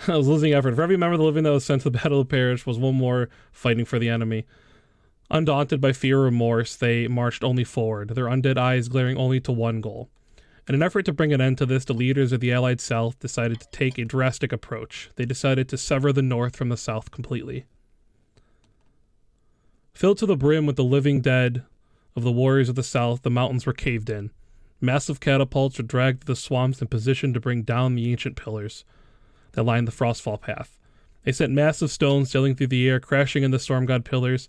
I was losing effort. For every member of the living that was sent to the Battle of Paris was one more fighting for the enemy. Undaunted by fear or remorse, they marched only forward, their undead eyes glaring only to one goal. In an effort to bring an end to this, the leaders of the Allied South decided to take a drastic approach. They decided to sever the North from the South completely. Filled to the brim with the living dead of the warriors of the South, the mountains were caved in. Massive catapults were dragged through the swamps in position to bring down the ancient pillars that lined the Frostfall path. They sent massive stones sailing through the air, crashing into Storm God pillars.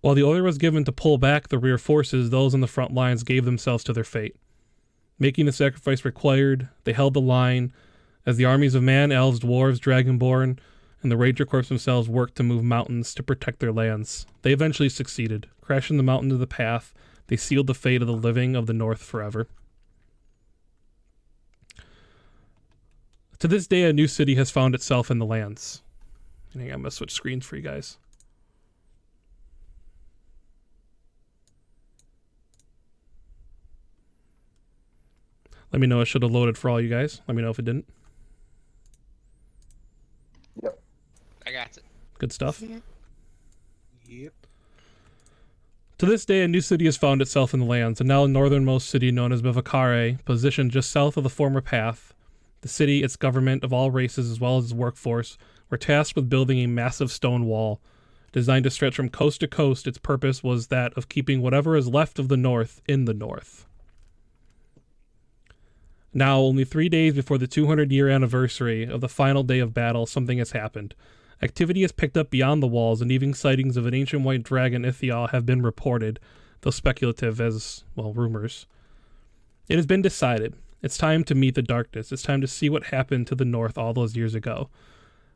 While the order was given to pull back the rear forces, those on the front lines gave themselves to their fate. Making the sacrifice required, they held the line as the armies of man, elves, dwarves, dragonborn, and the Ranger Corps themselves worked to move mountains to protect their lands. They eventually succeeded. Crashing the mountain to the path, they sealed the fate of the living of the North forever. To this day, a new city has found itself in the lands. I think I'm going to switch screens for you guys. Let me know it should have loaded for all you guys. Let me know if it didn't. Yep. I got it. Good stuff. Yep. To this day, a new city has found itself in the lands, and now the northernmost city known as Bevacare, positioned just south of the former path. The city, its government of all races as well as its workforce, were tasked with building a massive stone wall. Designed to stretch from coast to coast, its purpose was that of keeping whatever is left of the North in the North. Now, only 3 days before the 200-year anniversary of the final day of battle, something has happened. Activity has picked up beyond the walls, and even sightings of an ancient white dragon Ithial have been reported, though speculative as, well, rumors. It has been decided. It's time to meet the darkness. It's time to see what happened to the North all those years ago.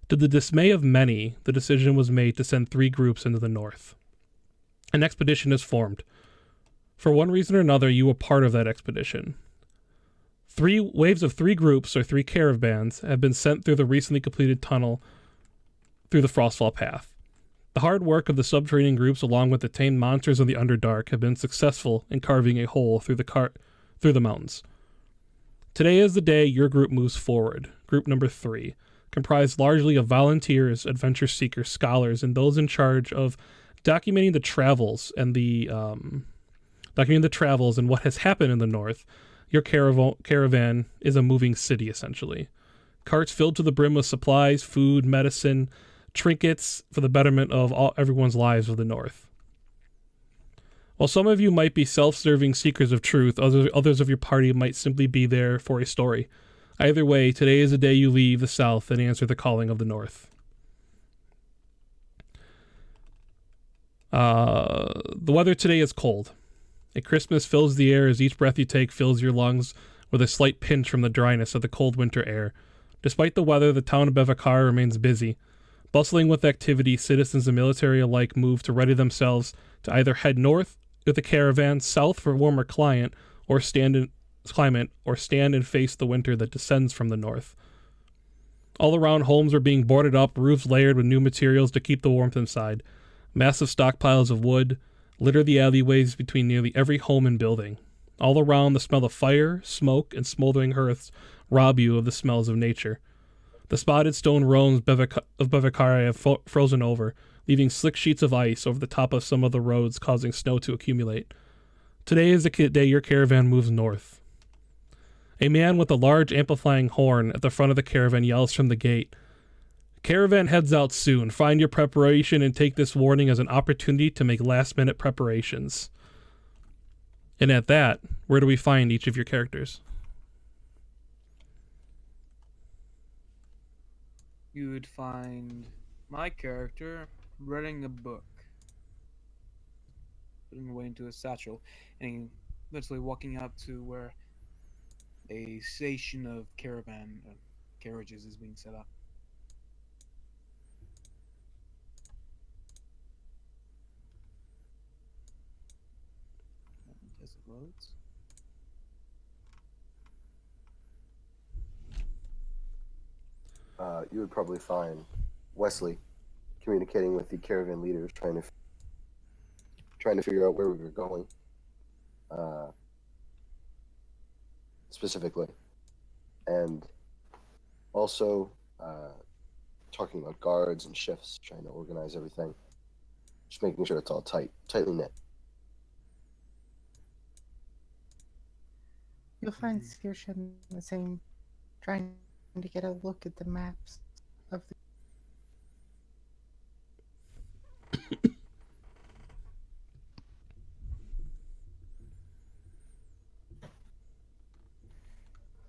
To the dismay of many, the decision was made to send 3 groups into the North. An expedition is formed. For one reason or another, you were part of that expedition. 3 waves of 3 groups, or 3 caravans, have been sent through the recently completed tunnel through the Frostfall path. The hard work of the subterranean groups, along with the tamed monsters of the Underdark, have been successful in carving a hole through the mountains. Today is the day your group moves forward. Group number 3, comprised largely of volunteers, adventure seekers, scholars, and those in charge of documenting the travels and what has happened in the North. Your caravan is a moving city, essentially. Carts filled to the brim with supplies, food, medicine, trinkets for the betterment of everyone's lives of the North. While some of you might be self-serving seekers of truth, others of your party might simply be there for a story. Either way, today is the day you leave the South and answer the calling of the North. The weather today is cold. A crispness fills the air as each breath you take fills your lungs with a slight pinch from the dryness of the cold winter air. Despite the weather, the town of Bevacare remains busy. Bustling with activity, citizens and military alike move to ready themselves to either head north with a caravan, south for warmer climate, or stand and face the winter that descends from the north. All around, homes are being boarded up, roofs layered with new materials to keep the warmth inside. Massive stockpiles of wood litter the alleyways between nearly every home and building. All around, the smell of fire, smoke, and smoldering hearths rob you of the smells of nature. The spotted stone roads of Bevacare have frozen over, leaving slick sheets of ice over the top of some of the roads, causing snow to accumulate. Today is the day your caravan moves north. A man with a large amplifying horn at the front of the caravan yells from the gate, "Caravan heads out soon. Find your preparation and take this warning as an opportunity to make last-minute preparations." And at that, where do we find each of your characters? You would find my character reading a book, putting away into a satchel, and literally walking up to where a station of caravan carriages is being set up. As it loads. You would probably find Wesley communicating with the caravan leaders, trying to figure out where we were going, specifically, and also talking about guards and shifts, trying to organize everything. Just making sure it's all tightly knit. You'll find Saoirse in the same, trying to get a look at the maps of the.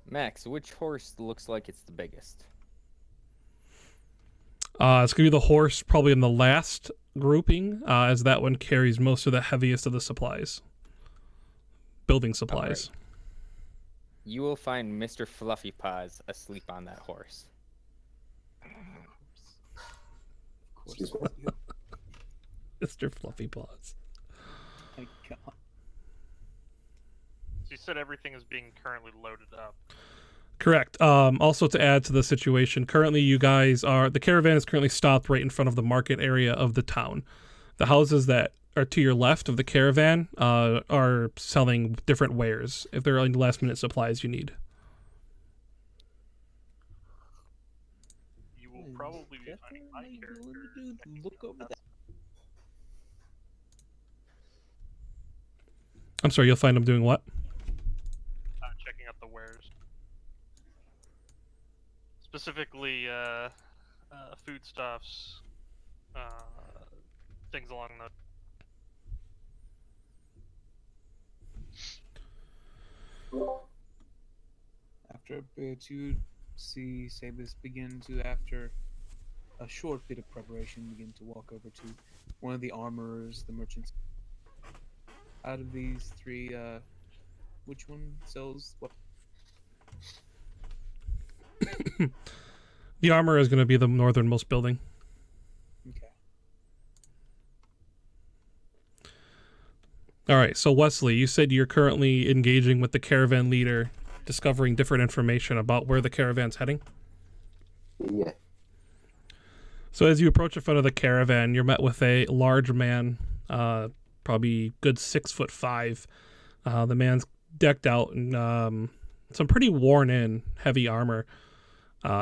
Max, which horse looks like it's the biggest? It's gonna be the horse, probably in the last grouping, as that one carries most of the heaviest of the supplies, building supplies. You will find Mr. Fluffy Paws asleep on that horse. Of course. Excuse me? Yep. Mr. Fluffy Paws. My God. So you said everything is being currently loaded up. Correct. Also, to add to the situation, currently the caravan is currently stopped right in front of the market area of the town. The houses that are to your left of the caravan are selling different wares. If there are any last minute supplies you need. You will probably be finding my character Look over that. I'm sorry, you'll find them doing what? checking out the wares. Specifically, foodstuffs, things along the. After a bit, you see Sabis begin to, after a short bit of preparation, begin to walk over to one of the armorers, the merchants. Out of these three, which one sells what? The armor is going to be the northernmost building. Okay. All right, so Wesley, you said you're currently engaging with the caravan leader, discovering different information about where the caravan's heading. Yeah. So as you approach the front of the caravan, you're met with a large man, probably good 6'5". The man's decked out in some pretty worn-in, heavy armor.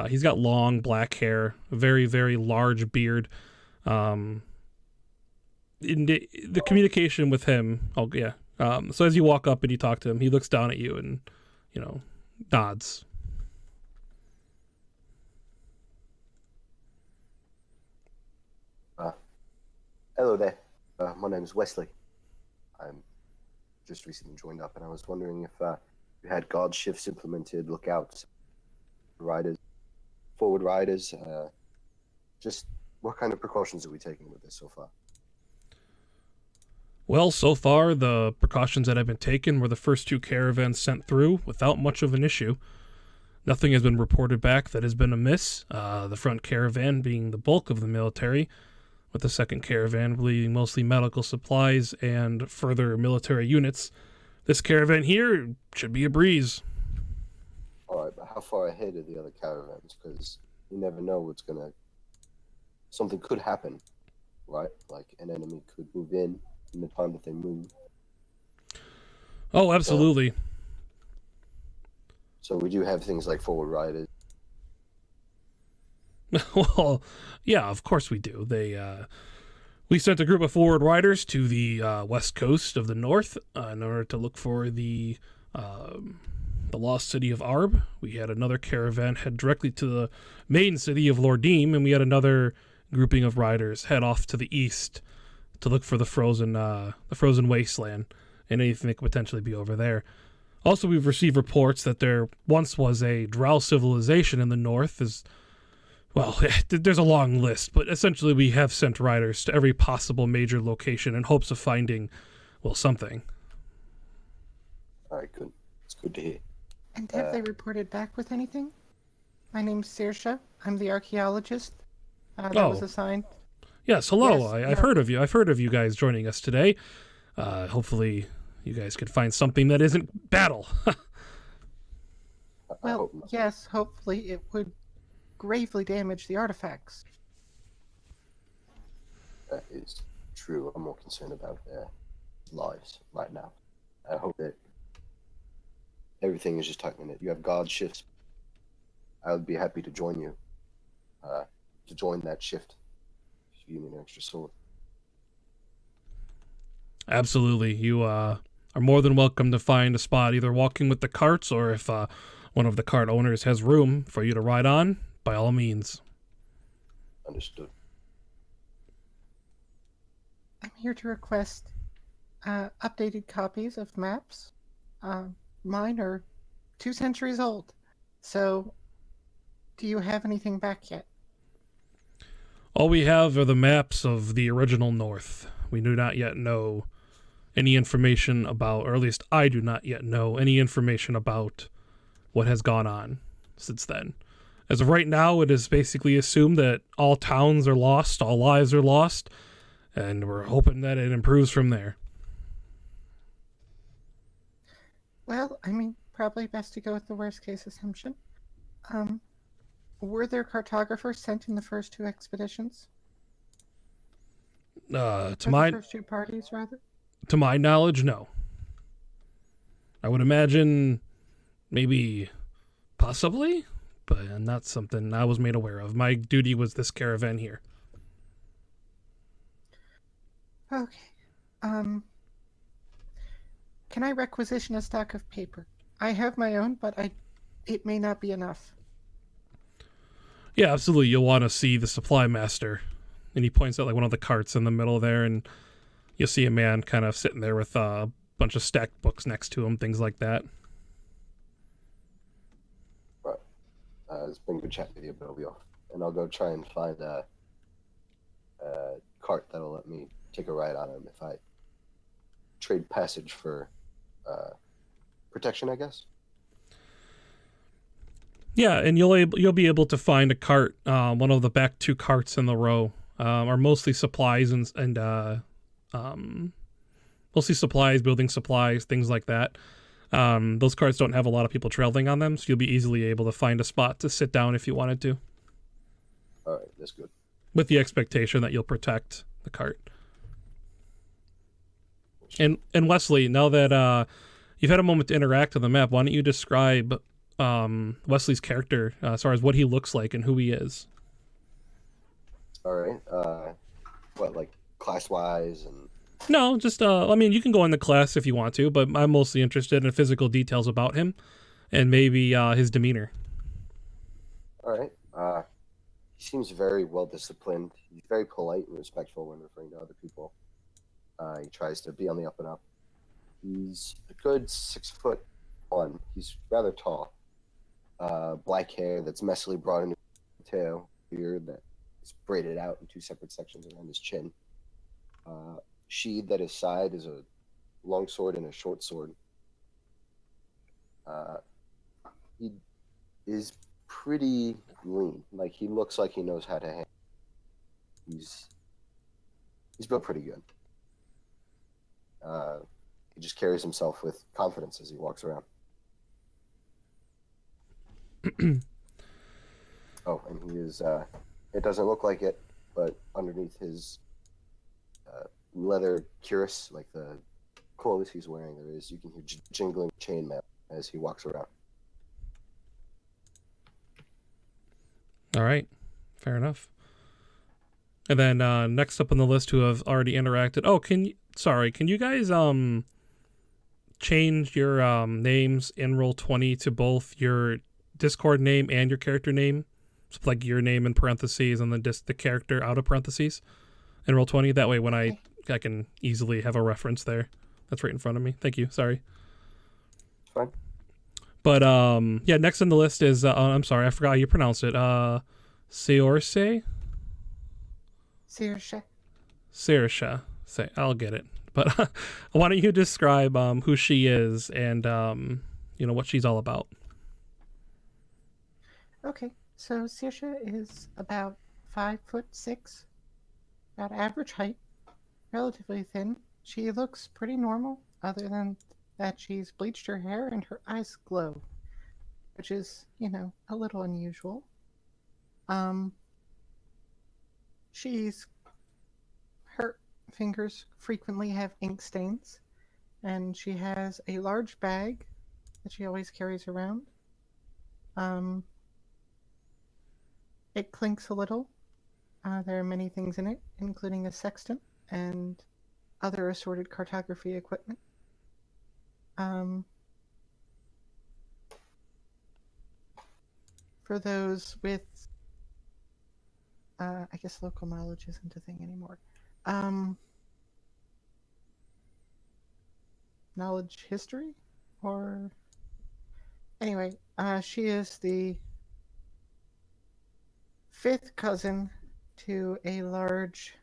He's got long black hair, very, very large beard. In the communication with him, so as you walk up and you talk to him, he looks down at you and, nods. Hello there. My name is Wesley. I'm just recently joined up, and I was wondering if you had guard shifts implemented, lookouts, riders, forward riders. Just what kind of precautions are we taking with this so far? Well, so far, the precautions that have been taken were the first two caravans sent through without much of an issue. Nothing has been reported back that has been amiss, the front caravan being the bulk of the military, with the second caravan being mostly medical supplies and further military units. This caravan here should be a breeze. All right, but how far ahead are the other caravans? Because you never know something could happen, right? Like an enemy could move in the time that they move. Oh, absolutely. So we do have things like forward riders. Well, yeah, of course we do. We sent a group of forward riders to the west coast of the north in order to look for the lost city of Arb. We had another caravan head directly to the main city of Lordim, and we had another grouping of riders head off to the east to look for the frozen wasteland and anything that could potentially be over there. Also, we've received reports that there once was a Drow civilization in the north. Well, there's a long list, but essentially we have sent riders to every possible major location in hopes of finding, well, something. All right, good. It's good to hear. And have they reported back with anything? My name's Saoirse. I'm the archaeologist that was assigned. Yes, hello. Yes, I've heard of you. I've heard of you guys joining us today. Hopefully you guys could find something that isn't battle. I Well, hope not. yes, hopefully it would gravely damage the artifacts. That is true. I'm more concerned about their lives right now. I hope that everything is just tightening it. You have guard shifts. I would be happy to join you. to join that shift. If you need an extra sword. Absolutely. You are more than welcome to find a spot, either walking with the carts or if one of the cart owners has room for you to ride on, by all means. Understood. I'm here to request updated copies of maps. Mine are 2 centuries old. So, do you have anything back yet? All we have are the maps of the original North. We do not yet know any information about, or at least I do not yet know any information about what has gone on since then. As of right now, it is basically assumed that all towns are lost, all lives are lost, and we're hoping that it improves from there. Well, I mean, probably best to go with the worst case assumption. Were there cartographers sent in the first 2 expeditions? To Or my the first 2 parties, rather? To my knowledge, no. I would imagine maybe possibly, but not something I was made aware of. My duty was this caravan here. Okay. Can I requisition a stock of paper? I have my own, but it may not be enough. Yeah, absolutely. You'll want to see the supply master. And he points out like one of the carts in the middle there, and you'll see a man kind of sitting there with a bunch of stacked books next to him, things like that. Right. It's been good chatting with you, but I'll be off. And I'll go try and find a cart that'll let me take a ride on him if I trade passage for protection, I guess. Yeah, and you'll be able to find a cart. One of the back 2 carts in the row are mostly supplies and mostly supplies, building supplies, things like that. Those carts don't have a lot of people traveling on them, so you'll be easily able to find a spot to sit down if you wanted to. All right, that's good. With the expectation that you'll protect the cart. And Wesley, now that you've had a moment to interact with the map, why don't you describe Wesley's character as far as what he looks like and who he is? All right. What, like class-wise and... No, just I mean, you can go into class if you want to, but I'm mostly interested in physical details about him and maybe his demeanor. All right. He seems very well disciplined. He's very polite and respectful when referring to other people. He tries to be on the up and up. He's a good 6'1". He's rather tall. Black hair that's messily brought into his tail. Beard that is braided out in 2 separate sections around his chin. Sheathed at his side is a long sword and a short sword. He is pretty lean. Like, he looks like he knows how to handle. He's built pretty good. He just carries himself with confidence as he walks around. Oh, and he is, it doesn't look like it, but underneath his leather cuirass, like the clothes he's wearing, you can hear jingling chainmail as he walks around. All right, fair enough. And then next up on the list who have already interacted. Oh, can you guys change your names in Roll20 to both your Discord name and your character name? So like your name in parentheses and then just the character out of parentheses in Roll20. That way when I can easily have a reference there. That's right in front of me. Thank you. Sorry. Fine. But yeah, next on the list is I'm sorry, I forgot how you pronounce it. Seorshe? Saoirse. Say, I'll get it. But why don't you describe who she is and what she's all about? Okay, so Saoirse is about 5'6", about average height, relatively thin. She looks pretty normal, other than that she's bleached her hair and her eyes glow, which is, a little unusual. Her fingers frequently have ink stains, and she has a large bag that she always carries around. It clinks a little, There are many things in it, including a sextant and other assorted cartography equipment. For those with, I guess local knowledge isn't a thing anymore. Knowledge history? Or. Anyway, she is the fifth cousin to a large.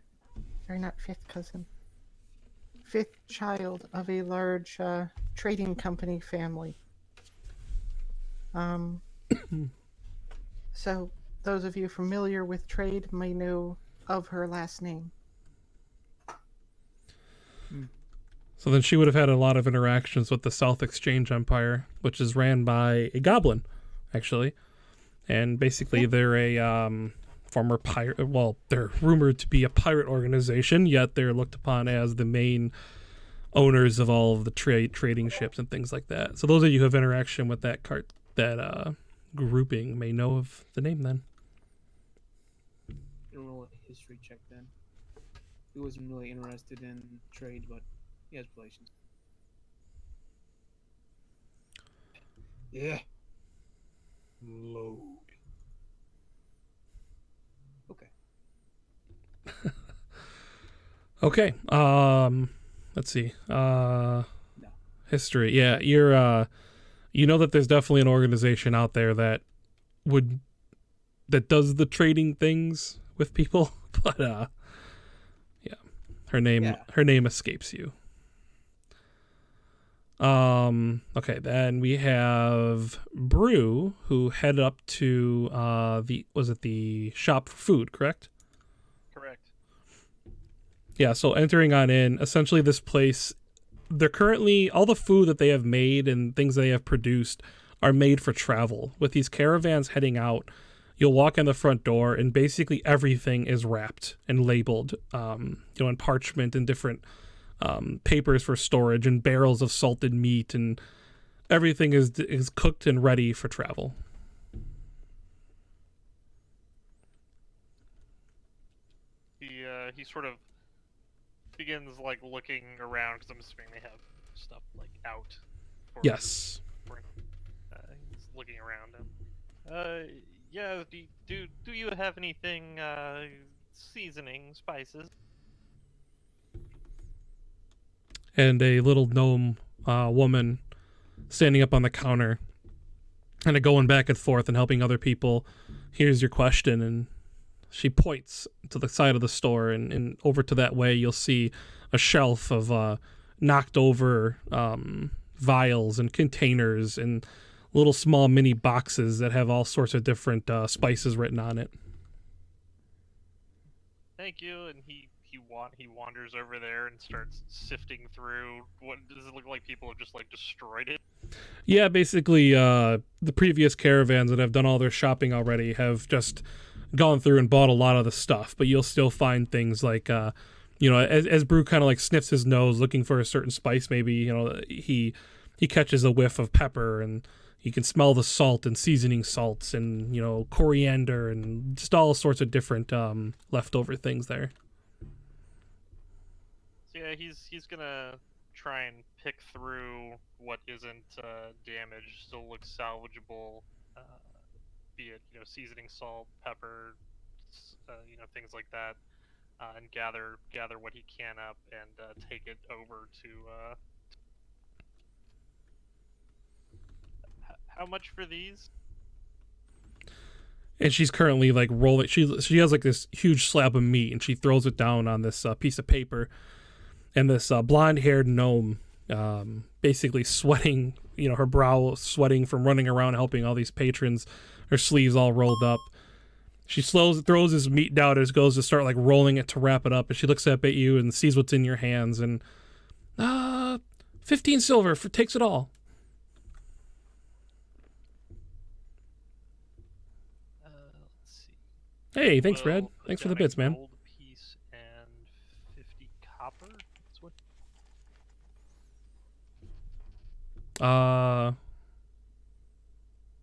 Or not fifth cousin. Fifth child of a large trading company family. So, those of you familiar with trade may know of her last name. So then she would have had a lot of interactions with the South Exchange Empire, which is ran by a goblin, actually. And basically they're a former pirate. Well, they're rumored to be a pirate organization, yet they're looked upon as the main owners of all of the trading ships and things like that. So those of you who have interaction with that grouping may know of the name then. Roll a history check then. He wasn't really interested in trade, but he has relations. Yeah. Load. Okay. Okay. Let's see. History. Yeah, you're you know that there's definitely an organization out there that does the trading things with people, but yeah. Her name escapes you. Okay, then we have Brew, who headed up to the shop for food, correct? Correct. Yeah, so entering on in, essentially this place, they're currently, all the food that they have made and things they have produced are made for travel. With these caravans heading out, you'll walk in the front door and basically everything is wrapped and labeled, in parchment and different papers for storage and barrels of salted meat, and everything is cooked and ready for travel. He sort of begins like looking around because I'm assuming they have stuff like out. Yes. He's looking around him. Yeah. Do you have anything seasoning spices? And a little gnome woman standing up on the counter, kind of going back and forth and helping other people. Here's your question, and she points to the side of the store, and over to that way you'll see a shelf of knocked over vials and containers and little small mini boxes that have all sorts of different spices written on it. Thank you. And he wanders over there and starts sifting through. What does it look like? People have just like destroyed it. Yeah, basically, the previous caravans that have done all their shopping already have just gone through and bought a lot of the stuff, but you'll still find things like, as Brew kind of like sniffs his nose looking for a certain spice, maybe, he catches a whiff of pepper, and you can smell the salt and seasoning salts and, coriander and just all sorts of different leftover things there. So yeah, he's gonna try and pick through what isn't damaged, still looks salvageable, be it seasoning salt, pepper, things like that, and gather what he can up and take it over to. How much for these? And she's currently like rolling. She has like this huge slab of meat, and she throws it down on this piece of paper. And this blonde-haired gnome, basically sweating, her brow sweating from running around helping all these patrons, her sleeves all rolled up. She throws his meat down as goes to start like rolling it to wrap it up, and she looks up at you and sees what's in your hands, and 15 silver takes it all. Let's see. Hey, thanks, Red. Thanks for the bits, man. Gold piece and 50 copper. That's what.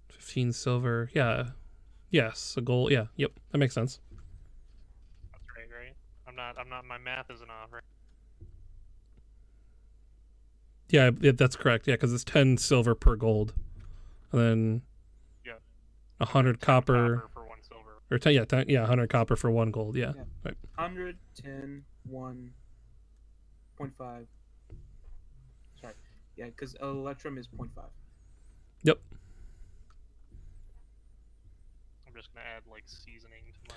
15 silver. Yeah. Yes, a gold. Yeah. Yep. That makes sense. I'm not. My math isn't off. Right? Yeah, that's correct. Yeah, because it's 10 silver per gold, and then Yeah. 100 10 copper, for 1 silver. or 10, 100 copper for 1 gold. Yeah, Yeah. right. 110, 1.5. Sorry. Yeah, because Electrum is 0.5. Yep. I'm just gonna add like seasoning to my.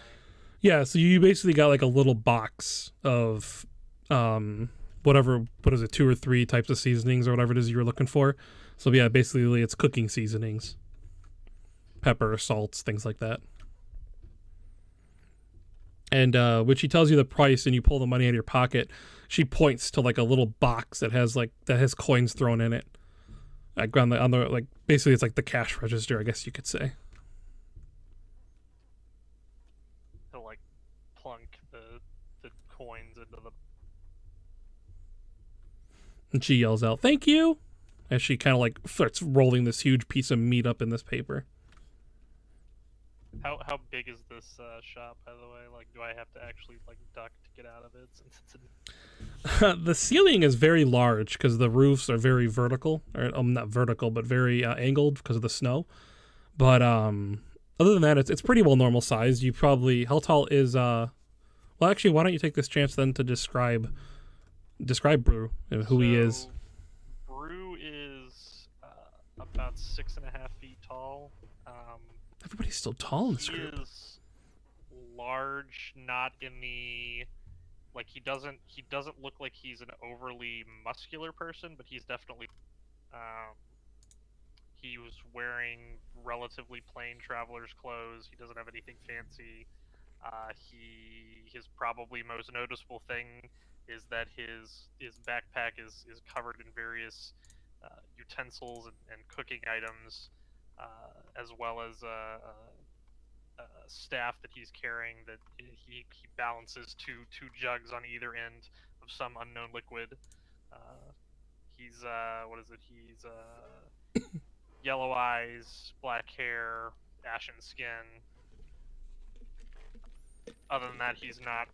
Yeah, so you basically got like a little box of whatever, what is it, 2 or 3 types of seasonings or whatever it is you were looking for. So yeah, basically it's cooking seasonings. Pepper, salts, things like that. And when she tells you the price and you pull the money out of your pocket, she points to like a little box that has coins thrown in it. Like on the like basically it's like the cash register, I guess you could say. To like plunk the coins into the. And she yells out, "Thank you!" as she kind of like starts rolling this huge piece of meat up in this paper. How big is this shop, by the way? Like, do I have to actually like duck to get out of it since it's The ceiling is very large because the roofs are very vertical, or not vertical, but very angled because of the snow. But other than that, it's pretty well normal sized. You probably, how tall is well, actually, why don't you take this chance then to describe Brew and who he is? Brew is about 6.5 feet tall. Everybody's still tall in this He group. is large, not in the like he doesn't look like he's an overly muscular person, but he's definitely he was wearing relatively plain traveler's clothes. He doesn't have anything fancy. His probably most noticeable thing is that his backpack is covered in various utensils and cooking items. As well as a staff that he's carrying that he balances two jugs on either end of some unknown liquid. He's what is it? He's yellow eyes, black hair, ashen skin. Other than that, he's not.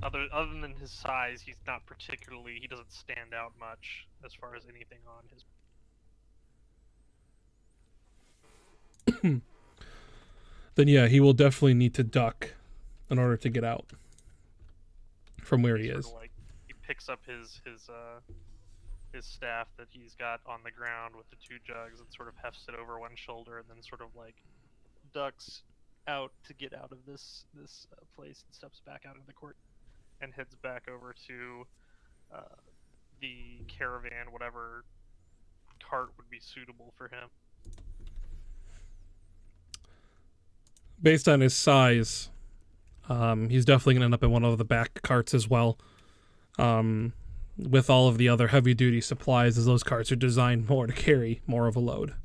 Other than his size, he's not particularly. He doesn't stand out much as far as anything on his. Then yeah, he will definitely need to duck in order to get out from where he Sort is. of like he picks up his staff that he's got on the ground with the 2 jugs and sort of hefts it over one shoulder and then sort of like ducks out to get out of this place and steps back out of the court and heads back over to the caravan, whatever cart would be suitable for him. Based on his size, he's definitely going to end up in one of the back carts as well. With all of the other heavy-duty supplies, as those carts are designed more to carry more of a load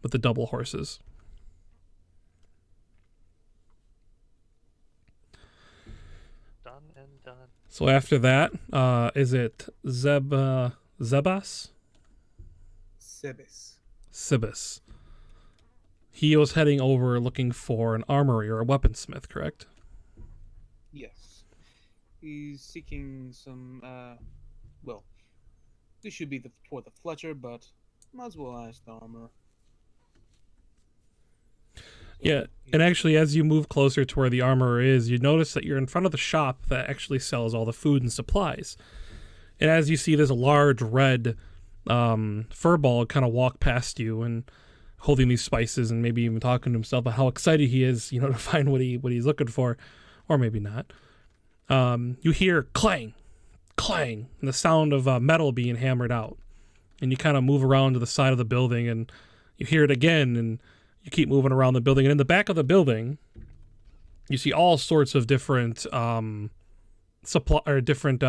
with the double horses. Done and done. So after that, is it Zebas? Sebes. Sibis. He was heading over looking for an armory or a weaponsmith, correct? Yes. He's seeking some, well, this should be toward the Fletcher, but might as well ask the armor. Yeah, and actually, as you move closer to where the armorer is, you notice that you're in front of the shop that actually sells all the food and supplies. And as you see this large red furball kind of walk past you and holding these spices and maybe even talking to himself about how excited he is, to find what he's looking for, or maybe not. You hear clang, clang, and the sound of metal being hammered out. And you kind of move around to the side of the building and you hear it again, and you keep moving around the building. And in the back of the building, you see all sorts of different supply or different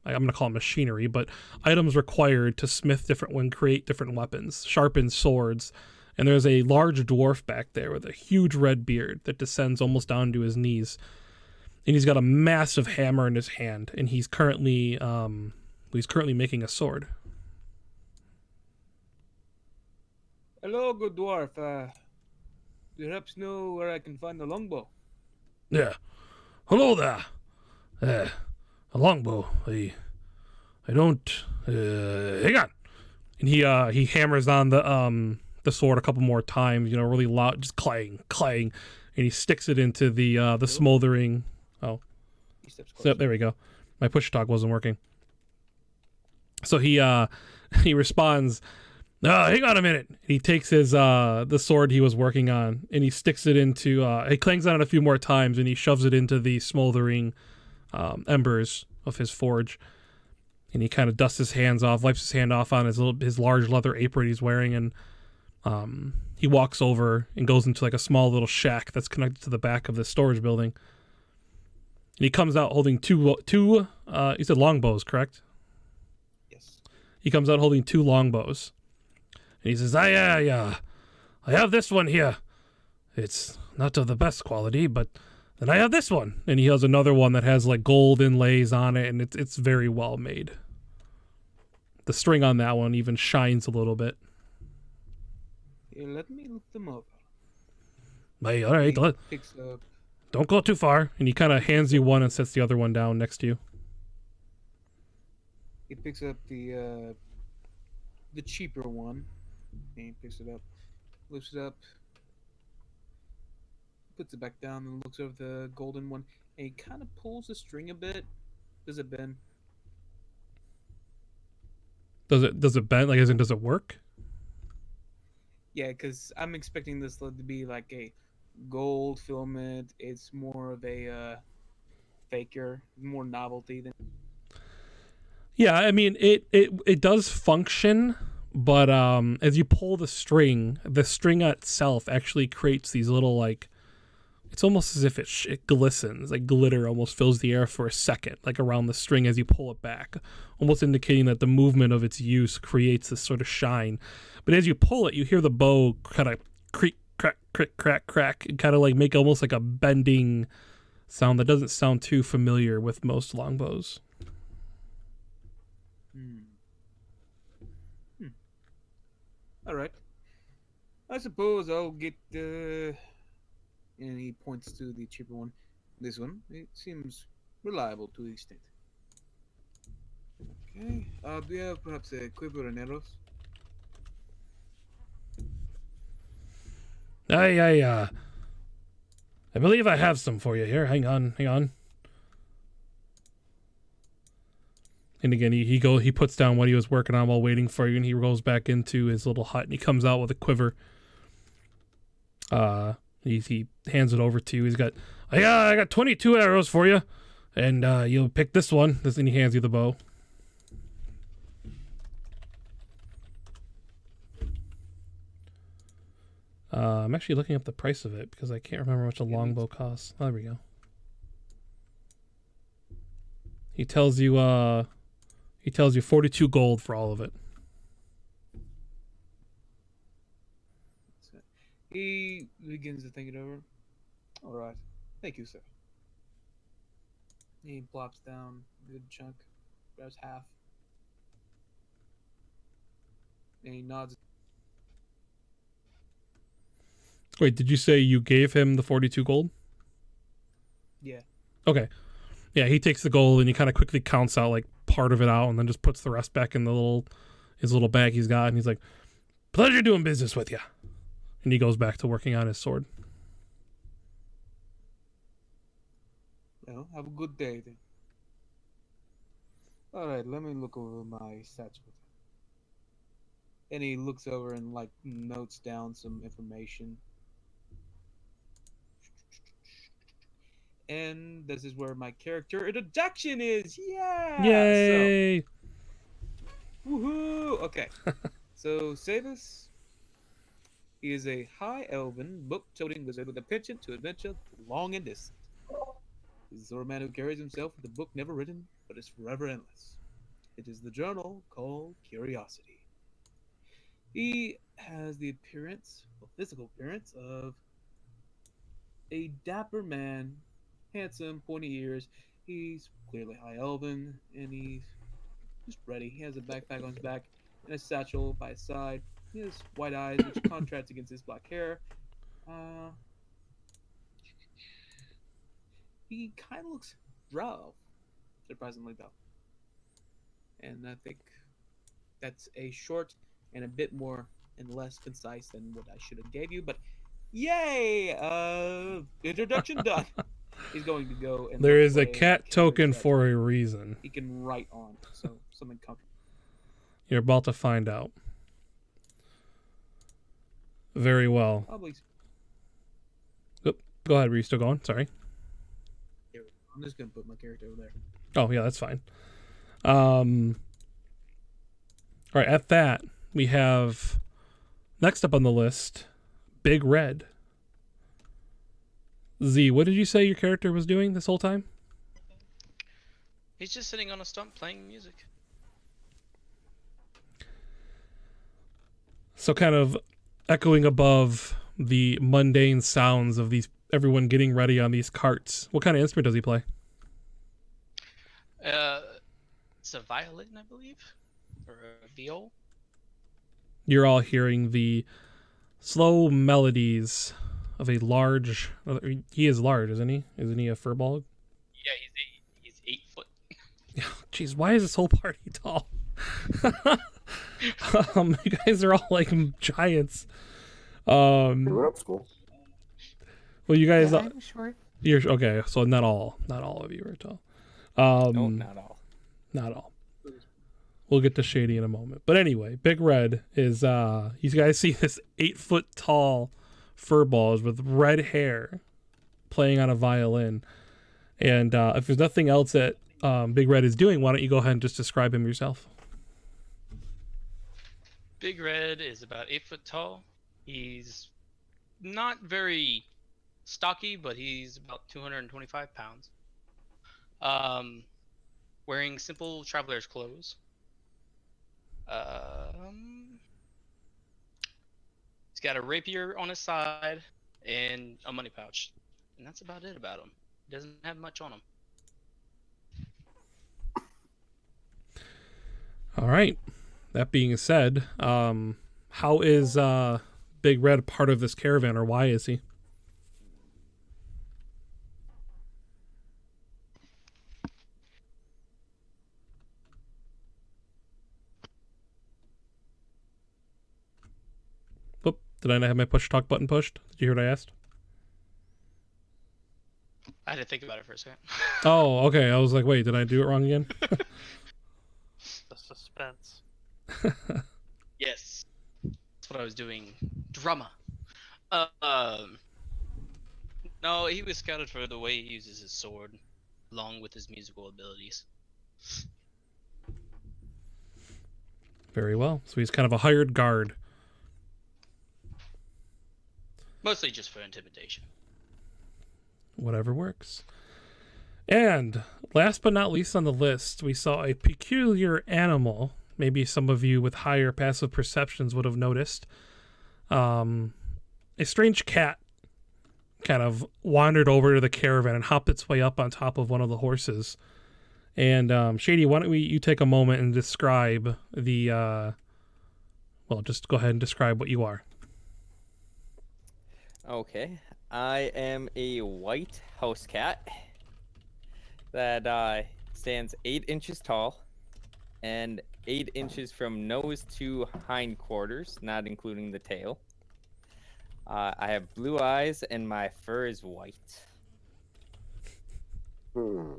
I'm going to call it machinery, but items required to smith different and create different weapons, sharpen swords. And there's a large dwarf back there with a huge red beard that descends almost down to his knees. And he's got a massive hammer in his hand, and he's currently making a sword. Hello, good dwarf. Do you perhaps know where I can find the longbow? Yeah. Hello there. A longbow. I don't. Hang on. And he hammers on the sword a couple more times. You know, really loud, just clang, clang, and he sticks it into the smoldering. Oh, He steps so closer. there we go. My push talk wasn't working. So he responds, hang on a minute. He takes his the sword he was working on and he sticks it into he clangs on it a few more times and he shoves it into the smoldering embers of his forge. And he kind of dusts his hands off, wipes his hand off on his large leather apron he's wearing, and he walks over and goes into like a small little shack that's connected to the back of the storage building. And he comes out holding two you said longbows, correct? Yes. He comes out holding two longbows. And he says, I have this one here. It's not of the best quality, but then I have this one. And he has another one that has like gold inlays on it, and it's very well made. The string on that one even shines a little bit. Here, let me look them over. Hey, all right, He picks up. don't go too far. And he kind of hands you one and sets the other one down next to you. He picks up the cheaper one. And he picks it up, lifts it up, puts it back down, and looks over the golden one. And he kind of pulls the string a bit. Does it bend? Does it bend? Like, as in, does it work? Yeah, because I'm expecting this to be like a gold filament. It's more of a faker, more novelty than. Yeah, I mean it does function, but as you pull the string itself actually creates these little like, it's almost as if it glistens, like glitter almost fills the air for a second, like around the string as you pull it back, almost indicating that the movement of its use creates this sort of shine. But as you pull it, you hear the bow kind of creak, crack, crick, crack, crack, and kind of like make almost like a bending sound that doesn't sound too familiar with most longbows. All right. I suppose I'll get and he points to the cheaper one. This one, it seems reliable to the extent. Okay. Do you have perhaps a quiver and arrows? I believe I have some for you here. Hang on. And again, he puts down what he was working on while waiting for you, and he goes back into his little hut, and he comes out with a quiver. He hands it over to you. He's got, I got 22 arrows for you, and you'll pick this one. And he hands you the bow. I'm actually looking up the price of it because I can't remember how much a longbow costs. Oh, there we go. He tells you 42 gold for all of it. He begins to think it over. All right. Thank you, sir. He plops down a good chunk, grabs half, and he nods. Wait, did you say you gave him the 42 gold? Yeah. Okay. Yeah, he takes the gold and he kind of quickly counts out like part of it out and then just puts the rest back in his little bag he's got, and he's like, "Pleasure doing business with you." And he goes back to working on his sword. Well, have a good day then. All right, let me look over my satchel. And he looks over and like notes down some information. And this is where my character introduction is. Yeah. Yay! So, woohoo! Okay. So Savus, he is a high elven, book-toting wizard with a penchant to adventure long and distant. He's the sort of man who carries himself with a book never written, but is forever endless. It is the journal called Curiosity. He has the appearance, well, physical appearance, of a dapper man, handsome, pointy ears. He's clearly high elven, and he's just ready. He has a backpack on his back and a satchel by his side. He has white eyes, which contrasts against his black hair. He kind of looks rough, surprisingly though. And I think that's a short and a bit more and less concise than what I should have gave you. But yay! Introduction done. He's going to go and There look is a away cat at token characters for that a reason. he can write on. So something comfortable. You're about to find out. Very well. Probably. Go ahead, were you still going? Sorry. I'm just gonna put my character over there. Oh, yeah, that's fine. All right, at that, we have next up on the list, Big Red. Z, what did you say your character was doing this whole time? He's just sitting on a stump playing music. So kind of echoing above the mundane sounds of everyone getting ready on these carts. What kind of instrument does he play? It's a violin, I believe, or a viol. You're all hearing the slow melodies of a large... He is large, isn't he? Isn't he a furball? Yeah, he's 8 foot. Jeez, why is this whole party tall? You guys are all like giants. We went up school. Well, you guys... Yeah, I'm short. You're okay, so not all of you are tall. No, not all. Not all. We'll get to Shady in a moment. But anyway, Big Red is you guys see this 8 foot tall furballs with red hair playing on a violin. And if there's nothing else that Big Red is doing, why don't you go ahead and just describe him yourself? Big Red is about 8 foot tall. He's not very stocky, but he's about 225 pounds. Wearing simple traveler's clothes. He's got a rapier on his side and a money pouch, and that's about it about him. He doesn't have much on him. All right. That being said, how is Big Red part of this caravan, or why is he? Whoop, did I not have my push talk button pushed? Did you hear what I asked? I had to think about it for a second. Oh, okay. I was like, wait, did I do it wrong again? The suspense. Yes, that's what I was doing. Drama. No, he was scouted for the way he uses his sword, along with his musical abilities. Very well. So he's kind of a hired guard. Mostly just for intimidation. Whatever works. And last but not least on the list, we saw a peculiar animal. Maybe some of you with higher passive perceptions would have noticed. A strange cat kind of wandered over to the caravan and hopped its way up on top of one of the horses. And Shady, why don't you take a moment and describe the... well, just go ahead and describe what you are. Okay. I am a white house cat that stands 8 inches tall and 8 inches from nose to hindquarters, not including the tail. I have blue eyes and my fur is white. Hmm.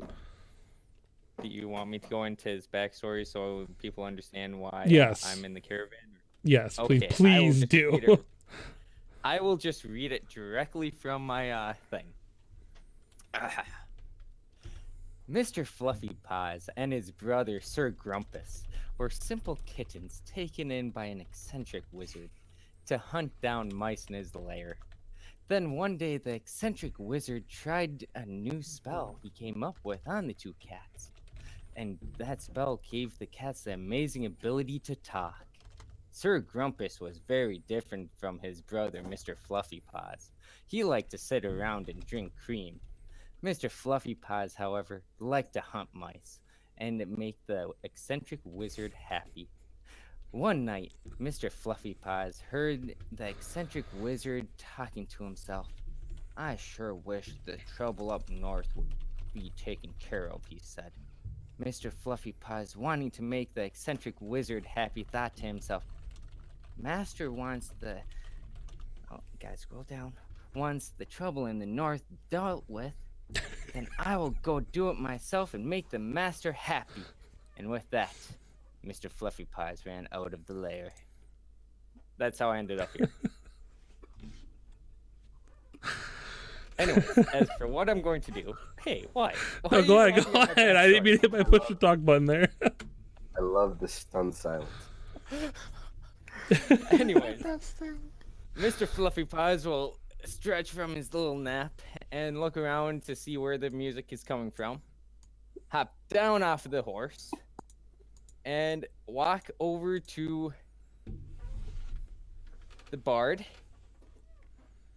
Do you want me to go into his backstory so people understand why Yes. I'm in the caravan? Yes, please, Okay, I will please just do. read it. I will just read it directly from my thing. Mr. Fluffy Paws and his brother Sir Grumpus were simple kittens taken in by an eccentric wizard to hunt down mice in his lair. Then one day the eccentric wizard tried a new spell he came up with on the two cats. And that spell gave the cats the amazing ability to talk. Sir Grumpus was very different from his brother, Mr. Fluffy Paws. He liked to sit around and drink cream. Mr. Fluffy Paws, however, liked to hunt mice and make the eccentric wizard happy. One night, Mr. Fluffy Paws heard the eccentric wizard talking to himself. I sure wish the trouble up north would be taken care of, he said. Mr. Fluffy Paws, wanting to make the eccentric wizard happy, thought to himself, Master wants the... Oh, guys, scroll down. Once the trouble in the north dealt with, then I will go do it myself and make the master happy. And with that, Mr. Fluffy Paws ran out of the lair. That's how I ended up here. Anyway, as for what I'm going to do, hey, why? No, go ahead. I didn't mean to hit my push to talk button there. I love the stunned silence. Anyways, That's the... Mr. Fluffy Paws will stretch from his little nap and look around to see where the music is coming from. Hop down off of the horse and walk over to the bard.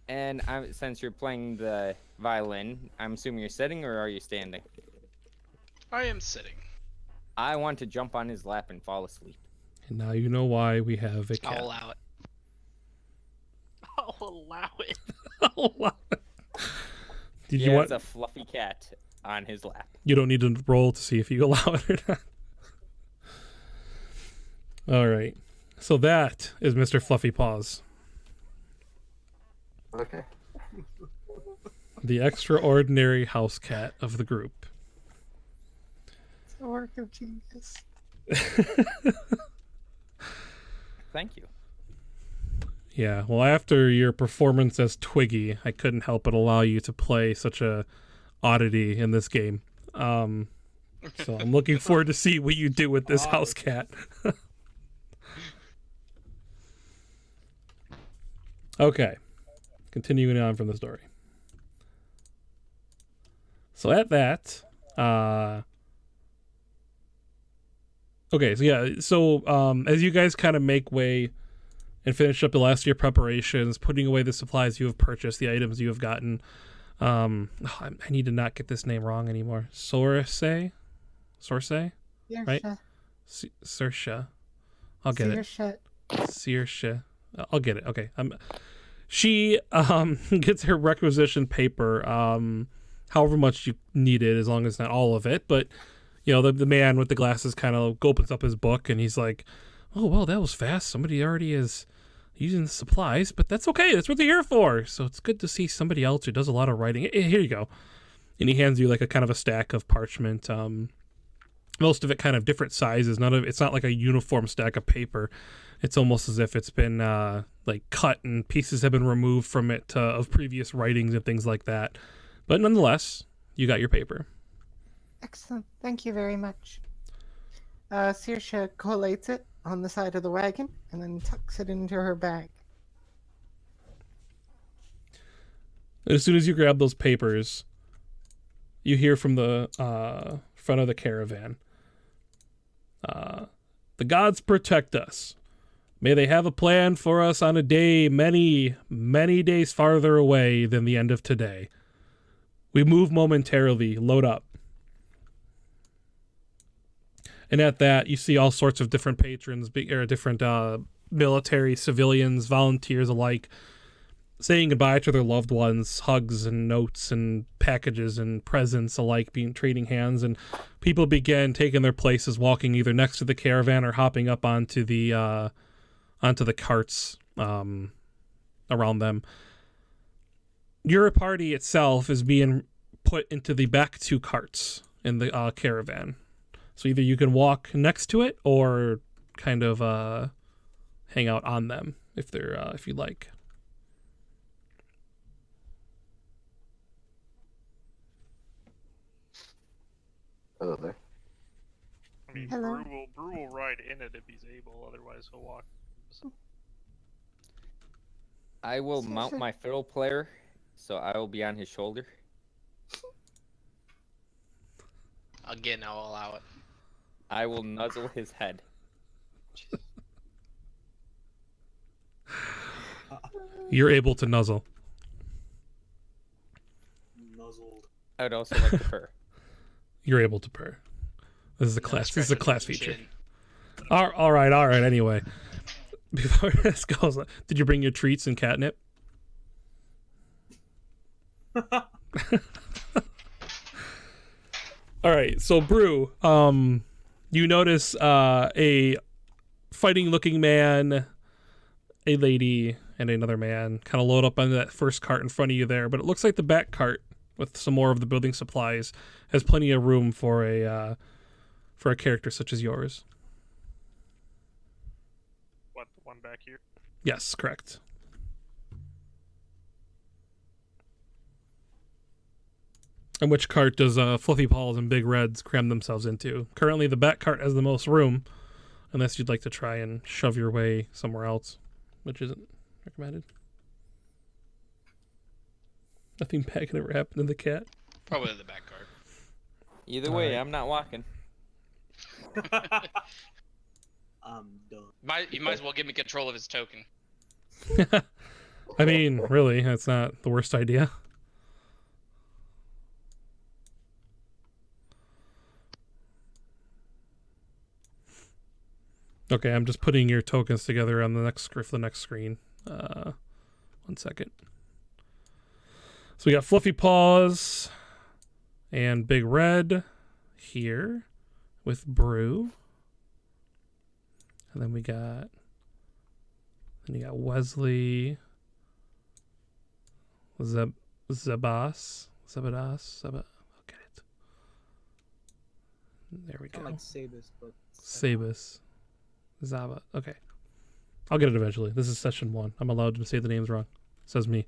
And since you're playing the violin, I'm assuming you're sitting or are you standing? I am sitting. I want to jump on his lap and fall asleep. And now you know why we have a cat. I'll allow it. I'll allow it. Oh, wow. Did He you has want? a fluffy cat on his lap. You don't need to roll to see if you allow it or not. All right. So that is Mr. Fluffy Paws, Okay. the extraordinary house cat of the group. It's a work of genius. Thank you. Yeah, well, after your performance as Twiggy, I couldn't help but allow you to play such a oddity in this game. So I'm looking forward to see what you do with this house cat. Okay, continuing on from the story. So at that, okay, so as you guys kind of make way and finish up the last of your preparations, putting away the supplies you have purchased, the items you have gotten. I need to not get this name wrong anymore. Sorce? Right? Saoirse. I'll get it. Saoirse. I'll get it. Okay. She gets her requisition paper, however much you need it, as long as not all of it. But, you know, the man with the glasses kind of opens up his book and he's like, oh, well, that was fast. Somebody already is using the supplies, but that's okay. That's what they're here for. So it's good to see somebody else who does a lot of writing. Here you go. And he hands you like a kind of a stack of parchment. Most of it kind of different sizes. It's not like a uniform stack of paper. It's almost as if it's been like cut and pieces have been removed from it of previous writings and things like that. But nonetheless, you got your paper. Excellent. Thank you very much. Saoirse collates it on the side of the wagon and then tucks it into her bag. As soon as you grab those papers, you hear from the front of the caravan. The gods protect us. May they have a plan for us on a day many, many days farther away than the end of today. We move momentarily. Load up. And at that, you see all sorts of different patrons, or different military, civilians, volunteers alike, saying goodbye to their loved ones, hugs and notes and packages and presents alike, trading hands, and people begin taking their places, walking either next to the caravan or hopping up onto the carts around them. Your party itself is being put into the back two carts in the caravan. So either you can walk next to it or kind of hang out on them if you like. Hello there. I mean, Hello. Brew will ride in it if he's able. Otherwise, he'll walk. So, I will mount my fiddle player, so I will be on his shoulder. Again, I'll allow it. I will nuzzle his head. You're able to nuzzle. Nuzzled. I would also like to purr. You're able to purr. This is a No class. This is a scratching class the feature. chin. All right. Anyway, before this goes, did you bring your treats and catnip? All right, so Brew, you notice a fighting-looking man, a lady, and another man kind of load up on that first cart in front of you there, but it looks like the back cart with some more of the building supplies has plenty of room for a character such as yours. What, the one back here? Yes, correct. And which cart does Fluffy Paws and Big Reds cram themselves into? Currently, the back cart has the most room, unless you'd like to try and shove your way somewhere else, which isn't recommended. Nothing bad can ever happen to the cat. Probably the back card. Either way, Alright. I'm not walking. I'm done. You might as well give me control of his token. I mean, really, that's not the worst idea. Okay, I'm just putting your tokens together on the next for the next screen. 1 second. So we got Fluffy Paws and Big Red here with Brew. And then you got Wesley, Zabadas. Okay. There we go. Kind of like Sabus, but Sabus. Zaba. Okay. I'll get it eventually. This is session 1. I'm allowed to say the names wrong. Says me.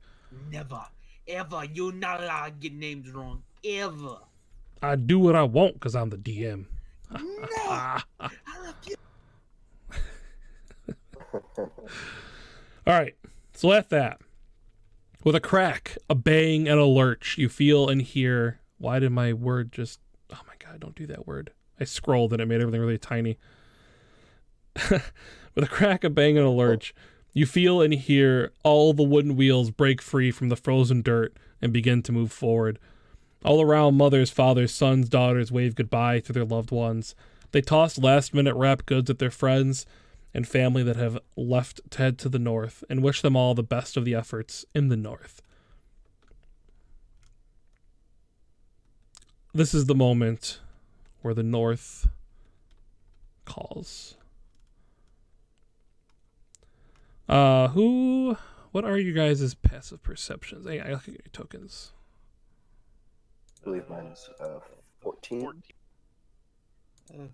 never, ever. You're not allowed to get names wrong, ever. I do what I want because I'm the DM. No, I love you. All right. So at that, with a crack, a bang, and a lurch, you feel and hear. Why did my word just? Oh my god! Don't do that word. I scrolled and it made everything really tiny. With a crack, a bang, and a lurch, you feel and hear all the wooden wheels break free from the frozen dirt and begin to move forward. All around, mothers, fathers, sons, daughters wave goodbye to their loved ones. They toss last-minute wrapped goods at their friends and family that have left to head to the north and wish them all the best of the efforts in the north. This is the moment where the north calls. What are you guys' passive perceptions? I look at your tokens. I believe mine's 14.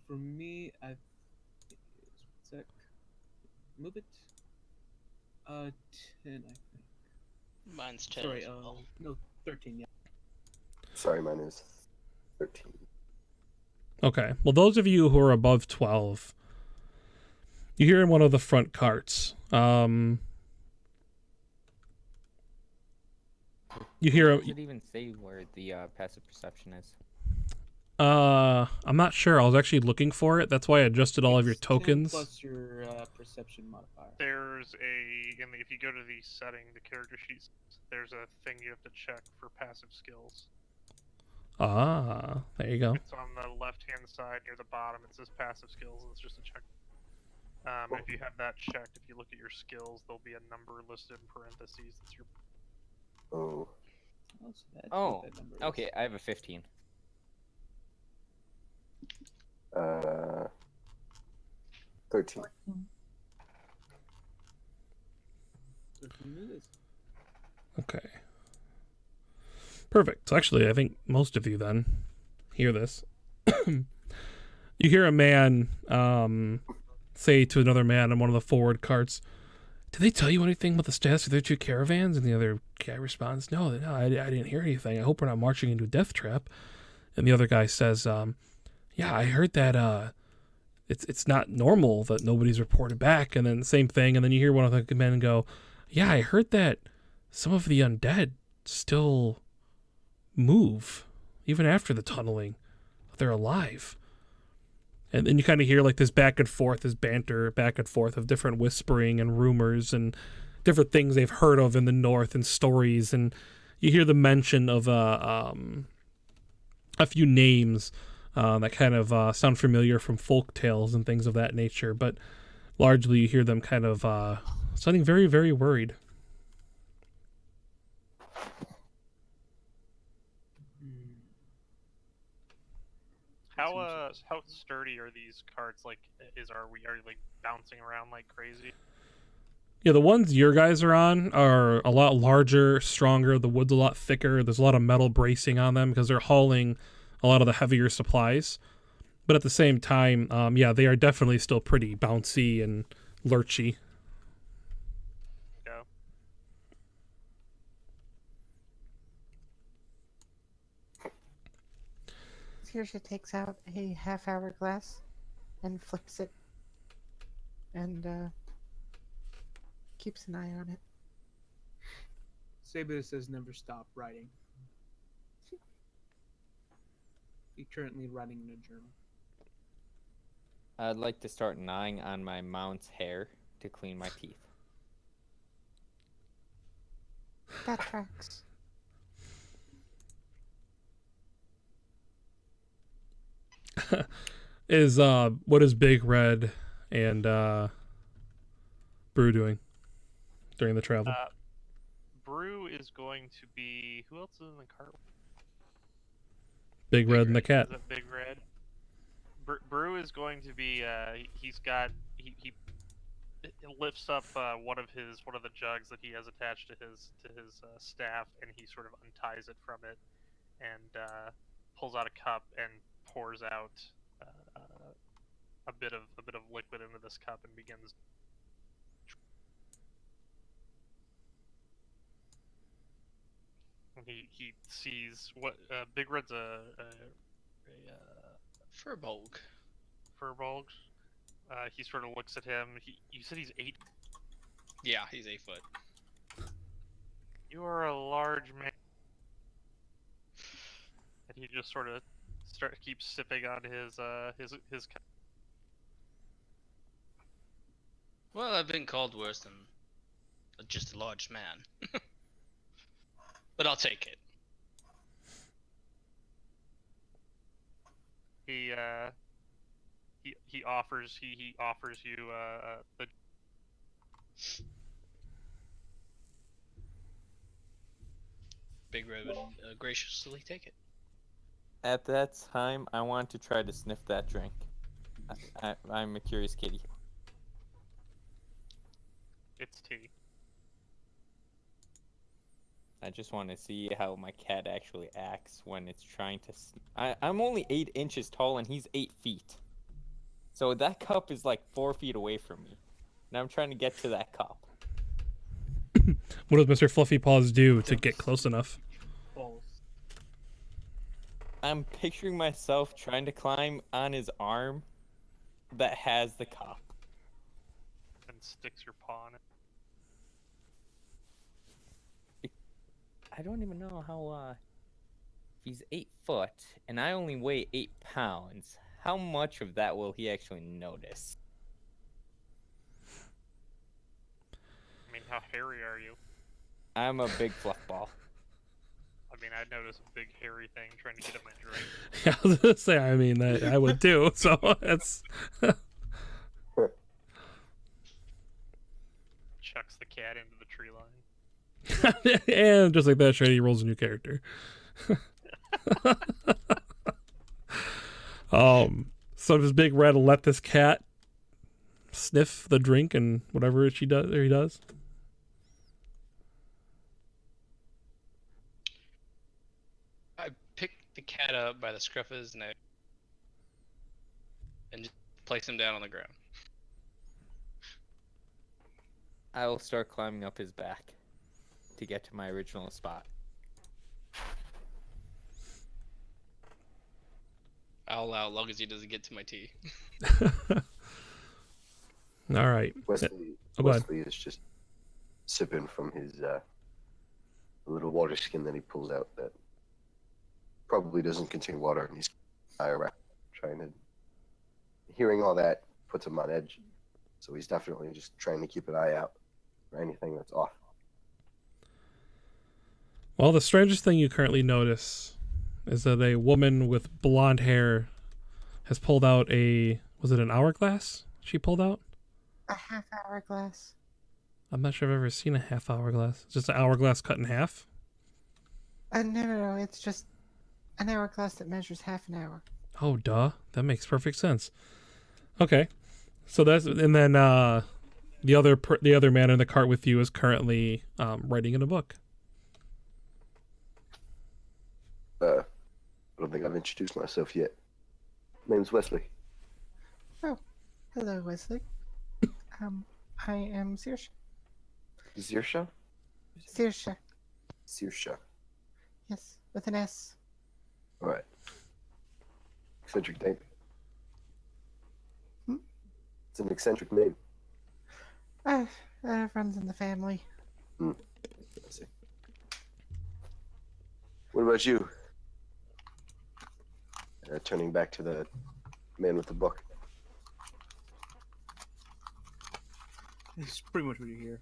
For me, sec. Move it. 10, I think. Mine's 10. Sorry, as well. no, 13. Yeah. Sorry, mine is 13. Okay. Well, those of you who are above 12, you hear in one of the front carts. You hear Does it even say where the passive perception is? I'm not sure. I was actually looking for it. That's why I adjusted all of your It's 10 tokens. plus your perception modifier. There's if you go to the setting, the character sheets, there's a thing you have to check for passive skills. Ah, there you go. It's on the left-hand side near the bottom. It says passive skills, and it's just a check. If you have that checked, if you look at your skills, there'll be a number listed in parentheses. That's your. Oh. Oh, so that's Oh, what that number is. okay, I have a 15. 13. So for me, it's Okay. Perfect. So actually, I think most of you then hear this. You hear a man say to another man on one of the forward carts, "Did they tell you anything about the status of their 2 caravans?" And the other guy responds, no, I didn't hear anything. I hope we're not marching into a death trap." And the other guy says, "Yeah, I heard that it's not normal that nobody's reported back." And then the same thing. And then you hear one of the men go, "Yeah, I heard that some of the undead still move even after the tunneling. They're alive." And then you kind of hear like this back and forth, this banter back and forth of different whispering and rumors and different things they've heard of in the north and stories. And you hear the mention of a few names that kind of sound familiar from folk tales and things of that nature. But largely you hear them kind of sounding very, very worried. how sturdy are these carts? Like, are we like bouncing around like crazy? Yeah, the ones your guys are on are a lot larger, stronger. The wood's a lot thicker. There's a lot of metal bracing on them because they're hauling a lot of the heavier supplies. But at the same time, yeah, they are definitely still pretty bouncy and lurchy. Yeah. Saoirse takes out a half-hour glass and flips it, and keeps an eye on it. Sabus has never stopped writing. He's currently writing in a journal. I'd like to start gnawing on my mount's hair to clean my teeth. That tracks. What is Big Red and Brew doing during the travel? Brew is going to be. Who else is in the cart? Big Red and the cat. Is it Big Red? Brew is going to be. He lifts up one of the jugs that he has attached to his staff, and he sort of unties it from it, and pulls out a cup and pours out a bit of liquid into this cup and begins. He sees what Big Red's a Furbolg. Furbolg. He sort of looks at him. You said he's 8. Yeah, he's 8 foot. You are a large man. And he just sort of keeps sipping on his cup. Well, I've been called worse than just a large man. But I'll take it. He offers you the. Big Red would graciously take it. At that time, I want to try to sniff that drink. I'm a curious kitty. It's tea. I just want to see how my cat actually acts when it's trying to... I'm only 8 inches tall and he's 8 feet. So that cup is like 4 feet away from me. And I'm trying to get to that cup. What does Mr. Fluffy Paws do to get close enough? Balls. I'm picturing myself trying to climb on his arm that has the cup. And sticks your paw in it. I don't even know how, he's 8 foot, and I only weigh 8 pounds. How much of that will he actually notice? I mean, how hairy are you? I'm a big fluff ball. I mean, I'd notice a big hairy thing trying to get in my drink. Yeah, I was gonna say, I mean, I would too, so it's... Chucks the cat into the tree line. And just like that, Shady rolls a new character. So does Big Red let this cat sniff the drink and whatever he does? I picked the cat up by the scruff of his neck and just place him down on the ground. I will start climbing up his back to get to my original spot. I'll allow as long as he doesn't get to my tea. All right. Wesley Go ahead. is just sipping from his little water skin that he pulls out that probably doesn't contain water, and he's around trying to. Hearing all that puts him on edge, so he's definitely just trying to keep an eye out for anything that's off. Well, the strangest thing you currently notice is that a woman with blonde hair has pulled out was it an hourglass she pulled out? A half-hour glass. I'm not sure I've ever seen a half hourglass. It's just an hourglass cut in half? No, it's just an hourglass that measures half an hour. Oh, duh. That makes perfect sense. Okay. So that's, and then the other man in the cart with you is currently writing in a book. I don't think I've introduced myself yet. Name's Wesley. Hello, Wesley. I am Saoirse. Saoirse? Saoirse. Saoirse. Yes, with an S. All right. Eccentric name. Hmm? It's an eccentric name. Runs in the family. I see. What about you? Turning back to the man with the book. It's pretty much what you hear.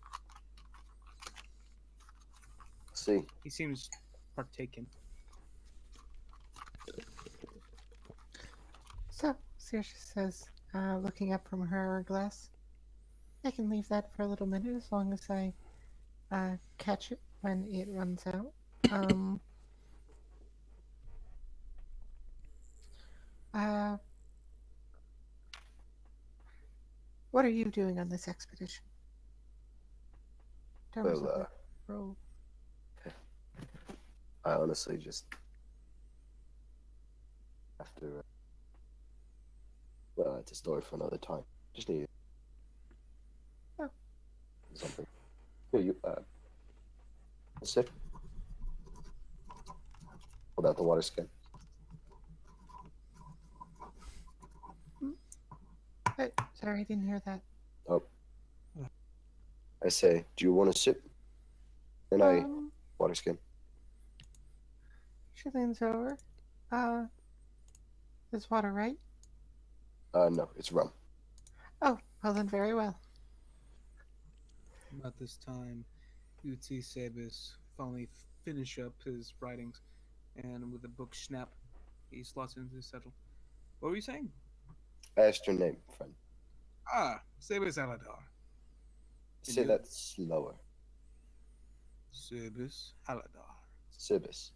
See, He seems partaken. So, Saoirse says, looking up from her hourglass, I can leave that for a little minute as long as I catch it when it runs out. What are you doing on this expedition? In terms Well, of the role. I honestly just have to. Well, it's a story for another time. Just need something. Here, you. A sip. Hold out the water skin. Hey, sorry, I didn't hear that. Oh. I say, do you want a sip? And I water skin. She leans over. Is water right? No, it's rum. Oh, well then, very well. About this time, you would see Sabis finally finish up his writings, and with the book snap, he slots into his satchel. What were you saying? I asked your name, friend. Ah, Sabis Aladar. Say that slower. Sabis Aladar. Sibis.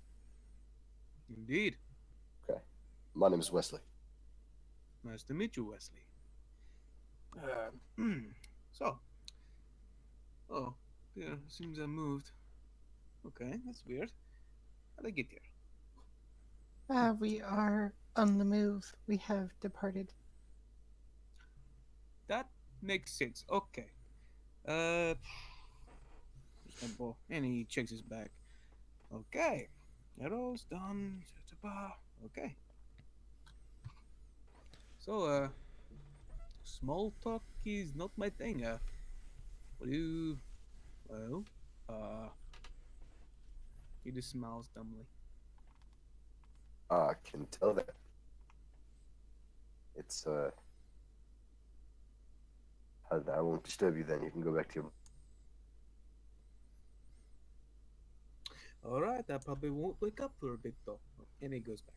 Indeed. Okay. My name is Wesley. Nice to meet you, Wesley. So. Oh, yeah, seems I moved. Okay, that's weird. How'd I get here? We are on the move. We have departed. That makes sense. Okay. Simple. And he checks his bag. Okay. Arrows done. Okay. So, small talk is not my thing. What do you... Well, he just smiles dumbly. I can tell that. It's, I won't disturb you then. You can go back to your... Alright, I probably won't wake up for a bit though. And he goes back.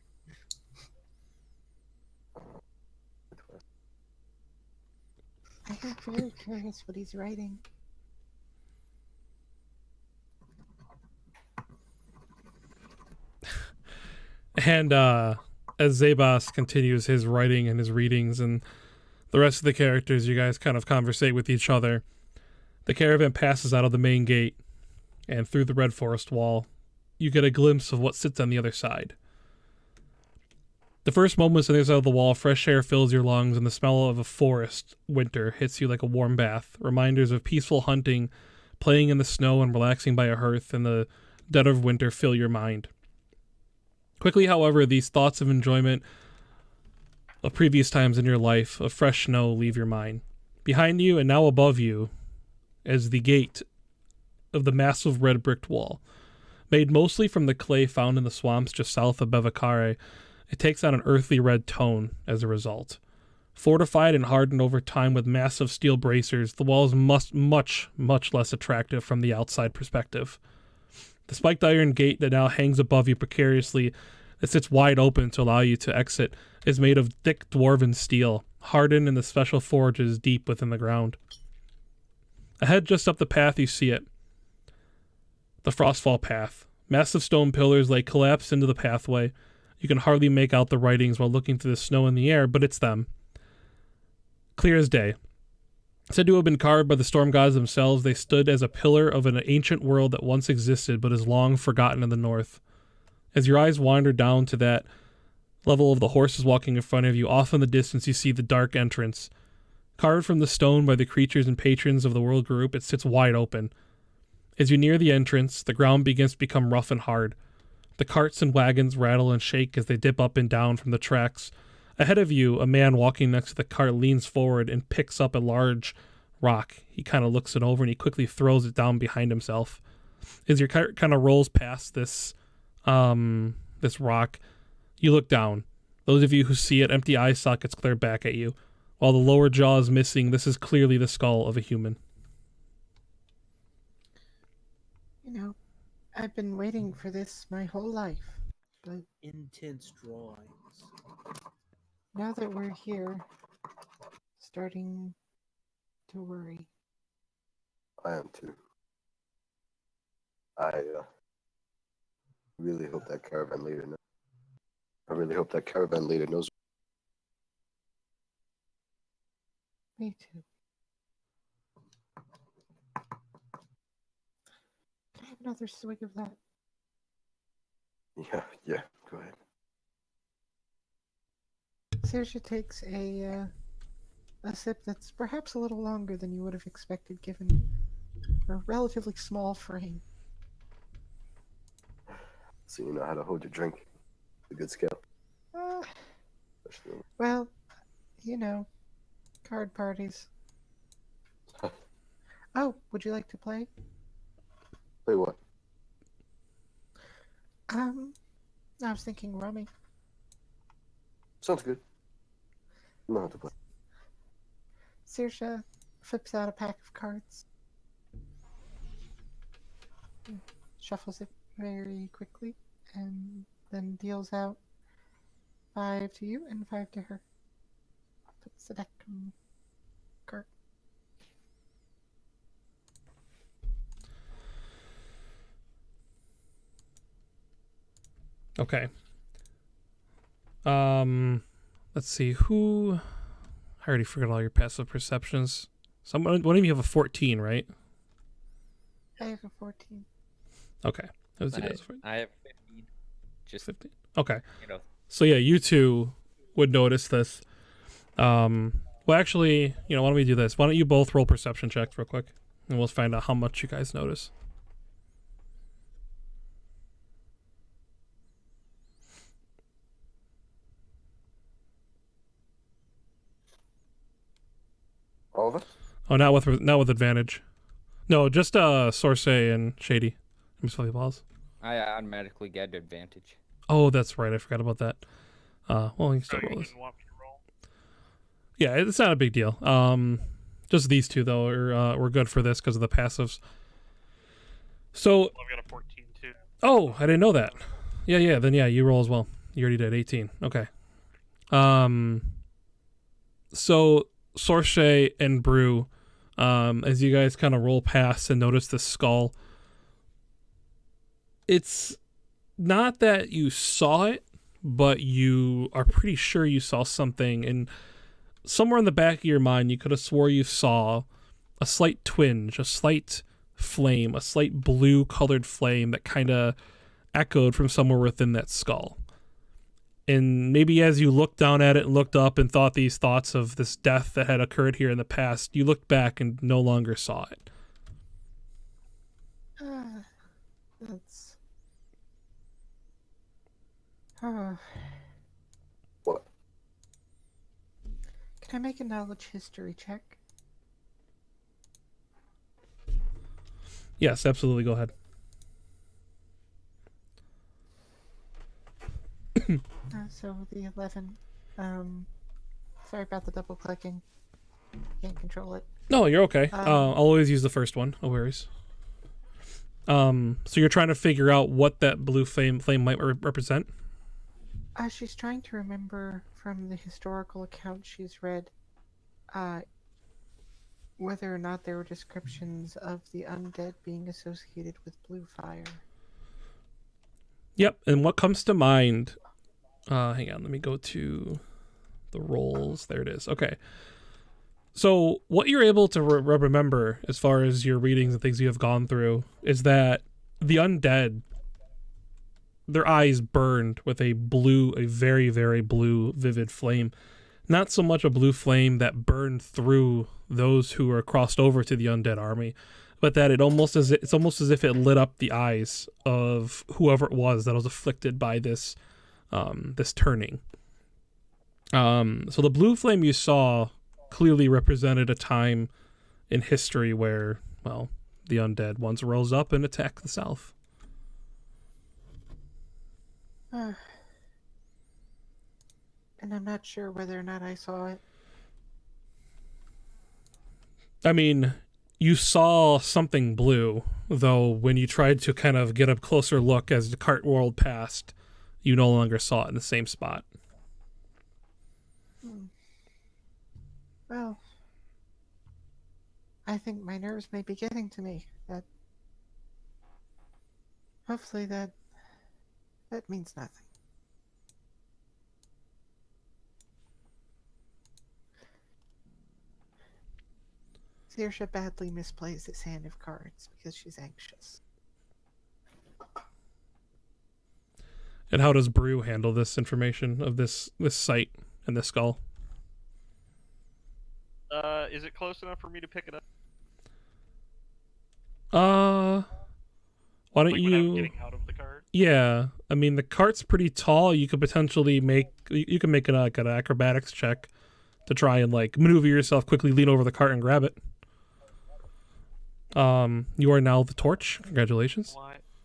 I am very curious what he's writing. And as Zabas continues his writing and his readings and the rest of the characters, you guys kind of conversate with each other. The caravan passes out of the main gate, and through the Red Forest wall, you get a glimpse of what sits on the other side. The first moments on the other side of the wall, fresh air fills your lungs, and the smell of a forest winter hits you like a warm bath. Reminders of peaceful hunting, playing in the snow, and relaxing by a hearth in the dead of winter fill your mind. Quickly, however, these thoughts of enjoyment of previous times in your life of fresh snow leave your mind. Behind you and now above you is the gate of the massive red bricked wall. Made mostly from the clay found in the swamps just south of Bevacare, it takes on an earthly red tone as a result. Fortified and hardened over time with massive steel bracers, the wall is much less attractive from the outside perspective. The spiked iron gate that now hangs above you precariously, that sits wide open to allow you to exit, is made of thick dwarven steel, hardened in the special forges deep within the ground. Ahead just up the path you see it. The Frostfall path. Massive stone pillars lay collapsed into the pathway. You can hardly make out the writings while looking through the snow in the air, but it's them. Clear as day. Said to have been carved by the storm gods themselves, they stood as a pillar of an ancient world that once existed but is long forgotten in the north. As your eyes wander down to that level of the horses walking in front of you, off in the distance you see the dark entrance. Carved from the stone by the creatures and patrons of the world group, it sits wide open. As you near the entrance, the ground begins to become rough and hard. The carts and wagons rattle and shake as they dip up and down from the tracks. Ahead of you, a man walking next to the cart leans forward and picks up a large rock. He kind of looks it over and he quickly throws it down behind himself. As your cart kind of rolls past this rock, you look down. Those of you who see it, empty eye sockets glare back at you. While the lower jaw is missing, this is clearly the skull of a human. You know, I've been waiting for this my whole life, but Intense drawings. now that we're here, starting to worry. I am too. I really hope that caravan leader knows. I really hope that caravan leader knows. Me too. Can I have another swig of that? Yeah, go ahead. Saoirse takes a sip that's perhaps a little longer than you would have expected given her relatively small frame. So you know how to hold your drink. It's a good skill. Especially Well, you know, card parties. Oh, would you like to play? play what? I was thinking rummy. Sounds good. I know how to play. Saoirse flips out a pack of cards. Shuffles it very quickly and then deals out 5 to you and 5 to her. Puts the deck on cart. Okay. Let's see. Who... I already forgot all your passive perceptions. One of you have a 14, right? I have a 14. Okay. That was you guys. I have 15. Just 15. Okay. you know. So yeah, you two would notice this. Well, actually, why don't we do this? Why don't you both roll perception checks real quick, and we'll find out how much you guys notice. All of us? Oh, not with advantage. No, just Sorsay and Shady. Miss Fluffy Balls. I automatically get advantage. Oh, that's right. I forgot about that. Well, you can still So you roll this. didn't want me to roll? Yeah, it's not a big deal. Just these two though we're good for this because of the passives. So, Well, I've got a 14 too. oh, I didn't know that. Yeah. Then you roll as well. You already did 18. Okay. So Sorshay and Brew, as you guys kind of roll past and notice the skull, it's not that you saw it, but you are pretty sure you saw something, and somewhere in the back of your mind you could have swore you saw a slight twinge, a slight flame, a slight blue colored flame that kind of echoed from somewhere within that skull. And maybe as you looked down at it and looked up and thought these thoughts of this death that had occurred here in the past, you looked back and no longer saw it. That's... Oh. What? Can I make a knowledge history check? Yes, absolutely. Go ahead. So the 11. Sorry about the double clicking. Can't control it. No, you're okay. I'll always use the first one. No worries. So you're trying to figure out what that blue flame might represent? She's trying to remember from the historical account she's read, whether or not there were descriptions of the undead being associated with blue fire. Yep, and what comes to mind Hang on, let me go to the rolls. There it is. Okay. So what you're able to remember as far as your readings and things you have gone through is that the undead, their eyes burned with a very, very blue, vivid flame. Not so much a blue flame that burned through those who were crossed over to the undead army, but that it's almost as if it lit up the eyes of whoever it was that was afflicted by this this turning. So the blue flame you saw clearly represented a time in history where, well, the undead once rose up and attacked the south. And I'm not sure whether or not I saw it. I mean, you saw something blue, though when you tried to kind of get a closer look as the cart rolled past, you no longer saw it in the same spot. Well, I think my nerves may be getting to me. Hopefully that means nothing. Saoirse badly misplays this hand of cards because she's anxious. And how does Brew handle this information of this site and this skull? Is it close enough for me to pick it up? Why don't Like when I'm you? getting out of the cart? Yeah, I mean the cart's pretty tall. You could potentially make an acrobatics check to try and like maneuver yourself quickly, lean over the cart and grab it. You are now the torch. Congratulations.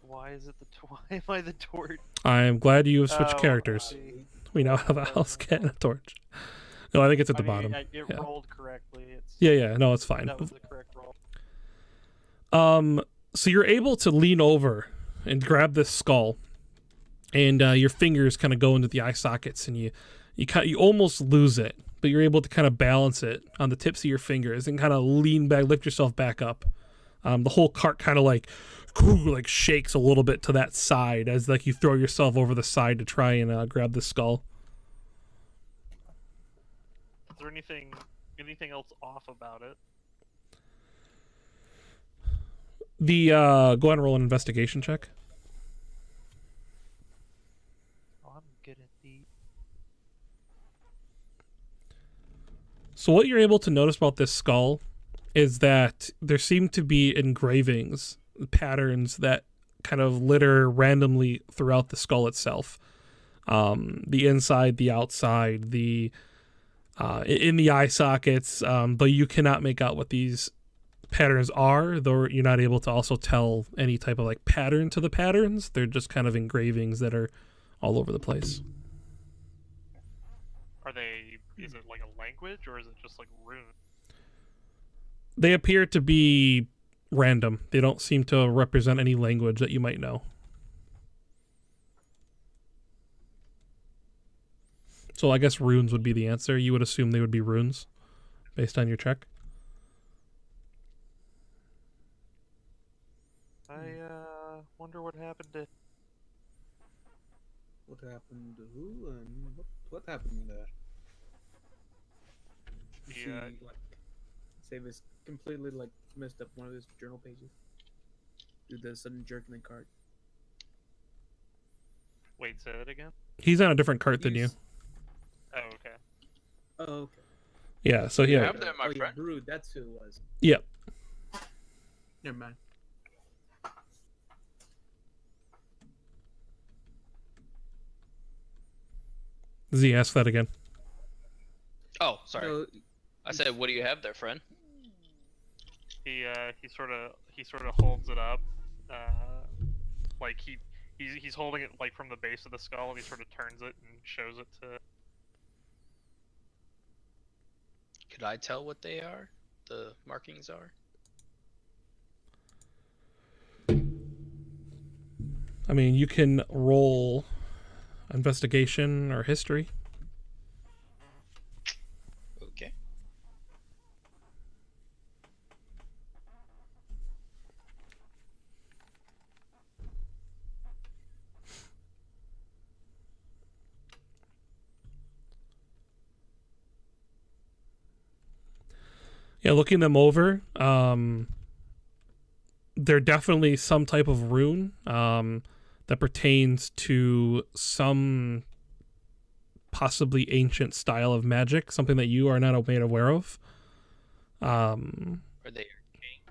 Why is it why am I the torch? I'm glad you have switched Oh, characters. I see. We now have a house cat and a torch. No, I think it's at the bottom. It Yeah. rolled correctly. Yeah, no, it's fine. That was the correct roll. So you're able to lean over and grab this skull, and your fingers kind of go into the eye sockets, and you almost lose it, but you're able to kind of balance it on the tips of your fingers and kind of lean back, lift yourself back up. The whole cart kind of like shakes a little bit to that side as like you throw yourself over the side to try and grab the skull. Is there anything else off about it? Go ahead and roll an investigation check. Oh, I'm good at the. So what you're able to notice about this skull is that there seem to be engravings, patterns that kind of litter randomly throughout the skull itself. The inside, the outside, the in the eye sockets, but you cannot make out what these patterns are, though you're not able to also tell any type of like pattern to the patterns. They're just kind of engravings that are all over the place. Is it like a language or is it just like runes? They appear to be random. They don't seem to represent any language that you might know. So I guess runes would be the answer. You would assume they would be runes based on your check. I wonder what happened to. What happened to who and what happened there? Yeah. Savis completely like messed up one of his journal pages. Do the sudden jerk in the cart. Wait, say that again. He's on a different cart than you. Oh, okay. Oh, okay. Yeah, so yeah. Have that, my Yeah, friend. Brood, that's who it was. Yep. Never mind. Z, ask that again. Oh, sorry. So, I said, what do you have there, friend? He sort of holds it up, like he's holding it like from the base of the skull, and he sort of turns it and shows it to. Could I tell what they are? The markings are? I mean, you can roll investigation or history. Okay. Yeah, looking them over, they're definitely some type of rune that pertains to some possibly ancient style of magic, something that you are not made aware of. Are they arcane?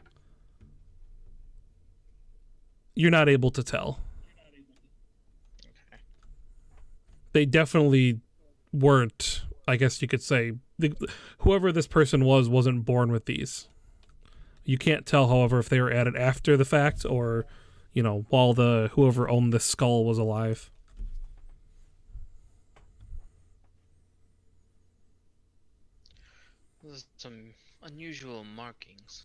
You're not able to tell. Okay. They definitely weren't, I guess you could say, whoever this person was wasn't born with these. You can't tell, however, if they were added after the fact or, you know, while whoever owned this skull was alive. There's some unusual markings.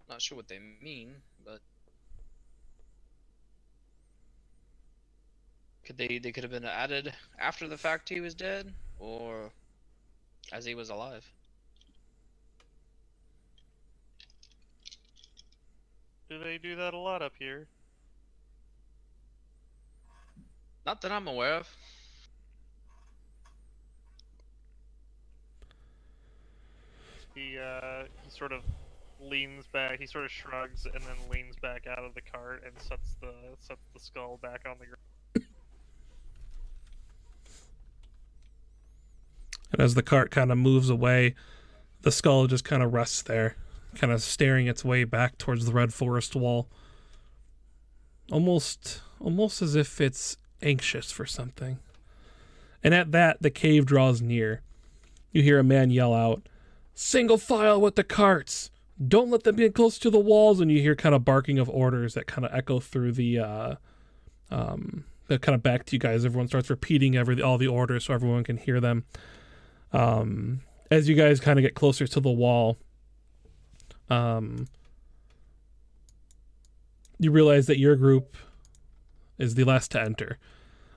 Not sure what they mean, but they could have been added after the fact he was dead, or as he was alive. Do they do that a lot up here? Not that I'm aware of. He sort of leans back. He sort of shrugs and then leans back out of the cart and sets the skull back on the ground. And as the cart kind of moves away, the skull just kind of rests there, kind of staring its way back towards the red forest wall. Almost as if it's anxious for something. And at that, the cave draws near. You hear a man yell out, "Single file with the carts! Don't let them get close to the walls!" And you hear kind of barking of orders that kind of echo through that kind of back to you guys. Everyone starts repeating all the orders so everyone can hear them. As you guys kind of get closer to the wall, you realize that your group is the last to enter.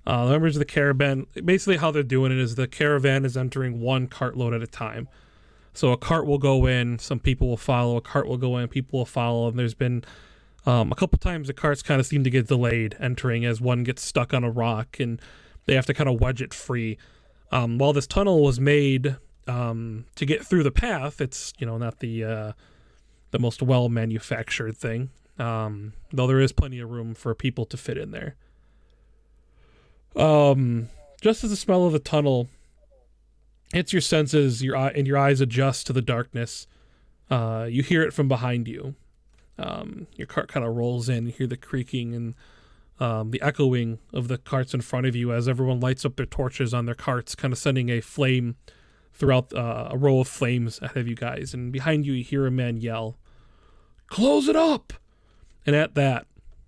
The members of the caravan, basically how they're doing it is the caravan is entering one cartload at a time. So a cart will go in, some people will follow, a cart will go in, people will follow, and there's been a couple times the carts kind of seem to get delayed entering as one gets stuck on a rock and they have to kind of wedge it free. While this tunnel was made to get through the path, it's, you know, not the most well manufactured thing, though there is plenty of room for people to fit in there. Just as the smell of the tunnel hits your senses, your eyes adjust to the darkness, you hear it from behind you. Your cart kind of rolls in, you hear the creaking and the echoing of the carts in front of you as everyone lights up their torches on their carts, kind of sending a flame throughout a row of flames ahead of you guys. And behind you, you hear a man yell, "Close it up!" And at that,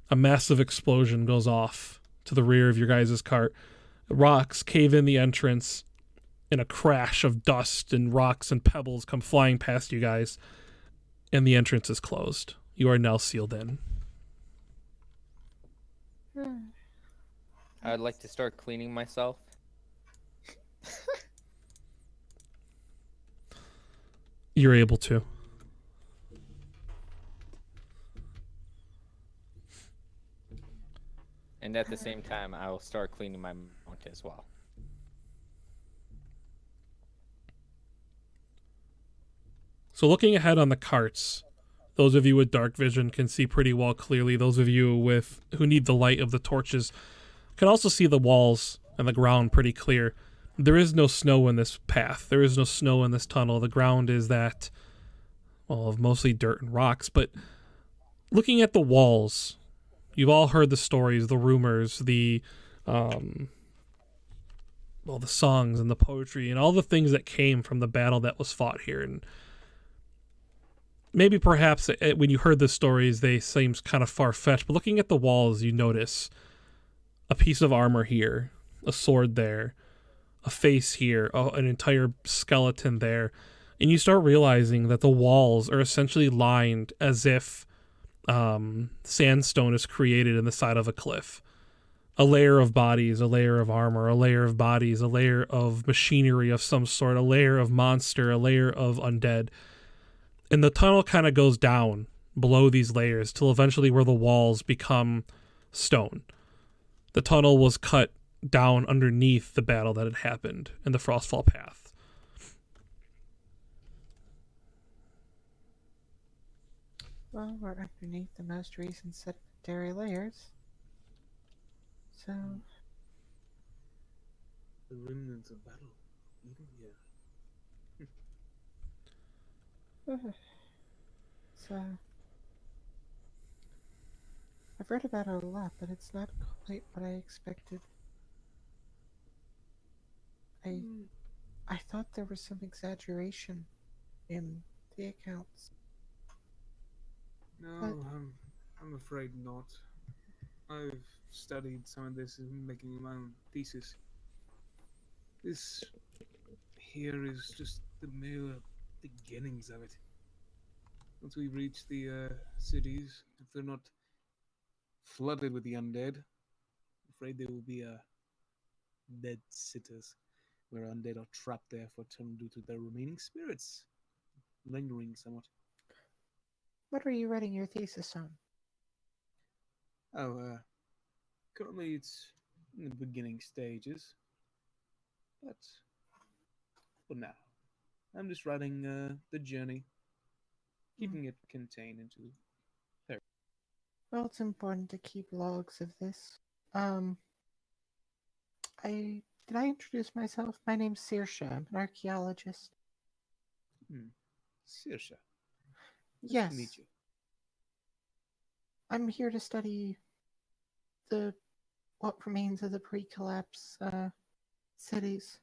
a massive explosion goes off to the rear of your guys' cart. Rocks cave in the entrance, and a crash of dust and rocks and pebbles come flying past you guys, and the entrance is closed. You are now sealed in. I would like to start cleaning myself. You're able to. And at the same time, I will start cleaning my mount as well. So looking ahead on the carts, those of you with dark vision can see pretty well clearly. Those of you who need the light of the torches can also see the walls and the ground pretty clear. There is no snow in this path. There is no snow in this tunnel. The ground is that, well, of mostly dirt and rocks. But looking at the walls, you've all heard the stories, the rumors, the songs and the poetry and all the things that came from the battle that was fought here. And maybe perhaps when you heard the stories, they seem kind of far-fetched. But looking at the walls, you notice a piece of armor here, a sword there, a face here, an entire skeleton there. And you start realizing that the walls are essentially lined as if sandstone is created in the side of a cliff. A layer of bodies, a layer of armor, a layer of bodies, a layer of machinery of some sort, a layer of monster, a layer of undead. And the tunnel kind of goes down below these layers till eventually where the walls become stone. The tunnel was cut down underneath the battle that had happened in the Frostfall Path. Well, we're underneath the most recent sedimentary layers. So, The remnants of battle. Even here. so I've read about it a lot, but it's not quite what I expected. I thought there was some exaggeration in the accounts. No, But- I'm afraid not. I've studied some of this in making my own thesis. This here is just the mere beginnings of it. Once we reach the cities, if they're not flooded with the undead, I'm afraid there will be dead cities where undead are trapped there for a term due to their remaining spirits lingering somewhat. What are you writing your thesis on? Oh, currently it's in the beginning stages, but for now, I'm just writing the journey, keeping it contained into. Well, it's important to keep logs of this. Did I introduce myself? My name's Saoirse. I'm an archaeologist. Saoirse. Nice Yes. to meet you. I'm here to study what remains of the pre-collapse cities.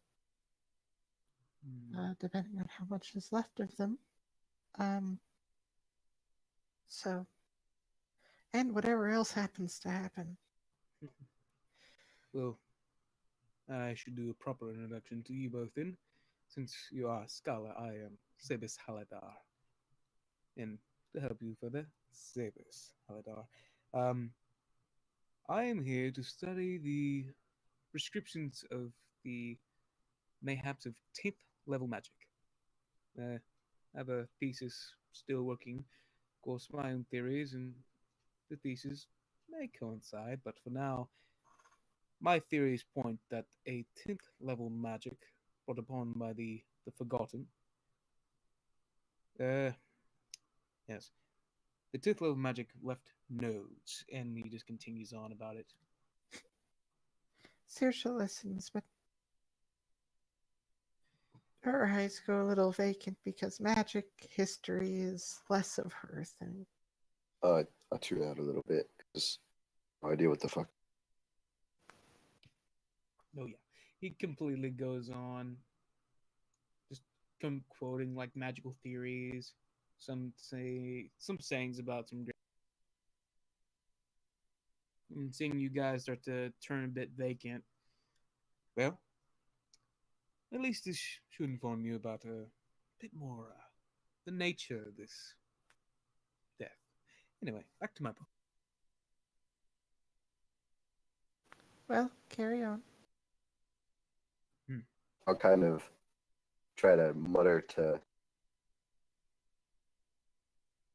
Depending on how much is left of them. So, and whatever else happens to happen. Well, I should do a proper introduction to you both then. Since you are a scholar, I am Sebis Haladar. And to help you further, Sebis Haladar. I am here to study the prescriptions of the mayhaps of 10th level magic. I have a thesis still working. Of course, my own theories and the thesis may coincide, but for now, my theories point that a 10th level magic brought upon by the Forgotten. Yes. The 10th level magic left nodes, and he just continues on about it. Saoirse listens, but her eyes go a little vacant because magic history is less of her thing. I tune out a little bit because no idea what the fuck. Oh yeah, he completely goes on, just quoting like magical theories. Some sayings about some. And seeing you guys start to turn a bit vacant, well, at least this should inform you about a bit more the nature of this death. Anyway, back to my book. Well, carry on. I'll kind of try to mutter to.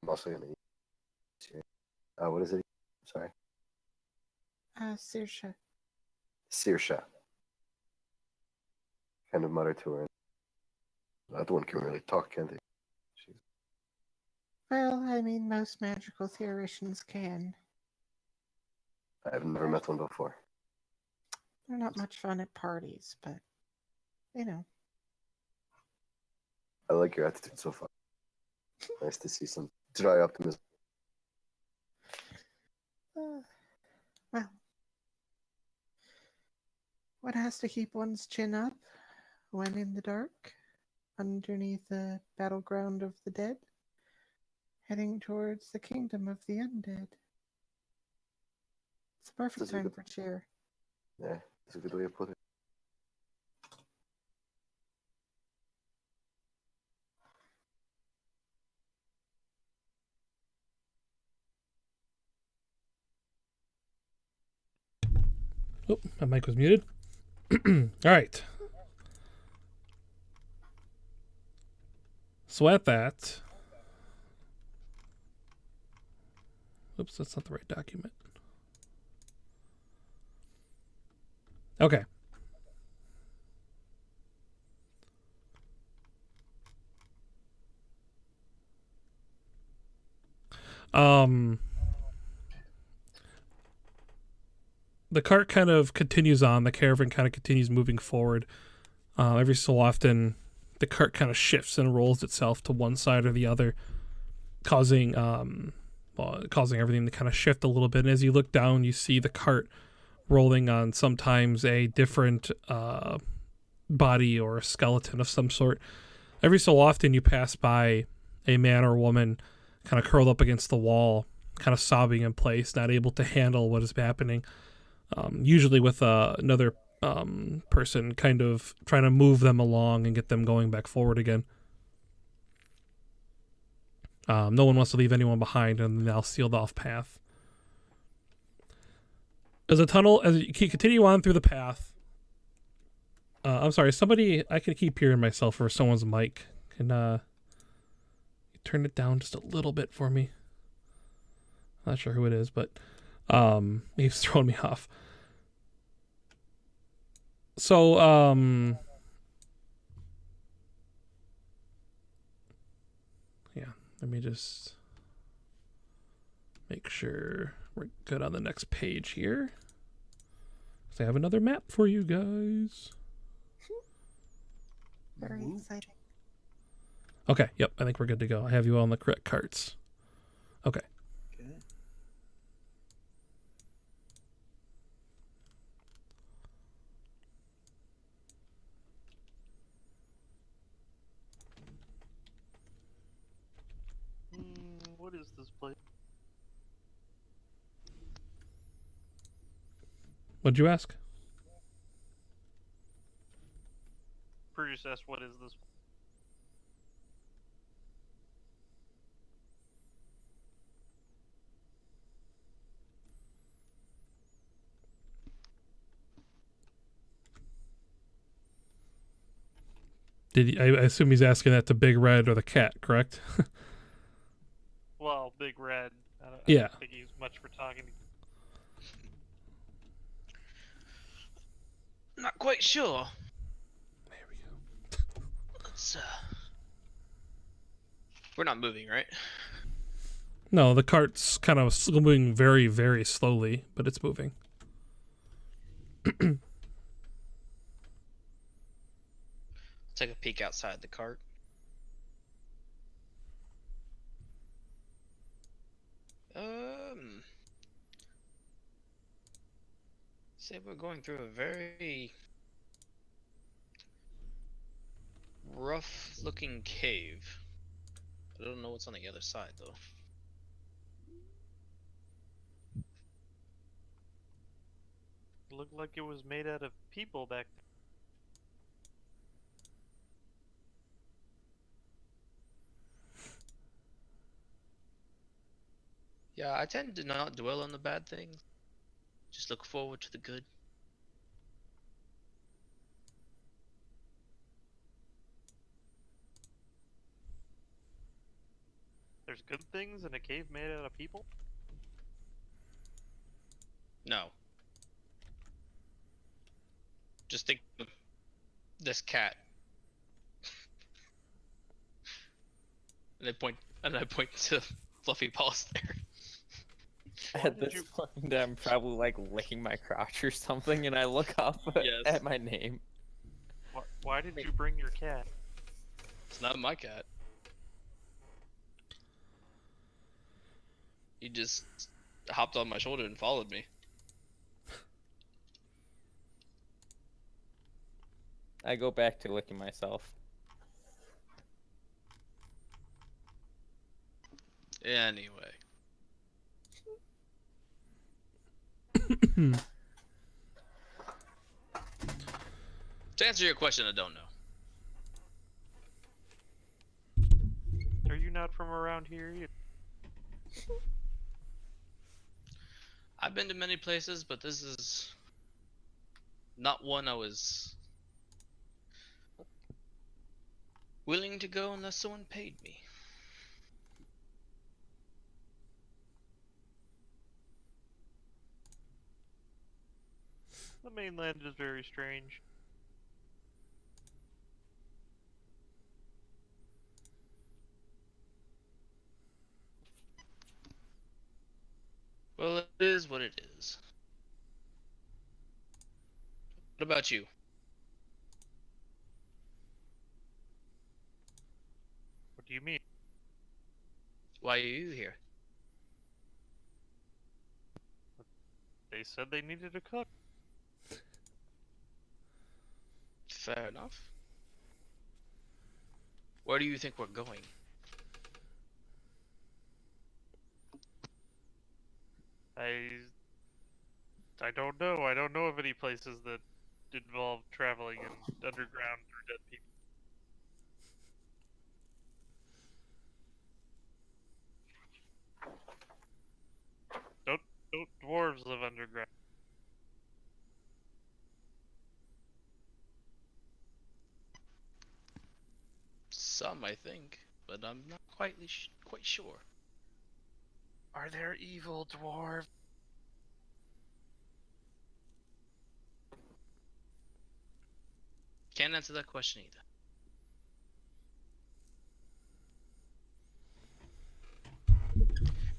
I'm also gonna. What is it? Sorry. Saoirse. Saoirse. Kind of mutter to her. That one can really talk, can't they? Well, I mean, most magical theoreticians can. I've never met one before. They're not much fun at parties, but, you know. I like your attitude so far. Nice to see some dry optimism. Well, one has to keep one's chin up when in the dark, underneath the battleground of the dead, heading towards the kingdom of the undead. It's a perfect That's a time good- for cheer. Yeah, that's a good way to put it. Oh, my mic was muted. All right. So at that. Oops, that's not the right document. Okay. The cart kind of continues on. The caravan kind of continues moving forward. Every so often, the cart kind of shifts and rolls itself to one side or the other, causing everything to kind of shift a little bit. And as you look down, you see the cart rolling on sometimes a different body or a skeleton of some sort. Every so often, you pass by a man or woman kind of curled up against the wall, kind of sobbing in place, not able to handle what is happening. Usually with another person kind of trying to move them along and get them going back forward again. No one wants to leave anyone behind in the now sealed off path. As you continue on through the path, I'm sorry, I can keep hearing myself for someone's mic. Can you turn it down just a little bit for me? Not sure who it is, but he's throwing me off. So, yeah, let me just make sure we're good on the next page here. So I have another map for you guys. Very exciting. Okay, yep, I think we're good to go. I have you all on the correct carts. Okay. Okay. What is this place? What'd you ask? Bruce asked, what is this? I assume he's asking that to Big Red or the cat, correct? Well, Big Red. I Yeah. don't think he's much for talking. Not quite sure. There we go. Let's We're not moving, right? No, the cart's kind of moving very, very slowly, but it's moving. Take a peek outside the cart. Say we're going through a very rough looking cave. I don't know what's on the other side though. Looked like it was made out of people back Yeah, I tend to not dwell on the bad things. Just look forward to the good. There's good things in a cave made out of people? No. Just think of this cat. And I point to Fluffy Paws there. At this point, I'm probably like licking my crotch or something, and I look up Yes. at my name. Why did you bring your cat? It's not my cat. He just hopped on my shoulder and followed me. I go back to licking myself. Anyway. To answer your question, I don't know. Are you not from around here either? I've been to many places, but this is not one I was willing to go unless someone paid me. The mainland is very strange. It is what it is. What about you? What do you mean? Why are you here? They said they needed a cook. Fair enough. Where do you think we're going? I don't know. I don't know of any places that involve traveling in underground through dead people. Don't dwarves live underground? Some, I think, but I'm not quite sure. Are there evil dwarves? Can't answer that question either.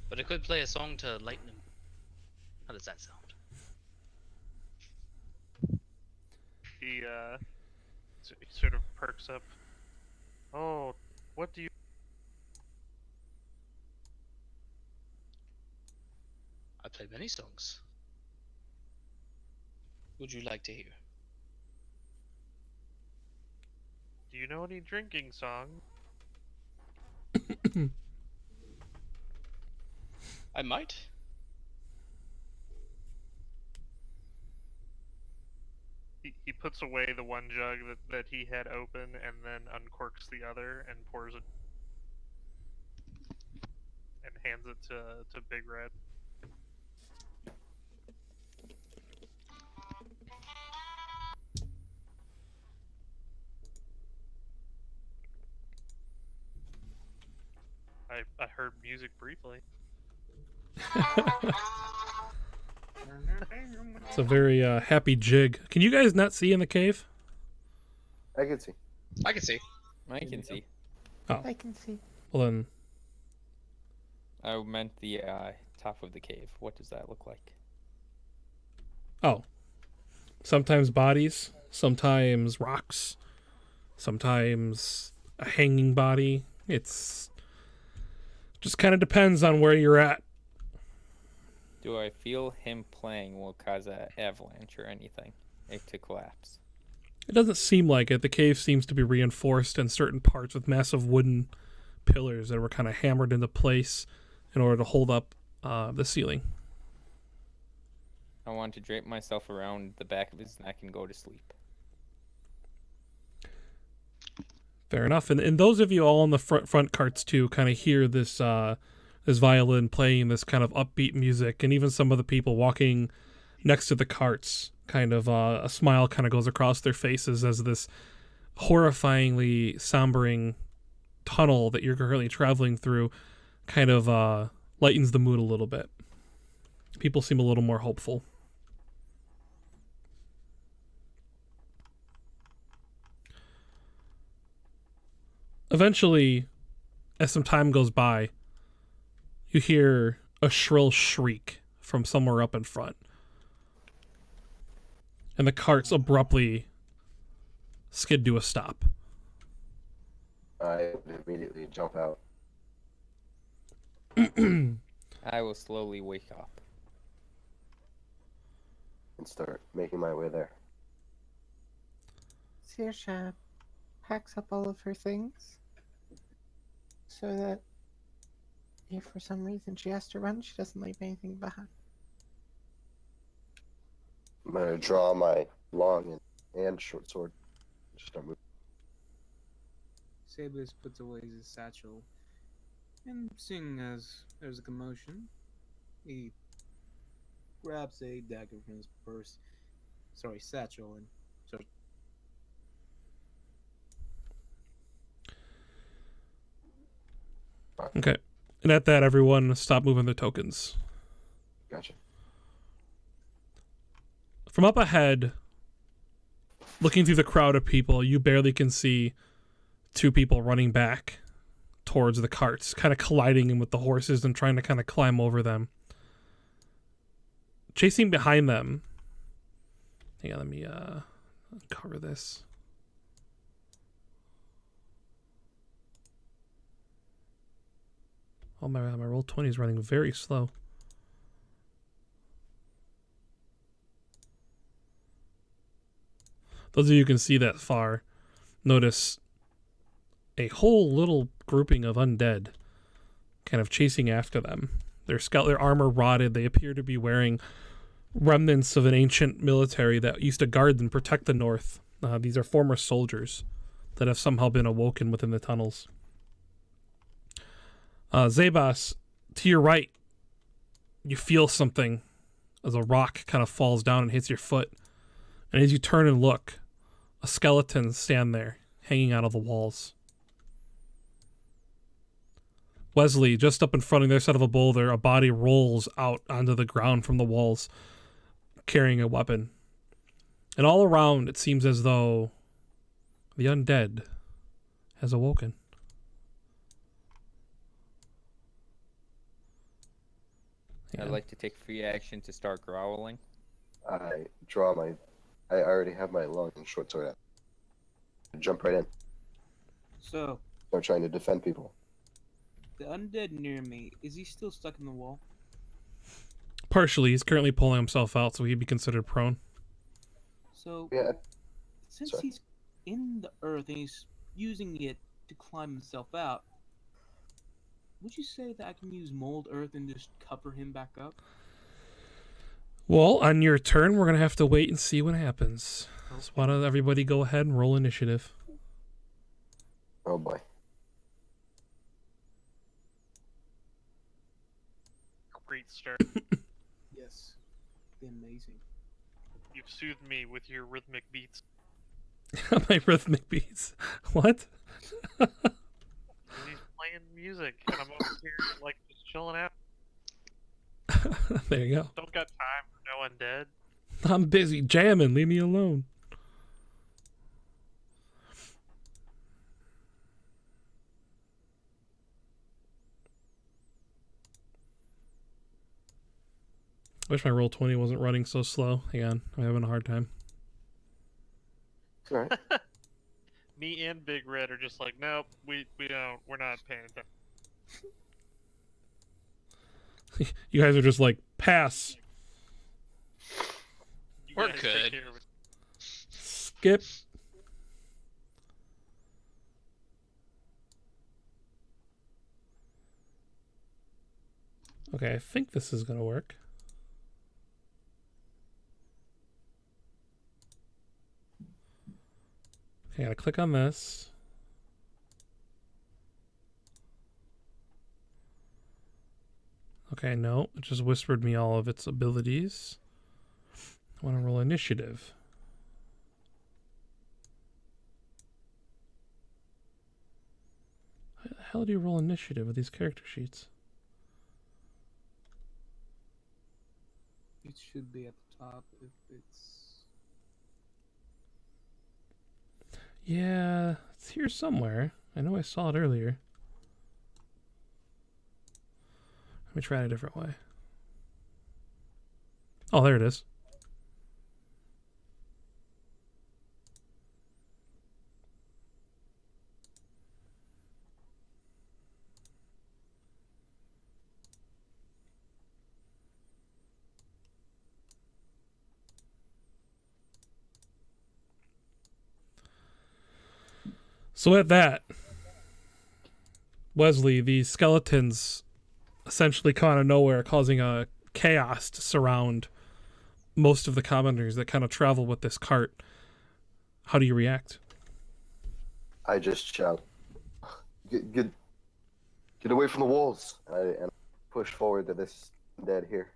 But I could play a song to lighten him. How does that sound? He sort of perks up. Oh, what do you? I play many songs. Would you like to hear? Do you know any drinking songs? I might. He puts away the one jug that he had open and then uncorks the other and pours it and hands it to Big Red. I heard music briefly. It's a very happy jig. Can you guys not see in the cave? I can see. I can see. I can see. I can see. Well then, I meant the top of the cave. What does that look like? oh, sometimes bodies, sometimes rocks, sometimes a hanging body. It's just kind of depends on where you're at. Do I feel him playing will cause an avalanche or anything to collapse? It doesn't seem like it. The cave seems to be reinforced in certain parts with massive wooden pillars that were kind of hammered into place in order to hold up the ceiling. I want to drape myself around the back of his neck and go to sleep. Fair enough. And those of you all in the front carts too kind of hear this this violin playing this kind of upbeat music, and even some of the people walking next to the carts kind of a smile kind of goes across their faces as this horrifyingly sombering tunnel that you're currently traveling through kind of lightens the mood a little bit. People seem a little more hopeful. Eventually, as some time goes by, you hear a shrill shriek from somewhere up in front. And the carts abruptly skid to a stop. I immediately jump out. I will slowly wake up. And start making my way there. Saoirse packs up all of her things so that if for some reason she has to run, she doesn't leave anything behind. I'm gonna draw my long and short sword. Just start moving. Sabus puts away his satchel, and seeing as there's a commotion, he grabs a dagger from his satchel, and starts. Okay. And at that, everyone stop moving their tokens. Gotcha. From up ahead, looking through the crowd of people, you barely can see two people running back towards the carts, kind of colliding with the horses and trying to kind of climb over them. chasing behind them. Hang on, let me cover this. Oh my god, my roll 20 is running very slow. Those of you who can see that far, notice a whole little grouping of undead kind of chasing after them. Their armor rotted. They appear to be wearing remnants of an ancient military that used to guard and protect the north. These are former soldiers that have somehow been awoken within the tunnels. Zabas, to your right, you feel something as a rock kind of falls down and hits your foot. And as you turn and look, a skeleton stand there, hanging out of the walls. Wesley, just up in front of the other side of a boulder, a body rolls out onto the ground from the walls, carrying a weapon. And all around, it seems as though the undead has awoken. I'd like to take free action to start growling. I draw my. I already have my long and short sword out. Jump right in. So, Start trying to defend people. the undead near me, is he still stuck in the wall? Partially, he's currently pulling himself out, so he'd be considered prone. So, Yeah. since sorry. he's in the earth and he's using it to climb himself out, would you say that I can use mold earth and just cover him back up? Well, on your turn, we're going to have to wait and see what happens. So why don't everybody go ahead and roll initiative? Oh boy. Great start. Yes. Amazing. You've soothed me with your rhythmic beats. My rhythmic beats. What? And he's playing music, and I'm over here like just chilling out. There you go. Don't got time for no undead. I'm busy jamming. Leave me alone. I wish my roll 20 wasn't running so slow. Hang on. I'm having a hard time. It's alright. Me and Big Red are just like, nope, we're not paying attention. You guys are just like, pass. You We're guys take good. care of it. Skip. Okay, I think this is gonna work. Okay, I gotta click on this. Okay, no, it just whispered me all of its abilities. I want to roll initiative. How the hell do you roll initiative with these character sheets? It should be at the top if it's... Yeah, it's here somewhere. I know I saw it earlier. Let me try it a different way. Oh, there it is. So at that, Wesley, the skeletons essentially come out of nowhere, causing a chaos to surround most of the commoners that kind of travel with this cart. How do you react? I just shout, get away from the walls, and I push forward to this dead here.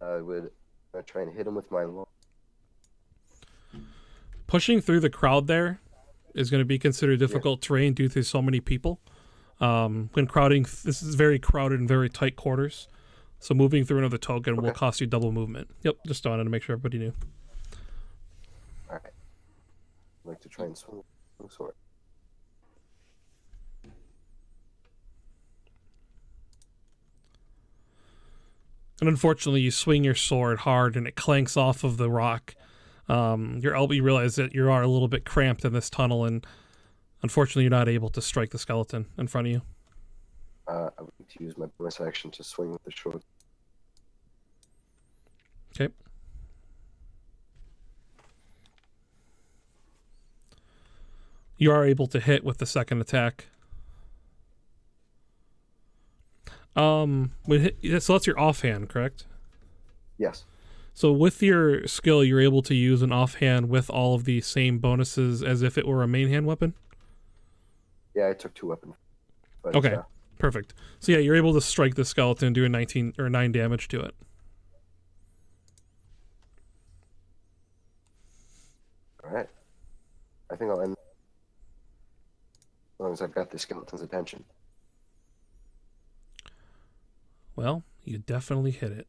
I would try and hit him with my long. Pushing through the crowd there is going to be considered difficult terrain due to so many people. When crowding, this is very crowded and very tight quarters. So moving through another token will cost you double movement. Yep, just wanted to make sure everybody knew. All right. I'd like to try and swing sword. And unfortunately, you swing your sword hard and it clanks off of the rock. Your elbow, you realize that you are a little bit cramped in this tunnel, and unfortunately, you're not able to strike the skeleton in front of you. I would like to use my bonus action to swing with the short. Okay. You are able to hit with the second attack. So that's your offhand, correct? Yes. So with your skill, you're able to use an offhand with all of the same bonuses as if it were a main hand weapon? Yeah, I took 2 weapons. But, Okay, perfect. So yeah, you're able to strike the skeleton, do a 19 or 9 damage to it. All right. I think I'll end as long as I've got the skeleton's attention. Well, you definitely hit it.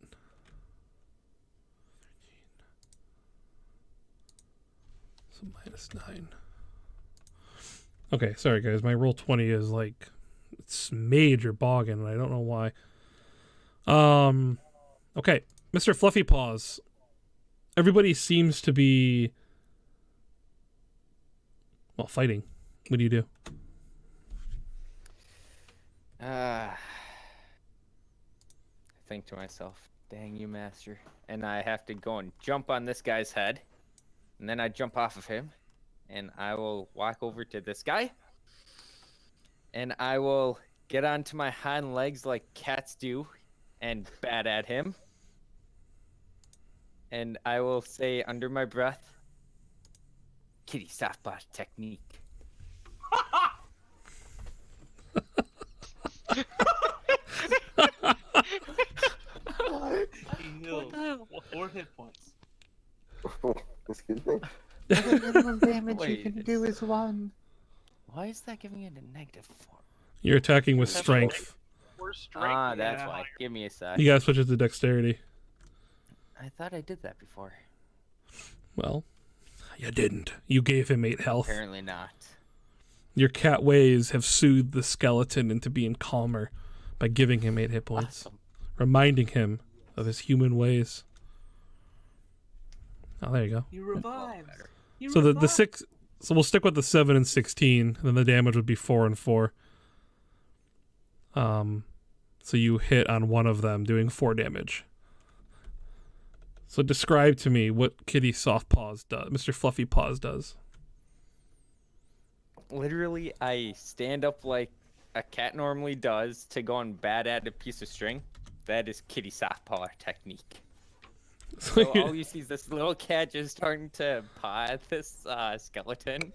So -9. Okay, sorry guys, my roll 20 is like, it's major boggin', and I don't know why. Okay, Mr. Fluffy Paws. Everybody seems to be, well, fighting. What do you do? I think to myself, dang you, master. And I have to go and jump on this guy's head. And then I jump off of him. And I will walk over to this guy. And I will get onto my hind legs like cats do and bat at him. And I will say under my breath, kitty softball technique. He heals 4 hit points. Excuse me? The minimum damage you Wait, can do is 1. Why is that giving it a -4? You're attacking with strength. Or strength. Ah, that's yeah. why. Give me a sec. You gotta switch it to dexterity. I thought I did that before. Well, you didn't. You gave him 8 health. Apparently not. Your cat ways have soothed the skeleton into being calmer by giving him 8 hit points, Awesome. reminding him of his human ways. Oh, there you go. He revives. He So the revives. 6, so we'll stick with the 7 and 16, and then the damage would be 4 and 4. So you hit on one of them, doing 4 damage. So describe to me what Kitty Soft Paws does, Mr. Fluffy Paws does. Literally, I stand up like a cat normally does to go and bat at a piece of string. That is kitty softpaw technique. So all you see is this little cat just starting to paw at this skeleton.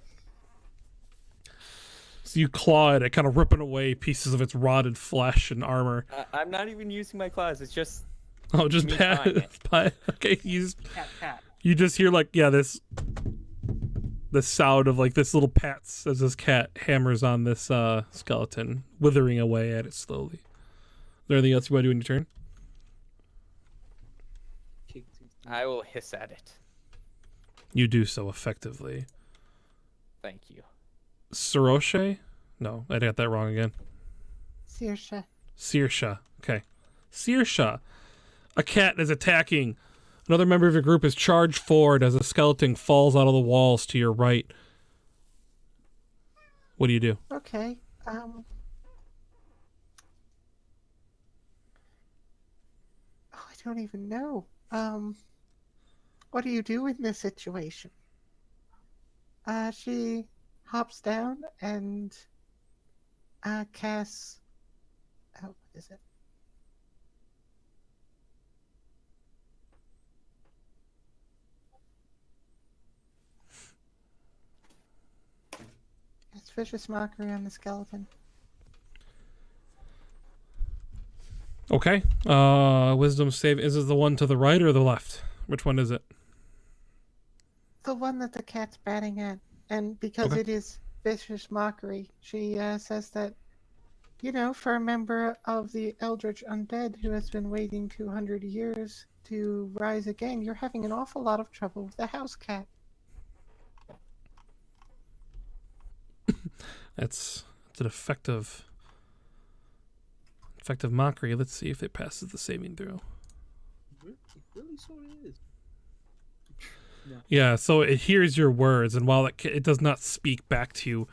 So you claw at it, kind of ripping away pieces of its rotted flesh and armor. I'm not even using my claws. It's just Oh, just me pawing it. pat. Okay, Cat. you just hear like, yeah, the sound of like this little pats as this cat hammers on this skeleton, withering away at it slowly. Is there anything else you want to do in your turn? I will hiss at it. You do so effectively. Thank you. Saroche? No, I got that wrong again. Saoirse. Saoirse. Okay. Saoirse. A cat is attacking. Another member of your group is charged forward as a skeleton falls out of the walls to your right. What do you do? Okay. Oh, I don't even know. What do you do in this situation? She hops down and casts. Oh, what is it? It's vicious mockery on the skeleton. Okay. Wisdom save. Is it the one to the right or the left? Which one is it? The one that the cat's batting at. And because Okay. it is vicious mockery, she says that, you know, for a member of the Eldritch Undead who has been waiting 200 years to rise again, you're having an awful lot of trouble with the house cat. That's an effective mockery. Let's see if it passes the saving throw. It really sort of is. Yeah, so it hears your words, and while it does not speak back to you,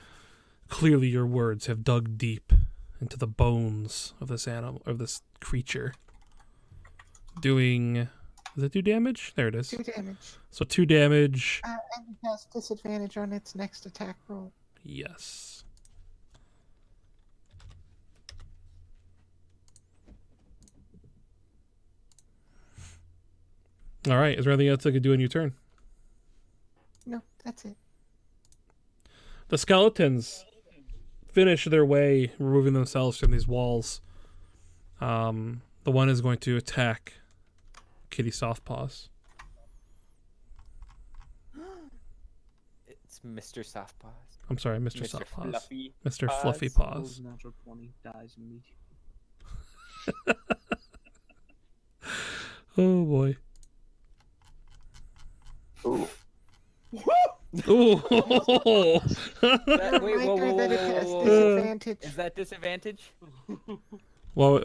clearly your words have dug deep into the bones of this animal, of this creature. Doing, does it do damage? There it is. 2 damage. So 2 damage. And it has disadvantage on its next attack roll. Yes. All right. Is there anything else I could do in your turn? No, that's it. The skeletons finish their way, removing themselves from these walls. The one is going to attack Kitty Softpaws. It's Mr. Softpaws. I'm sorry, Mr. Mr. Softpaws. Fluffy Mr. Paws. Fluffy Rolls Paws. natural 20, dies immediately. Oh boy. Ooh. Ooh. That, wait, whoa, Reminder whoa, that it whoa, has whoa, whoa. disadvantage. Is that disadvantage? Well,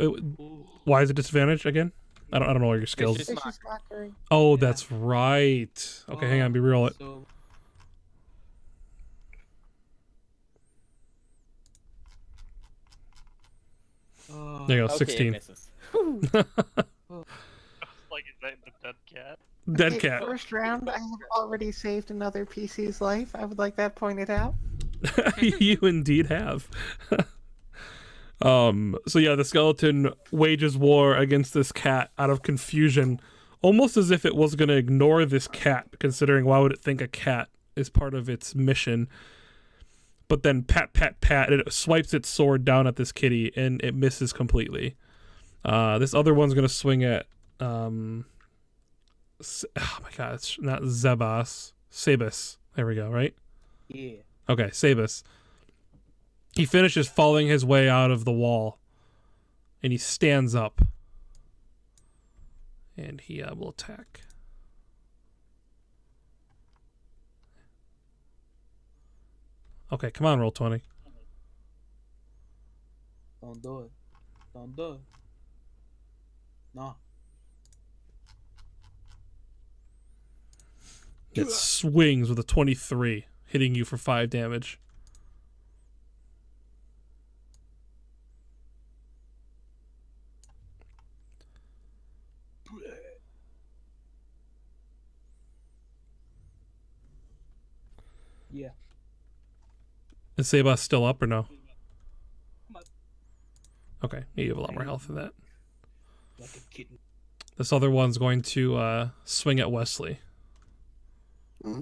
why is it disadvantage again? I don't know all your skills. Vicious Vicious mockery. Oh, Yeah. that's right. Okay, hang on. Be real. So, There you go. Okay, it 16. misses. Like, is that the dead cat? Dead Okay, cat. First round, I have already saved another PC's life. I would like that pointed out. You indeed have. So yeah, the skeleton wages war against this cat out of confusion, almost as if it was going to ignore this cat, considering why would it think a cat is part of its mission. But then pat, pat, pat, it swipes its sword down at this kitty, and it misses completely. This other one's going to swing at, oh my god, it's not Zebas, Sabus. There we go, right? yeah. Okay, Sabus. He finishes falling his way out of the wall, and he stands up, and he will attack. Okay, come on, roll 20. Don't do it. Don't do it. No. It swings with a 23, hitting you for 5 damage. Yeah. Is Sabas still up or no? I'm up. Okay, you have a lot more health than that. Like a kitten. This other one's going to swing at Wesley. Hmm?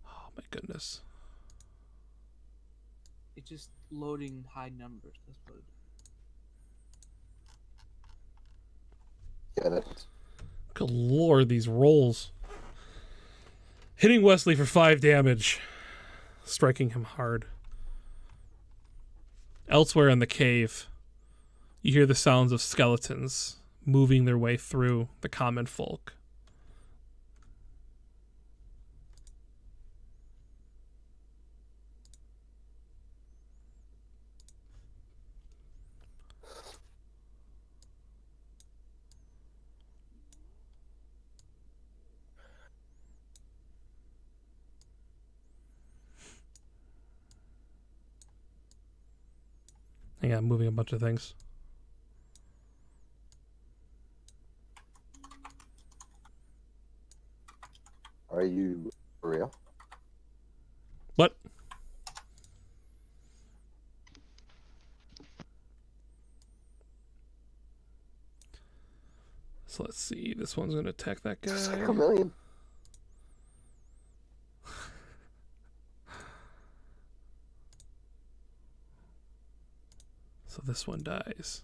Oh my goodness. It's just loading high numbers. That's what it is. Yeah, that's Good lord, these rolls. Hitting Wesley for 5 damage, striking him hard. Elsewhere in the cave, you hear the sounds of skeletons moving their way through the common folk. Hang on, I'm moving a bunch of things. Are you for real? What? So let's see. This one's going to attack that It's like guy. a million. So this one dies.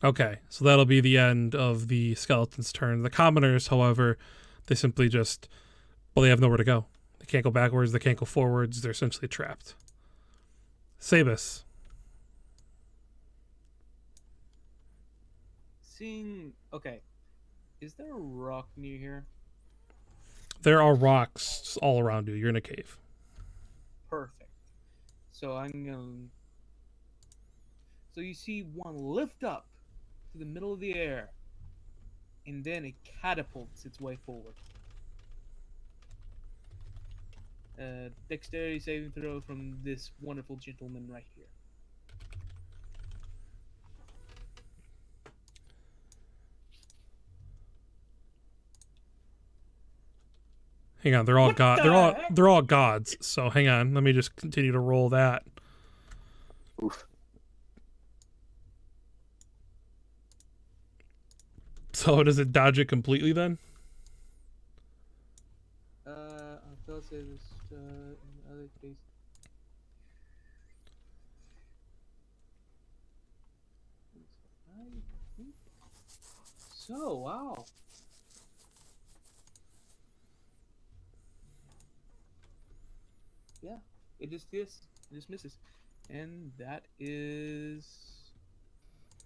Okay, so that'll be the end of the skeleton's turn. The commoners, however, they simply just, well, they have nowhere to go. They can't go backwards, they can't go forwards, they're essentially trapped. Sabus. Seeing. Okay. Is there a rock near here? There are rocks all around you. You're in a cave. Perfect. So I'm gonna. So you see one lift up to the middle of the air, and then it catapults its way forward. Dexterity saving throw from this wonderful gentleman right here. Hang on, they're all What god. the heck? They're all gods. So hang on, let me just continue to roll that. Oof. So does it dodge it completely then? I'll say this in the other case. I think so. Wow. Yeah, it just misses, and that is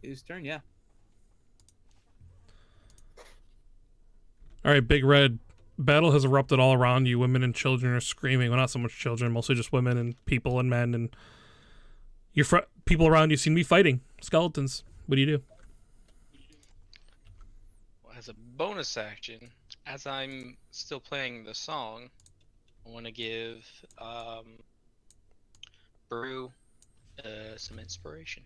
his turn. Yeah. All right, Big Red. Battle has erupted all around you. Women and children are screaming. Well, not so much children, mostly just women and people and men. And your people around you seem to be fighting skeletons. What do you do? Well, as a bonus action, as I'm still playing the song, I want to give Brew some inspiration.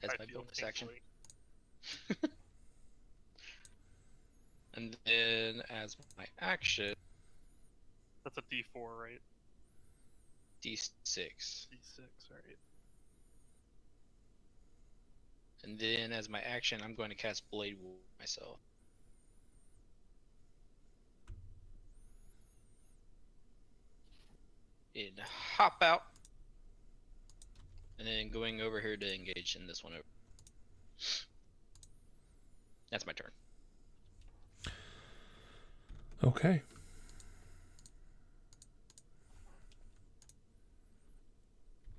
As I my feel bonus action. tingly. And then as my action, That's a D4, right? D6. D6, right? And then as my action, I'm going to cast Blade Wound myself. And hop out. And then going over here to engage in this one over. That's my turn. Okay.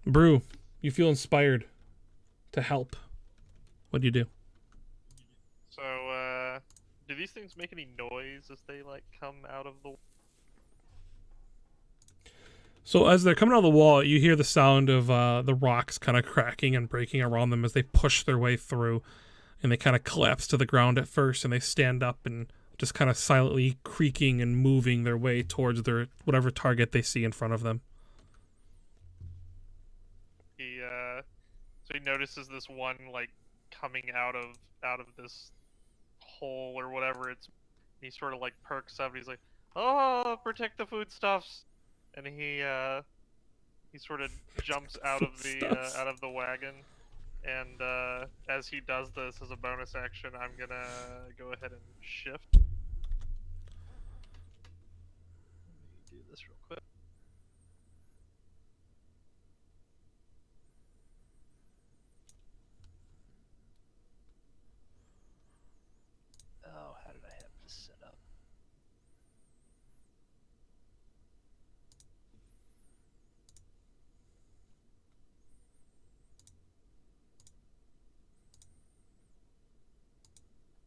Brew, you feel inspired to help. What do you do? So, do these things make any noise as they, like, come out of the... So as they're coming out of the wall, you hear the sound of the rocks kind of cracking and breaking around them as they push their way through, and they kind of collapse to the ground at first, and they stand up and just kind of silently creaking and moving their way towards their whatever target they see in front of them. So he notices this one, like, coming out of this hole or whatever it's... He sort of, like, perks up, and he's like, "Oh, protect the foodstuffs!" And he sort of jumps out of the wagon, and as he does this as a bonus action, I'm gonna go ahead and shift. Let me do this real quick. Oh, how did I have this set up?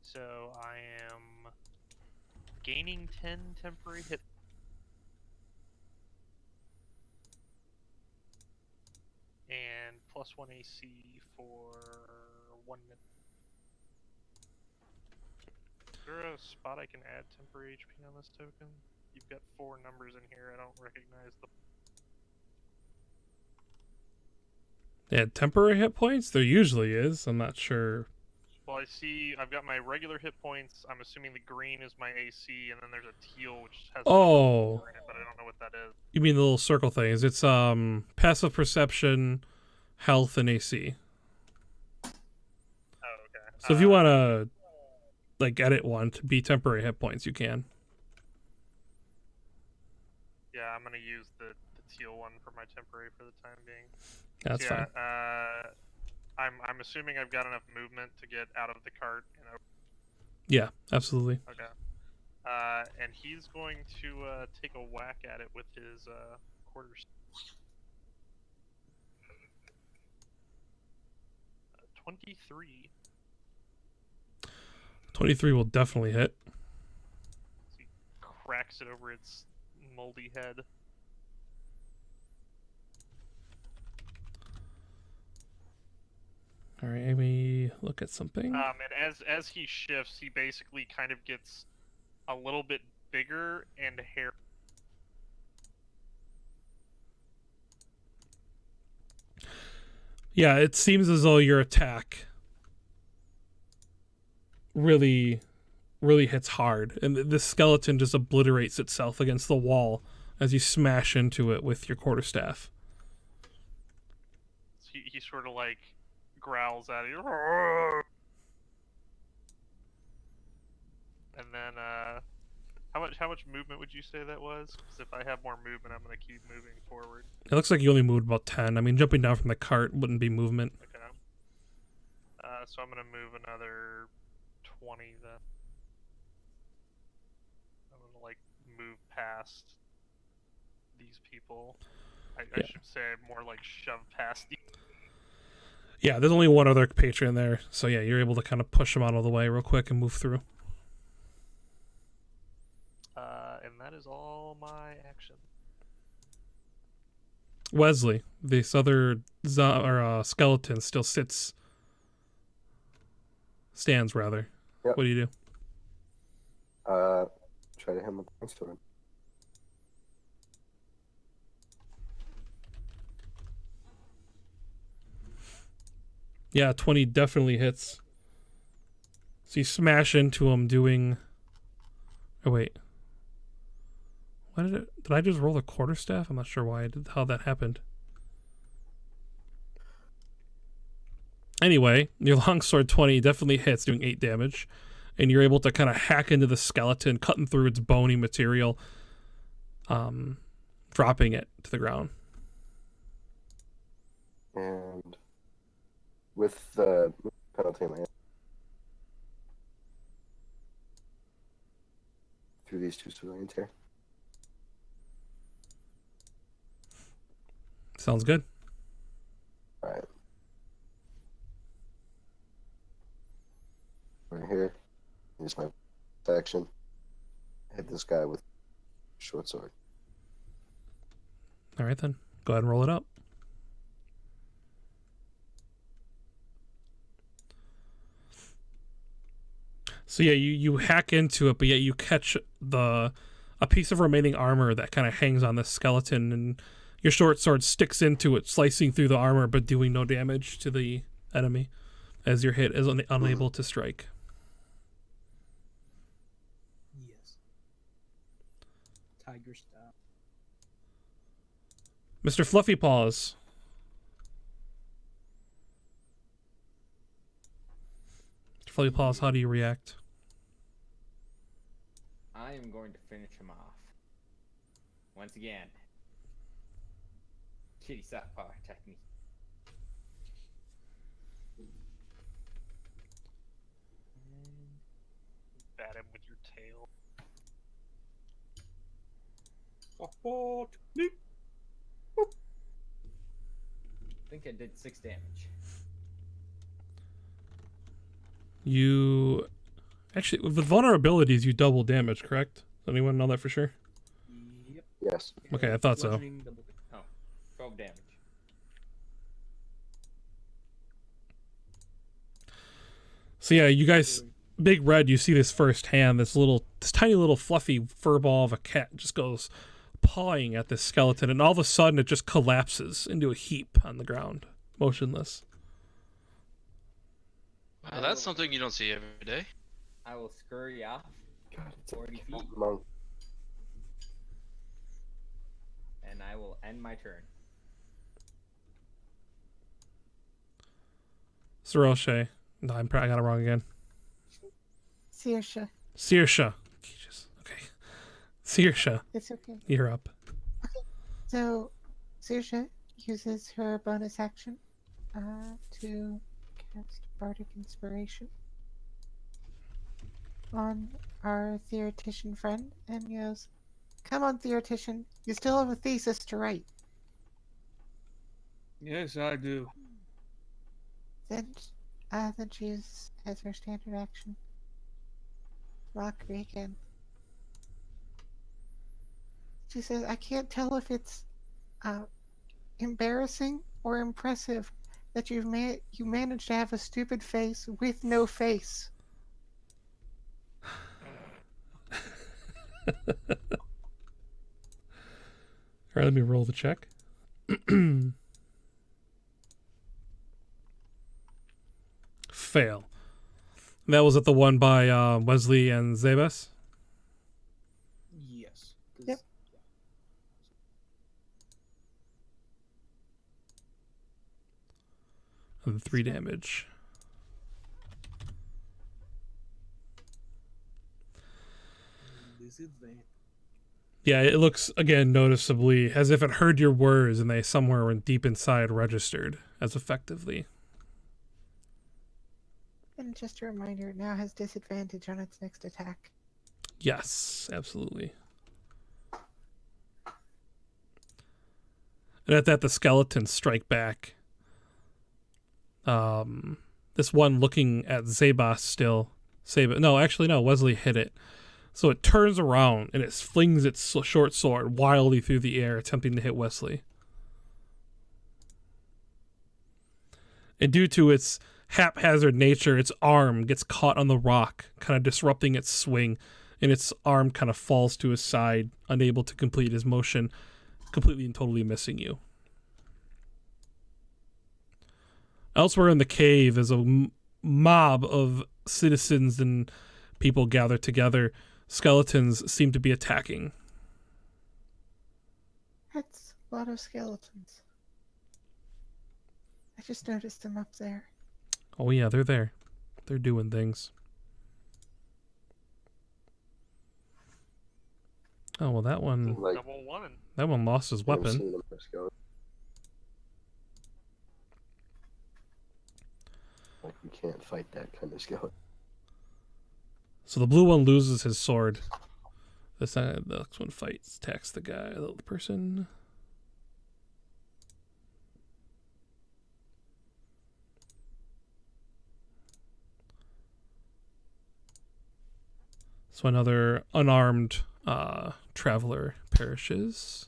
So I am gaining 10 temporary hit. And +1 AC for 1 minute. Is there a spot I can add temporary HP on this token? You've got 4 numbers in here. I don't recognize the... Yeah, temporary hit points? There usually is. I'm not sure. Well, I see I've got my regular hit points. I'm assuming the green is my AC, and then there's a teal which has Oh. in it, but I don't know what that is. You mean the little circle things? It's passive perception, health, and AC. Oh, okay. So if you want to like edit one to be temporary hit points, you can. Yeah, I'm gonna use the teal one for my temporary for the time being. That's So, fine. I'm assuming I've got enough movement to get out of the cart and over. Yeah, absolutely. Okay. And he's going to take a whack at it with his quarters. 23. 23 will definitely hit. So he cracks it over its moldy head. All right, let me look at something. And as he shifts, he basically kind of gets a little bit bigger and hair. Yeah, it seems as though your attack really hits hard, and the skeleton just obliterates itself against the wall as you smash into it with your quarterstaff. He sort of like growls at you. And then how much movement would you say that was? Because if I have more movement, I'm gonna keep moving forward. It looks like you only moved about 10. I mean, jumping down from the cart wouldn't be movement. Okay. So I'm gonna move another 20 then. I'm gonna like move past these people. I should say more like shove past the. Yeah, there's only one other patron there, so yeah, you're able to kind of push him out of the way real quick and move through. And that is all my action. Wesley, this other skeleton still stands rather. Yep. What do you do? Try to hit him with the sword. Yeah, 20 definitely hits. So you smash into him doing... Oh, wait. What did it... Did I just roll the quarterstaff? I'm not sure why I did how that happened. Anyway, your longsword 20 definitely hits, doing 8 damage. And you're able to kind of hack into the skeleton, cutting through its bony material, dropping it to the ground. And with the penalty in my hand, through these two civilians here. Sounds good. All right. Right here. Use my action. Hit this guy with short sword. All right, then. Go ahead and roll it up. So yeah, you hack into it, but yet you catch a piece of remaining armor that kind of hangs on the skeleton, and your short sword sticks into it, slicing through the armor, but doing no damage to the enemy, as your hit is unable to strike. Yes. Tiger style. Mr. Fluffy Paws. Mr. Fluffy Paws, how do you react? I am going to finish him off. Once again. Kitty soft power technique. Bat him with your tail. I think I did 6 damage. You... Actually, with the vulnerabilities, you double damage, correct? Does anyone know that for sure? Yep. Yes. Okay, I thought so. Bludgeoning, double hit. Oh, 12 damage. So yeah, you guys, Big Red, you see this firsthand. This tiny little fluffy fur ball of a cat just goes pawing at this skeleton, and all of a sudden it just collapses into a heap on the ground, motionless. Wow, that's something you don't see every day. I will scurry off God, it's a 40 cat feet, monk. and I will end my turn. Saroche. No, I got it wrong again. Saoirse, Saoirse. Okay. Saoirse, it's okay. you're up. So, Saoirse uses her bonus action to cast Bardic Inspiration on our theoretician friend and goes, "Come on, theoretician, you still have a thesis to write." Yes, I do. Then she uses as her standard action mockery again. She says, "I can't tell if it's embarrassing or impressive that you managed to have a stupid face with no face. All right, let me roll the check. Fail. That was at the one by Wesley and Zabas. Yes. 'cause- Yep. And 3 damage. Disadvantage. Yeah, it looks, again, noticeably as if it heard your words and they somewhere deep inside registered as effectively. And just a reminder, it now has disadvantage on its next attack. Yes, absolutely. And at that, the skeletons strike back. This one looking at Zabas still. No, actually, no, Wesley hit it. So it turns around and it flings its short sword wildly through the air, attempting to hit Wesley. And due to its haphazard nature, its arm gets caught on the rock, kind of disrupting its swing, and its arm kind of falls to his side, unable to complete his motion, completely and totally missing you. Elsewhere in the cave, as a mob of citizens and people gather together, skeletons seem to be attacking. That's a lot of skeletons. I just noticed them up there. Oh yeah, they're there. They're doing things. Oh well, that one Like, Double one. lost his never weapon. seen them first go. Like, we can't fight that kind of skeleton. So the blue one loses his sword. The next one attacks the guy, the person. So another unarmed traveler perishes.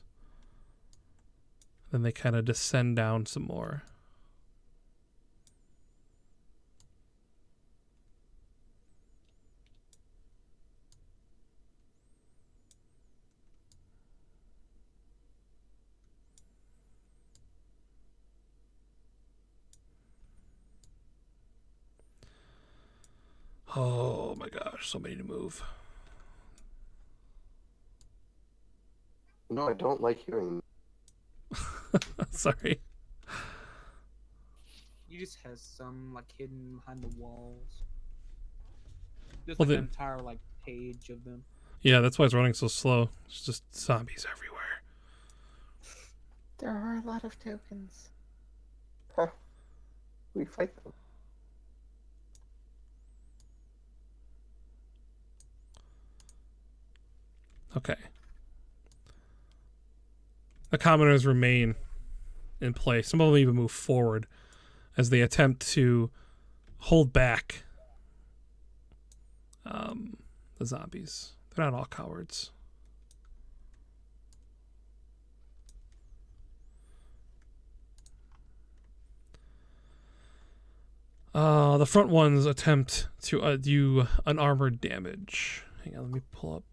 Then they kind of descend down some more. Oh my gosh, so many to move. No, I don't like hearing. Sorry. You just has some like hidden behind the walls. There's Well, like an then- entire like page of them. Yeah, that's why it's running so slow. It's just zombies everywhere. There are a lot of tokens. Huh. We fight them. Okay. The commoners remain in place. Some of them even move forward as they attempt to hold back the zombies. They're not all cowards. The front ones attempt to do unarmored damage. Hang on, let me pull up.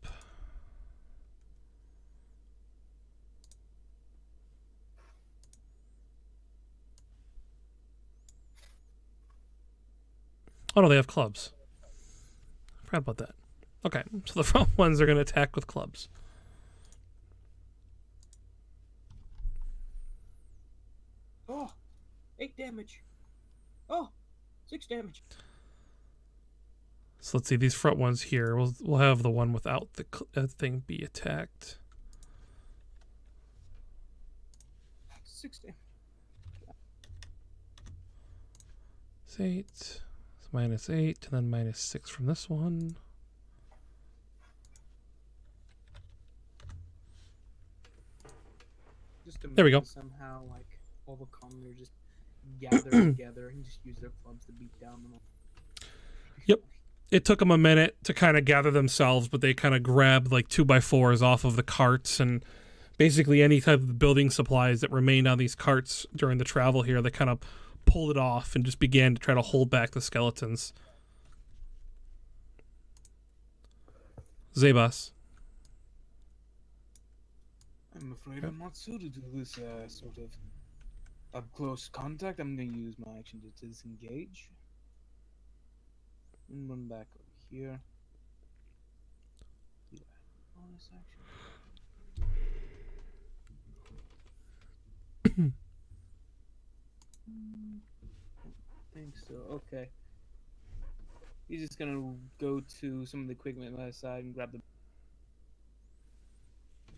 Oh no, they have clubs. I forgot about that. Okay, so the front ones are going to attack with clubs. Oh, 8 damage. Oh, 6 damage. So let's see these front ones here. We'll have the one without the thing be attacked. 6 damage. It's 8. It's -8, and then -6 from this one. Just to There we go. somehow like overcome or just gather together and just use their clubs to beat down them. Yep. It took them a minute to kind of gather themselves, but they kind of grabbed like 2x4s off of the carts and basically any type of building supplies that remained on these carts during the travel here. They kind of pulled it off and just began to try to hold back the skeletons. Zabas. I'm afraid I'm not suited to this sort of up close contact. I'm going to use my action to disengage. And run back over here. Yeah. Bonus action. I think so. Okay. He's just gonna go to some of the equipment by his side and grab the.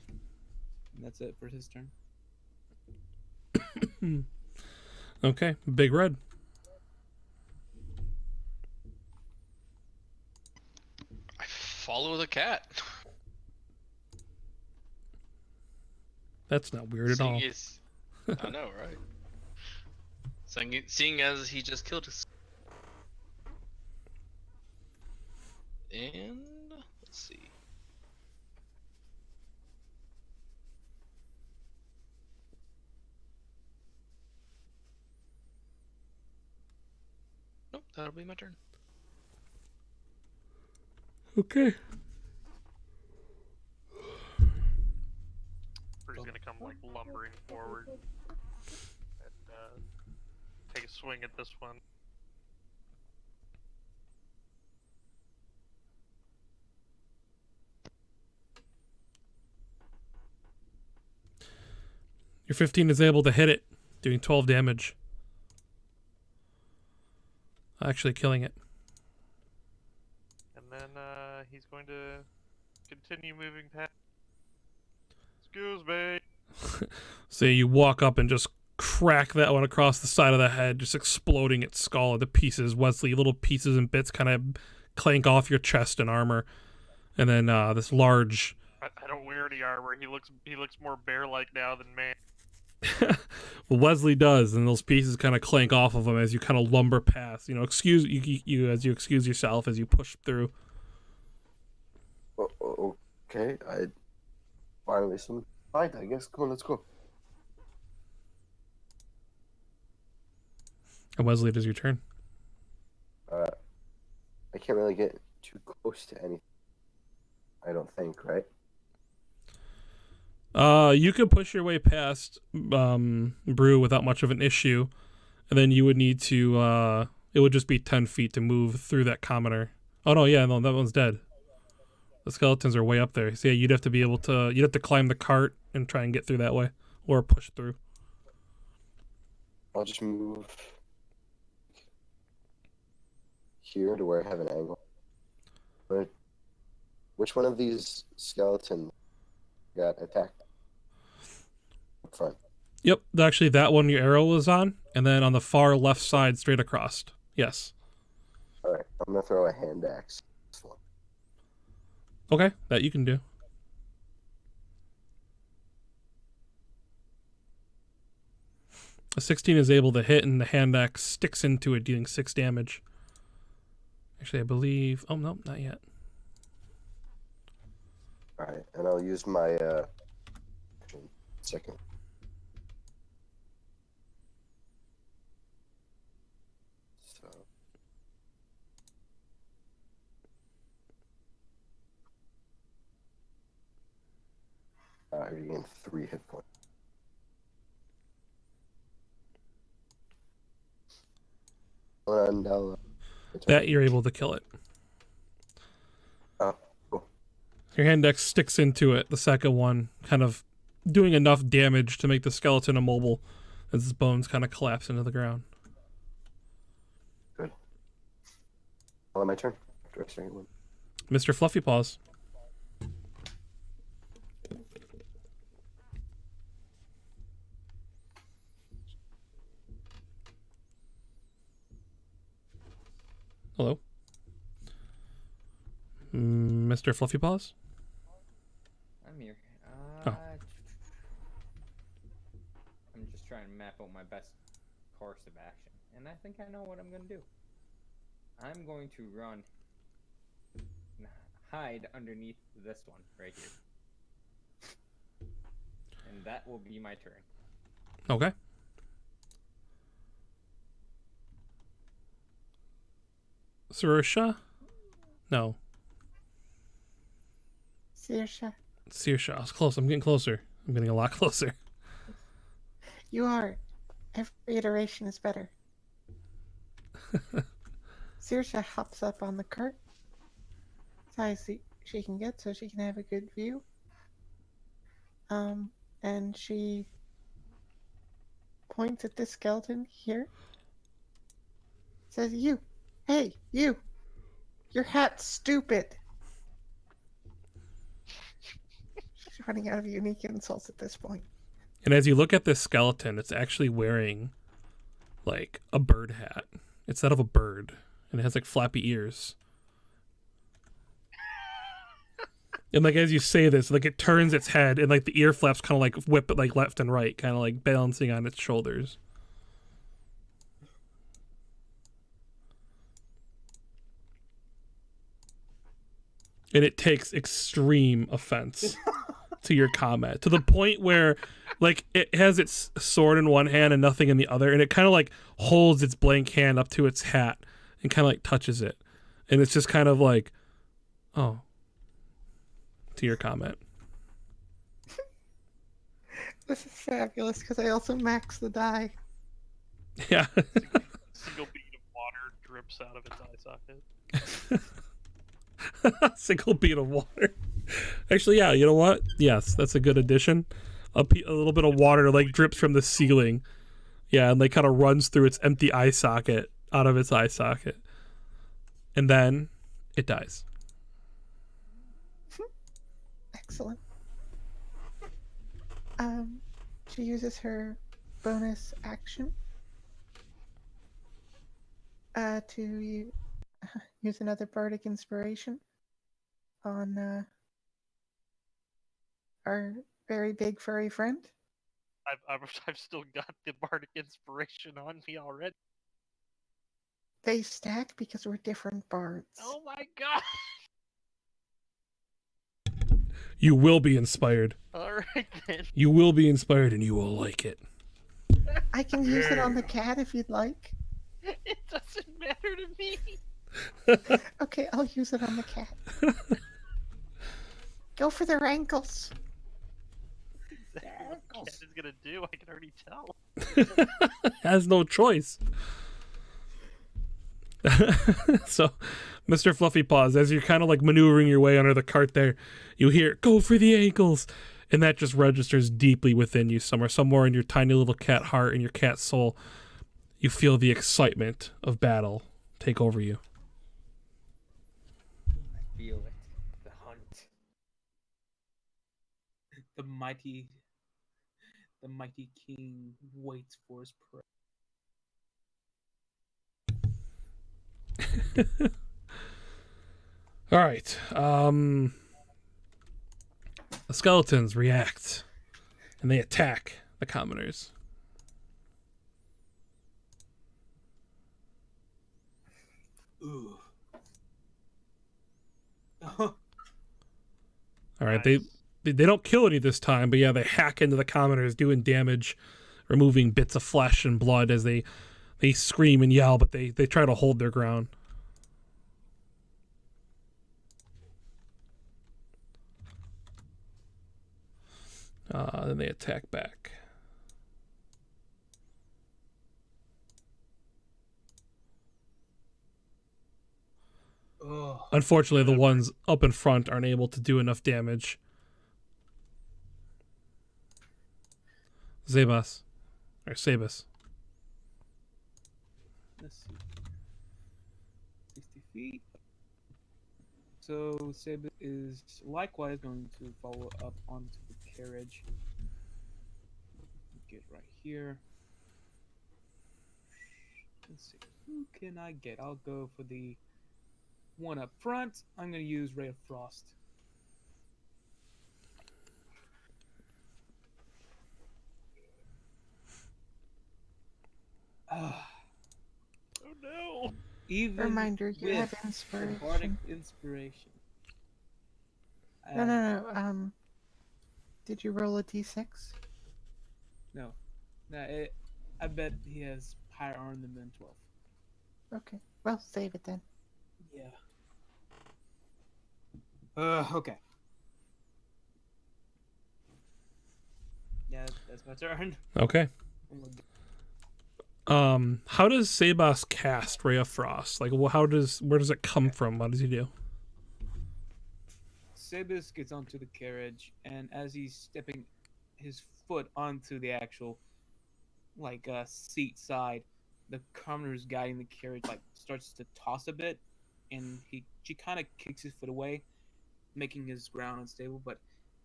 And that's it for his turn. Okay, Big Red. I follow the cat. That's not weird at all. I know, right? Seeing as he just killed us. And let's see. Nope, that'll be my turn. Okay. Bruce is gonna come like lumbering forward and take a swing at this one. Your 15 is able to hit it, doing 12 damage. Actually killing it. And then he's going to continue moving past. Excuse me. So you walk up and just crack that one across the side of the head, just exploding its skull into pieces. Wesley, little pieces and bits kind of clank off your chest and armor. And then this large... I don't wear any armor. He looks more bear-like now than man. Well, Wesley does, and those pieces kind of clank off of him as you kind of lumber past. Excuse you as you excuse yourself as you push through. Okay, I finally some fight. I guess. Come on, let's go. And Wesley, it is your turn. I can't really get too close to anything. I don't think, right? You could push your way past Brew without much of an issue, and then you would need to. It would just be 10 feet to move through that commoner. Oh no, yeah, no, that one's dead. The skeletons are way up there. So yeah, you'd have to be able to. You'd have to climb the cart and try and get through that way, or push through. I'll just move here to where I have an angle. But which one of these skeletons got attacked? Up front. Yep, actually that one your arrow was on, and then on the far left side, straight across. Yes. All right, I'm gonna throw a hand axe. This one. Okay, that you can do. A 16 is able to hit, and the hand axe sticks into it, dealing 6 damage. Actually, I believe... Oh, no, not yet. All right, and I'll use my second. So. I regain 3 hit points. And I'll, That you're able to kill it. oh, cool. Your hand axe sticks into it, the second one, kind of doing enough damage to make the skeleton immobile as its bones kind of collapse into the ground. Good. I'll have my turn. After I second one. Mr. Fluffy Paws. Hello? Mr. Fluffy Paws? I'm here. Oh. I'm just trying to map out my best course of action. And I think I know what I'm going to do. I'm going to run and hide underneath this one right here. And that will be my turn. Okay. Saoirse? No. Saoirse, Saoirse. I was close. I'm getting closer. I'm getting a lot closer. you are. Every iteration is better. Saoirse hops up on the cart as high as she can get so she can have a good view. And she points at this skeleton here. Says, "You, hey, you, your hat's stupid." She's running out of unique insults at this point. And as you look at this skeleton, it's actually wearing like a bird hat. It's that of a bird, and it has like flappy ears. And like as you say this, like it turns its head, and like the ear flaps kind of like whip it like left and right, kind of like balancing on its shoulders. And it takes extreme offense to your comment, to the point where like it has its sword in one hand and nothing in the other, and it kind of like holds its blank hand up to its hat and kind of like touches it, and it's just kind of like, oh, to your comment. This is fabulous because I also max the die. Yeah. Single bead of water drips out of its eye socket. Single bead of water. Actually, yeah, you know what? Yes, that's a good addition. A little bit of water like drips from the ceiling. Yeah, and like kind of runs through its empty eye socket, out of its eye socket. And then it dies. Excellent. She uses her bonus action to use another bardic inspiration on our very big furry friend. I've still got the bardic inspiration on me already. They stack because we're different bards. Oh my god! You will be inspired. Alright then. You will be inspired and you will like it. I can use it on the cat if you'd like. It doesn't matter to me. Okay, I'll use it on the cat. Go for their ankles. What the cat is gonna do, I can already tell. Has no choice. So, Mr. Fluffy Paws, as you're kind of like maneuvering your way under the cart there, you hear, "Go for the ankles!" And that just registers deeply within you somewhere in your tiny little cat heart and your cat soul. You feel the excitement of battle take over you. I feel it. The hunt. The mighty king waits for his prey. All right. The skeletons react, and they attack the commoners. Ooh. All right, they don't kill any this time, but yeah, they hack into the commoners, doing damage, removing bits of flesh and blood as they scream and yell, but they try to hold their ground. Then they attack back. Ugh. Unfortunately, the ones up in front aren't able to do enough damage. Zabas. Or Sabas. Let's see. 60 feet. So Sabas is likewise going to follow up onto the carriage. Get right here. Let's see. Who can I get? I'll go for the one up front. I'm going to use Ray of Frost. Oh no! Even Reminder, you with have the inspiration. bardic inspiration. No. Did you roll a d6? No. I bet he has higher arm than 12. Okay. Well, save it then. Okay. Yeah, that's my turn. Okay. How does Sabas cast Ray of Frost? Like, where does it come from? What does he do? Sabis gets onto the carriage, and as he's stepping his foot onto the actual, seat side, the commoner who's guiding the carriage, starts to toss a bit, and she kind of kicks his foot away, making his ground unstable. But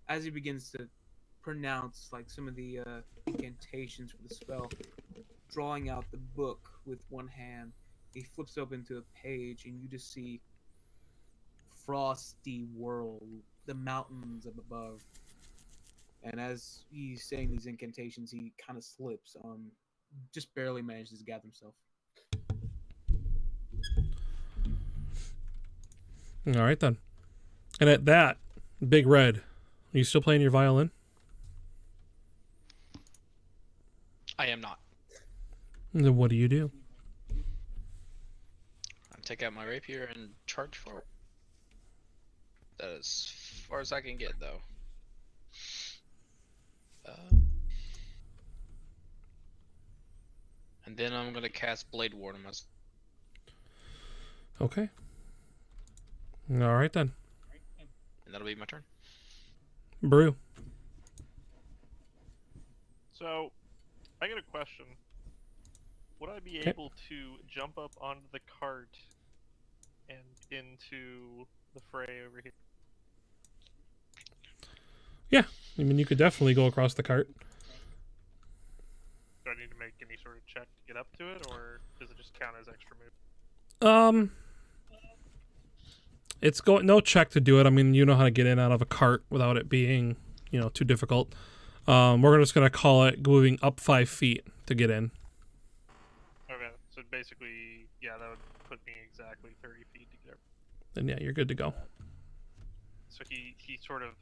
as he begins to pronounce, some of the incantations for the spell, drawing out the book with one hand, he flips open to a page, and you just see frosty world, the mountains up above. And as he's saying these incantations, he kind of slips, just barely manages to gather himself. All right then. And at that, Big Red, are you still playing your violin? I am not. Then what do you do? I take out my rapier and charge forward. That is as far as I can get, though. And then I'm gonna cast Blade Ward on myself. Okay. All right then. And that'll be my turn. Brew. So, I got a question. Would I be Okay. able to jump up onto the cart and into the fray over here? Yeah, I mean you could definitely go across the cart. Do I need to make any sort of check to get up to it, or does it just count as extra move? It's no check to do it. I mean, you know how to get in and out of a cart without it being, too difficult. We're just gonna call it moving up 5 feet to get in. Okay, so basically, yeah, that would put me exactly 30 feet to get up. Then yeah, you're good to go. So he sort of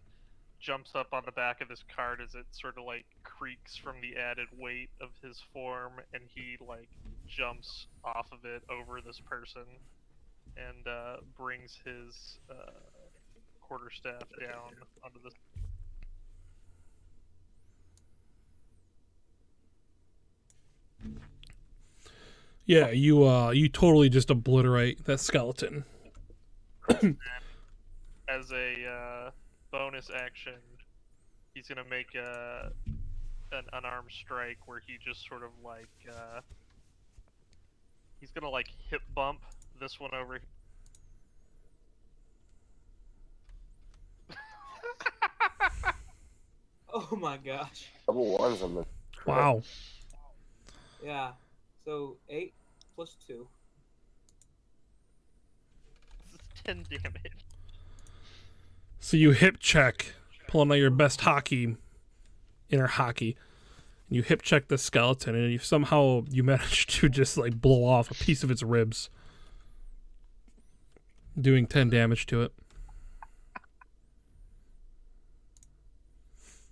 jumps up on the back of this cart as it sort of creaks from the added weight of his form, and he jumps off of it over this person and brings his quarterstaff down onto the. Yeah, you totally just obliterate that skeleton. As a bonus action, he's gonna make an unarmed strike where he just sort of he's gonna hip bump this one over here. Oh my gosh. Double ones on the. Wow. Yeah. So 8 plus 2. This is 10 damage. So you hip check, pulling out your best inner hockey, and you hip check the skeleton, and you manage to just blow off a piece of its ribs, doing 10 damage to it.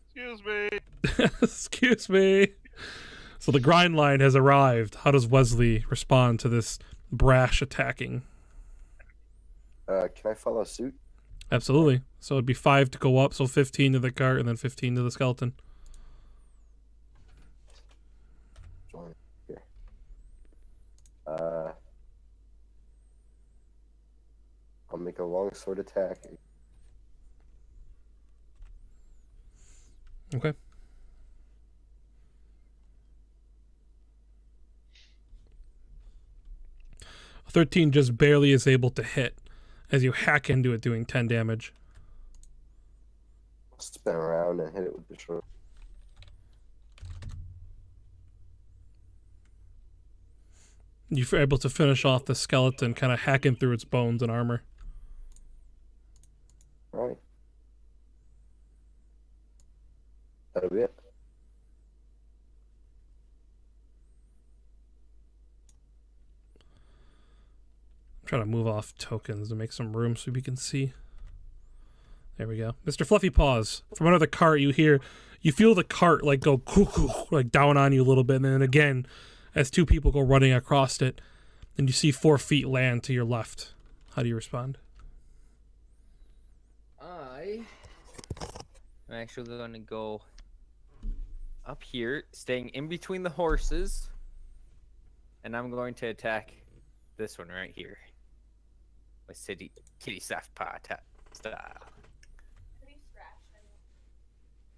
Excuse me. Excuse me. So the grind line has arrived. How does Wesley respond to this brash attacking? Can I follow suit? Absolutely. So it'd be 5 to go up, so 15 to the cart, and then 15 to the skeleton. Join here. I'll make a long sword attack. Okay. A 13 just barely is able to hit as you hack into it, doing 10 damage. Spin around and hit it with the short. You're able to finish off the skeleton, kind of hacking through its bones and armor. Alright. That'll be it. I'm trying to move off tokens to make some room so we can see. There we go. Mr. Fluffy Paws, from under the cart you feel the cart go cuckoo, down on you a little bit, and then again, as 2 people go running across it, and you see 4 feet land to your left. How do you respond? I'm actually going to go up here, staying in between the horses, and I'm going to attack this one right here with kitty soft paw style.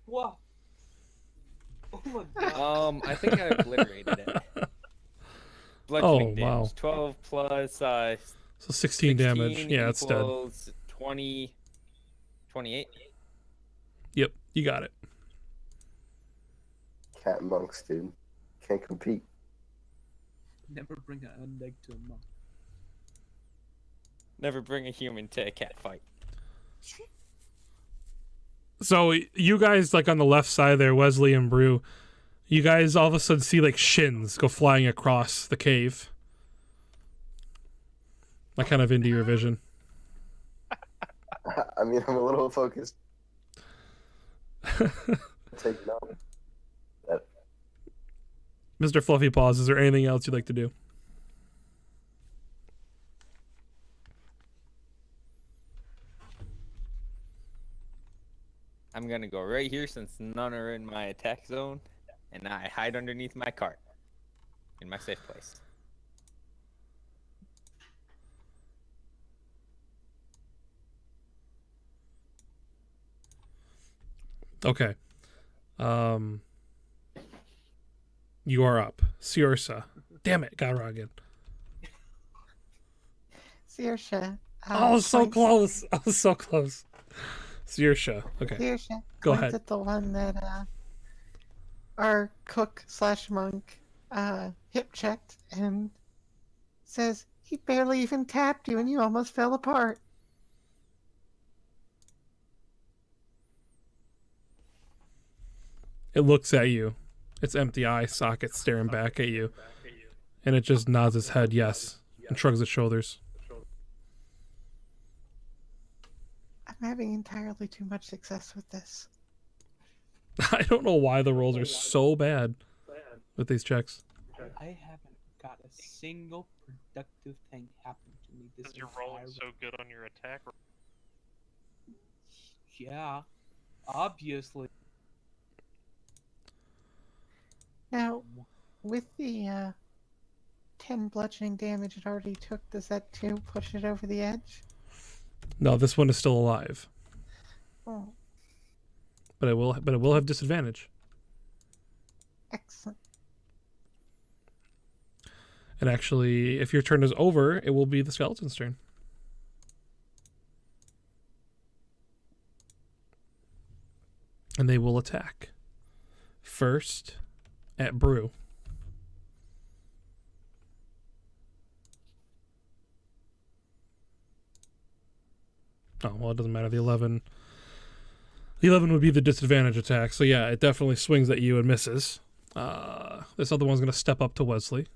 What? Oh my god. I think I obliterated it. Bludgeoning Oh, wow. damage. 12 plus So 16 damage. 16 Yeah, it's dead. equals 20, 28. Yep, you got it. Cat and monks, dude. Can't compete. Never bring an undead to a monk. Never bring a human to a cat fight. So you guys, like on the left side there, Wesley and Brew, you guys all of a sudden see like shins go flying across the cave. Like kind of into your vision. I mean, I'm a little focused. Take note. Mr. Fluffy Paws, is there anything else you'd like to do? I'm going to go right here since none are in my attack zone, and I hide underneath my cart in my safe place. Okay. You are up. Siorsa. Damn it, got wrong again. Saoirse. I was so points- close. I was so close. Siorsa. Okay. Saoirse Go points ahead. at the one that our cook / monk hip checked and says he barely even tapped you and you almost fell apart. It looks at you. Its empty eye socket staring back at you. And it just nods its head yes and shrugs its shoulders. I'm having entirely too much success with this. I don't know why the rolls are so bad with these checks. I haven't got a single productive thing happen to me this Because you're rolling so good on your attack. Yeah, obviously. Now, with the 10 bludgeoning damage it already took, does that too push it over the edge? No, this one is still alive. Oh, But it will have disadvantage. excellent. And actually, if your turn is over, it will be the skeleton's turn. And they will attack. First, at Brew. Oh, well, it doesn't matter. The 11 would be the disadvantage attack. So yeah, it definitely swings at you and misses. This other one's going to step up to Wesley.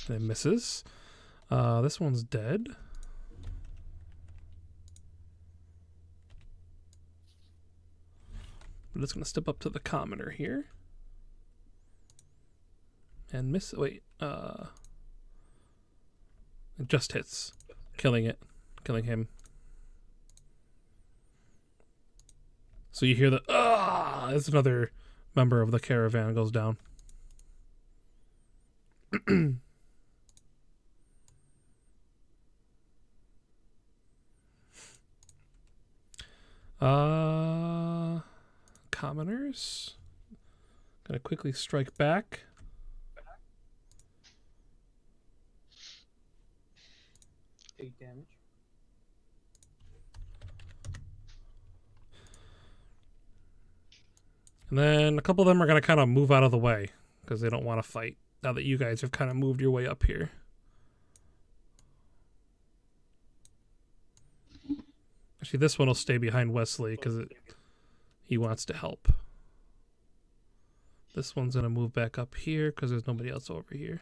It misses. This one's dead. We're just going to step up to the commoner here. And miss. Wait. It just hits. Killing him. So you hear the as another member of the caravan goes down. Commoners. Gonna quickly strike back. Eight damage. And then a couple of them are going to kind of move out of the way because they don't want to fight now that you guys have kind of moved your way up here. Actually, this one will stay behind Wesley because he wants to help. This one's going to move back up here because there's nobody else over here.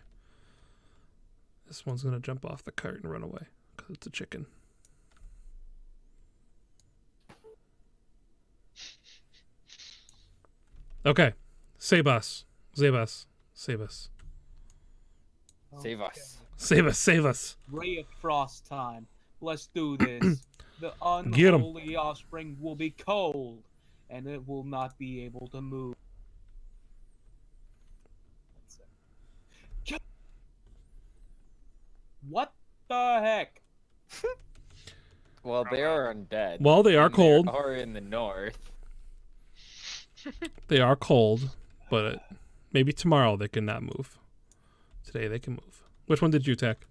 This one's going to jump off the cart and run away because it's a chicken. Okay. Sebas. Save us. Save us, save us. Ray of Frost time. Let's do this. The Get 'em. unholy offspring will be cold, and it will not be able to move. What the heck? Well, they are undead. Well, they are and cold. Are in the north. They are cold, but maybe tomorrow they can not move. Today they can move. Which one did you attack?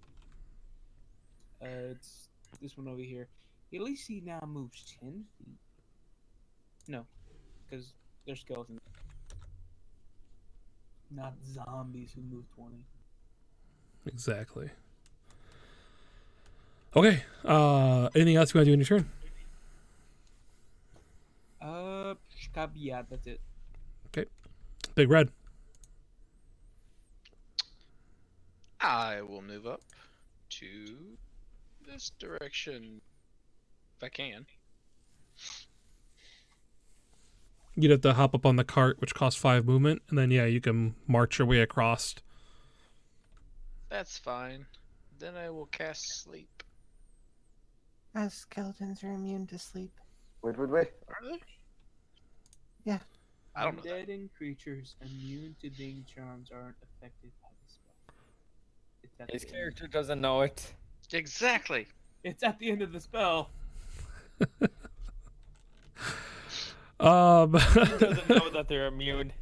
It's this one over here. At least he now moves 10 feet. No, because they're skeletons. Not zombies who move 20. Exactly. Okay. Anything else you want to do in your turn? Yeah, that's it. Big Red. I will move up to this direction if I can. You'd have to hop up on the cart, which costs 5 movement, and then yeah, you can march your way across. That's fine. Then I will cast sleep. Skeletons are immune to sleep. Wait. Are they? Yeah. I don't know. Undead and creatures immune to ding charms aren't affected by the spell. It's at His the end. character doesn't know it. Exactly. It's at the end of the spell. He doesn't know that they're immune.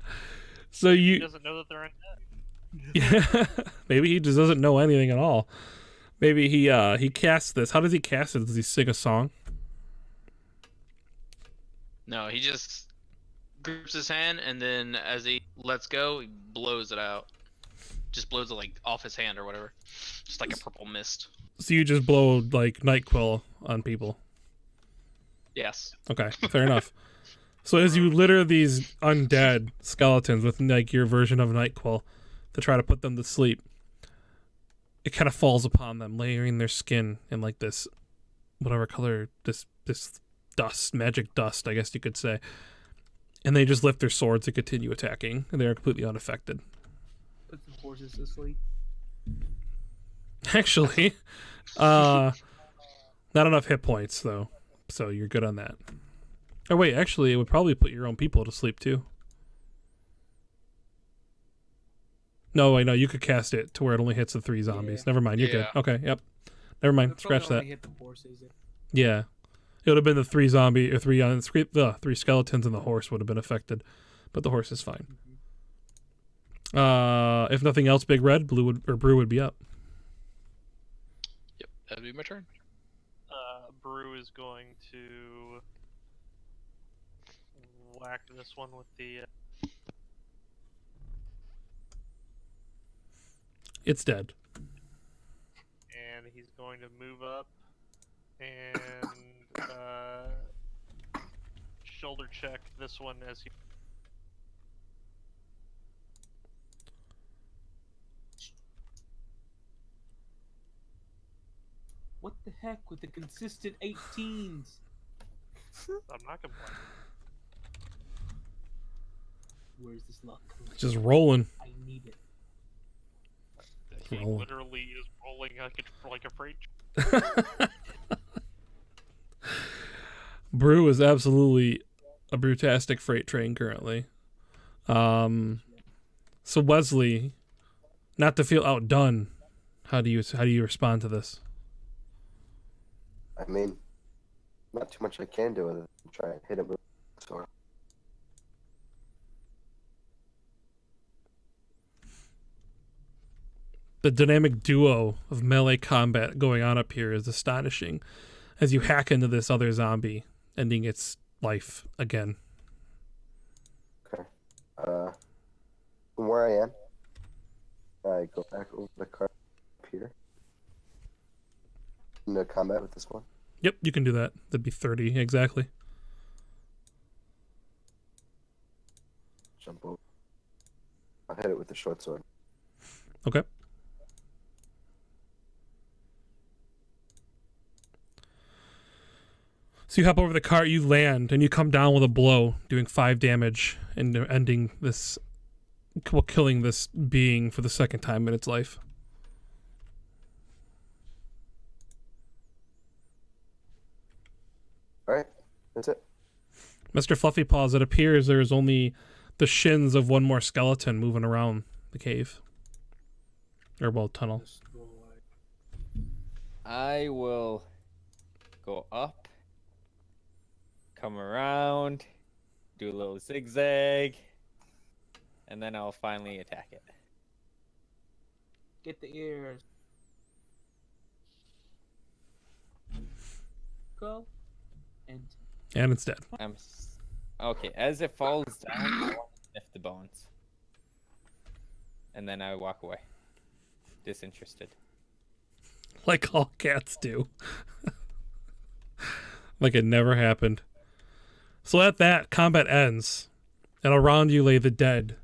So He you, doesn't know that they're undead. yeah, maybe he just doesn't know anything at all. Maybe he casts this. How does he cast it? Does he sing a song? No, he just grips his hand, and then as he lets go, he blows it out. Just blows it like off his hand or whatever. Just like a purple mist. So you just blow like NyQuil on people. Yes. Okay, fair enough. So as you litter these undead skeletons with like your version of NyQuil to try to put them to sleep, it kind of falls upon them, layering their skin in like this, whatever color, this dust, magic dust, I guess you could say. And they just lift their swords and continue attacking, and they are completely unaffected. Put the horses to sleep. Actually, not enough hit points though, so you're good on that. Oh wait, actually, it would probably put your own people to sleep too. No, wait, no, you could cast it to where it only hits the 3 zombies. Yeah. Never mind, you're good. Yeah. Okay, yep. Never mind, It'll probably scratch that. only hit the horses. Yeah, it would have been the 3 zombie or 3 the 3 skeletons and the horse would have been affected, but the horse is fine. If nothing else, Big Red, Brew would be up. Yep, that'd be my turn. Brew is going to whack this one with the. It's dead. And he's going to move up and shoulder check this one as he. What the heck with the consistent 18s? I'm not complaining. Where's this luck? Just rolling. I need it. He Rolling. literally is rolling like a freight. Brew is absolutely a brutastic freight train currently. So Wesley, not to feel outdone, how do you respond to this? I mean, not too much I can do other than try and hit him with a sword. The dynamic duo of melee combat going on up here is astonishing as you hack into this other zombie, ending its life again. Okay. From where I am, I go back over the cart up here. Into combat with this one. Yep, you can do that. That'd be 30 exactly. Jump over. I'll hit it with the short sword. Okay. So you hop over the cart, you land, and you come down with a blow, doing 5 damage and ending this, well, killing this being for the second time in its life. That's it. Mr. Fluffy Paws, it appears there is only the shins of one more skeleton moving around the cave. Or, well, tunnel. I will go up, come around, do a little zigzag, and then I'll finally attack it. Get the ears. Go. And And it's dead. Okay, as it falls down, I want to sniff the bones. And then I walk away. Disinterested. Like all cats do. Like it never happened. So at that, combat ends. And around you lay the dead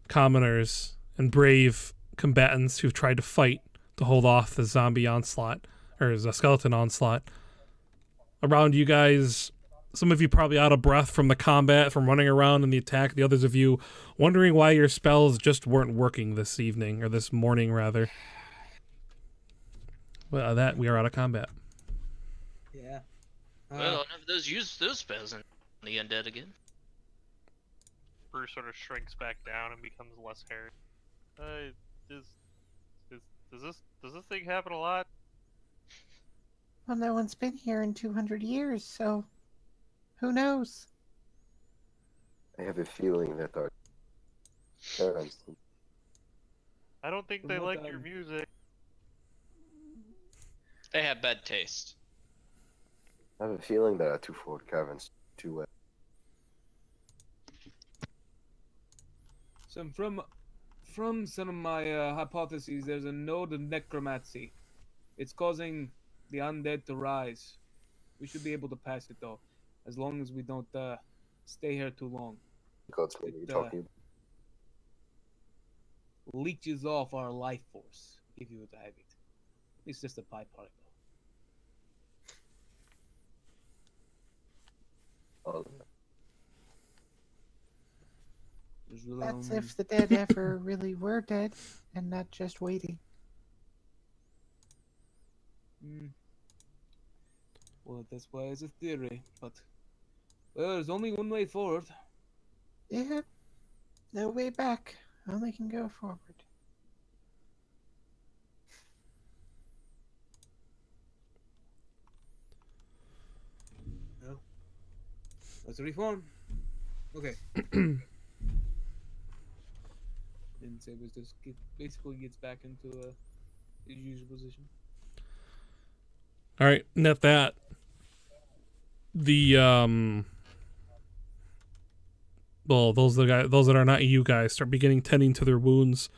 commoners and brave combatants who've tried to fight to hold off the zombie onslaught, or the skeleton onslaught. Around you guys, some of you probably out of breath from the combat, from running around in the attack. The others of you wondering why your spells just weren't working this evening, or this morning rather. Well, that we are out of combat. yeah. Well, none of those use those spells on the undead again. Bruce sort of shrinks back down and becomes less hairy. Does this thing happen a lot? Well, no one's been here in 200 years, so who knows? I have a feeling that our parents. I don't think From they what like your music. They have bad taste. I have a feeling that our two forward caverns too. So from some of my hypotheses, there's a node of necromancy. It's causing the undead to rise. We should be able to pass it though, as long as we don't stay here too long. Gods, maybe It, you're talking. Leeches off our life force if you were to have it. It's just a byproduct. Oh, There's really That's only- if the dead ever really were dead and not just waiting. Well, that's why it's a theory, but well, there's only one way forward. Yeah, no way back. Only can go forward. Well, let's reform. Okay. And Sabers just basically gets back into his usual position. All right, and at that, the well, those that are not you guys start beginning tending to their wounds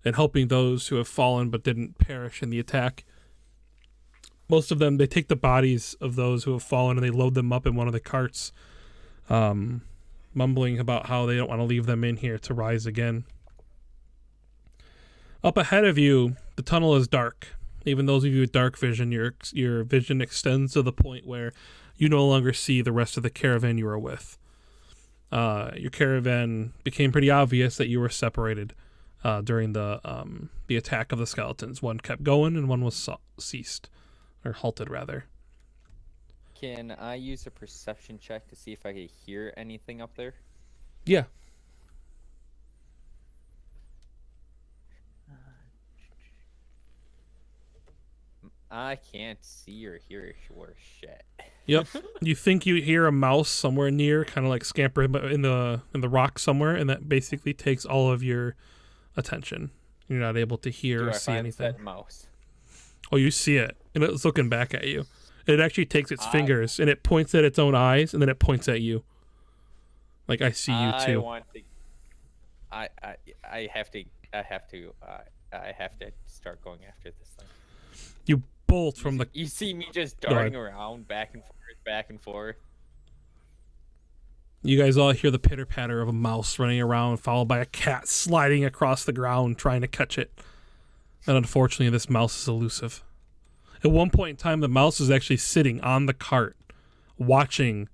and helping those who have fallen but didn't perish in the attack. Most of them, they take the bodies of those who have fallen and they load them up in one of the carts, mumbling about how they don't want to leave them in here to rise again. Up ahead of you, the tunnel is dark. Even those of you with dark vision, your vision extends to the point where you no longer see the rest of the caravan you were with. Your caravan became pretty obvious that you were separated during the attack of the skeletons. One kept going and one was ceased, or halted rather. Can I use a perception check to see if I can hear anything up there? Yeah. I can't see or hear sure shit. Yep. You think you hear a mouse somewhere near, kind of like scamper in the rock somewhere, and that basically takes all of your attention. You're not able to hear Do or I see find anything. that mouse? Oh, you see it, and it's looking back at you. It actually takes its fingers and it points at its own eyes, and then it points at you. Like, I see you too. I have to start going after this thing. You bolt from the. You see me just Go ahead. darting around back and forth. You guys all hear the pitter patter of a mouse running around, followed by a cat sliding across the ground trying to catch it. And unfortunately, this mouse is elusive. At one point in time, the mouse is actually sitting on the cart, watching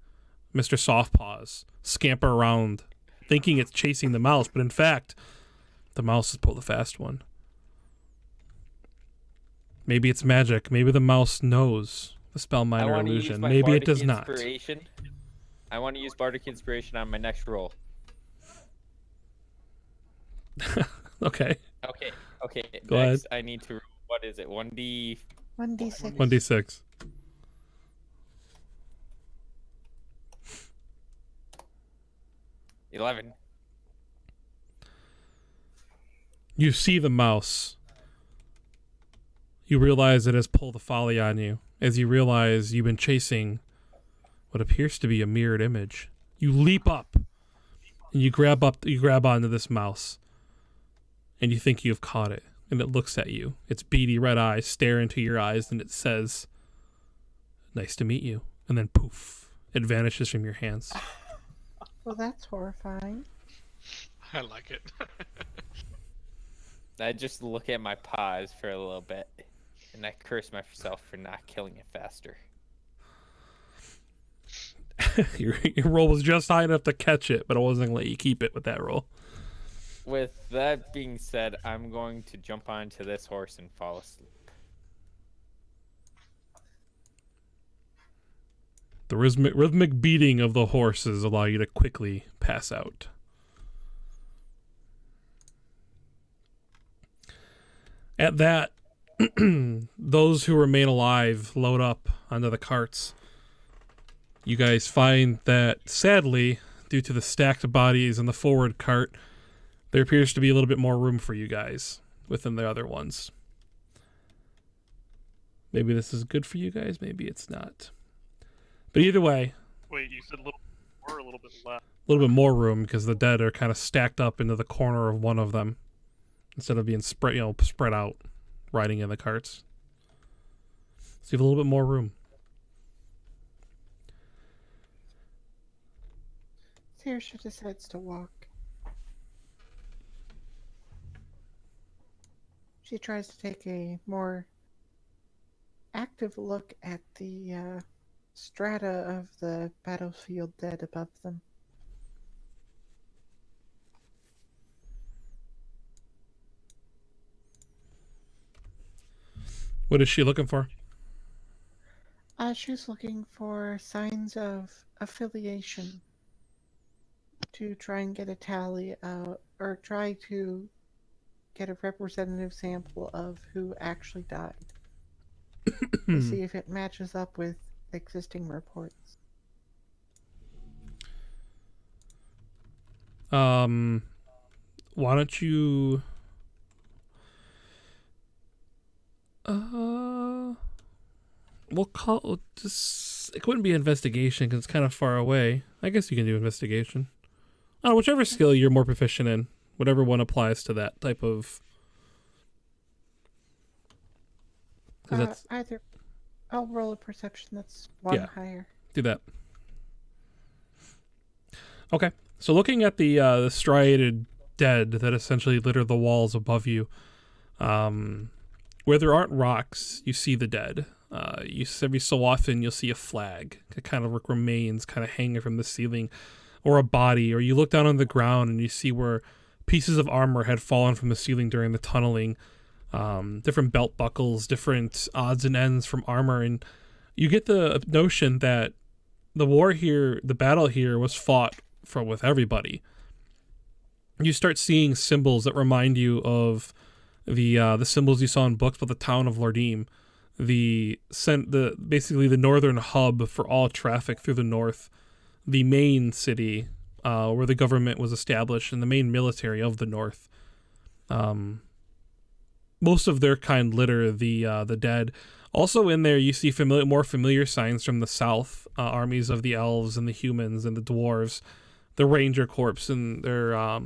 Mr. Softpaws scamper around, thinking it's chasing the mouse, but in fact, the mouse has pulled the fast one. Maybe it's magic. Maybe the mouse knows the a spell I minor want to use illusion. my Maybe it bardic does not. inspiration. I want to use bardic inspiration on my next roll. Okay. Okay. Go Next, ahead. I need to. What is it? 1d. 1d6. 1d6. $11. You see the mouse. You realize it has pulled a folly on you, as you realize you've been chasing what appears to be a mirrored image. You leap up, and you grab onto this mouse, and you think you've caught it, and it looks at you. Its beady red eyes stare into your eyes, and it says, "Nice to meet you," and then poof, it vanishes from your hands. Well, that's horrifying. I like it. I just look at my paws for a little bit, and I curse myself for not killing it faster. Your roll was just high enough to catch it, but I wasn't going to let you keep it with that roll. With that being said, I'm going to jump onto this horse and fall asleep. The rhythmic beating of the horses allow you to quickly pass out. At that, those who remain alive load up onto the carts. You guys find that, sadly, due to the stacked bodies in the forward cart, there appears to be a little bit more room for you guys within the other ones. Maybe this is good for you guys, maybe it's not. But either way, Wait, you said a little more or a little bit less? a little bit more room because the dead are kind of stacked up into the corner of one of them instead of being spread out, riding in the carts. So you have a little bit more room. Saoirse decides to walk. She tries to take a more active look at the strata of the battlefield dead above them. What is she looking for? She's looking for signs of affiliation to try and get a tally, or try to get a representative sample of who actually died. To see if it matches up with existing reports. Why don't you... we'll call this. It wouldn't be investigation because it's kind of far away. I guess you can do investigation. Oh, whichever skill you're more proficient in, whatever one applies to that type of. 'Cause that's Either. I'll roll a perception that's one Yeah. higher. do that. Okay, so looking at the striated dead that essentially litter the walls above you, where there aren't rocks, you see the dead. Every so often you'll see a flag that kind of remains kind of hanging from the ceiling, or a body, or you look down on the ground and you see where pieces of armor had fallen from the ceiling during the tunneling, different belt buckles, different odds and ends from armor, and you get the notion that the battle here was fought with everybody. You start seeing symbols that remind you of the symbols you saw in books about the town of Lordim, basically the northern hub for all traffic through the north, the main city where the government was established, and the main military of the north. Most of their kind litter the dead. Also in there, you see more familiar signs from the south, armies of the elves and the humans and the dwarves, the ranger corps and their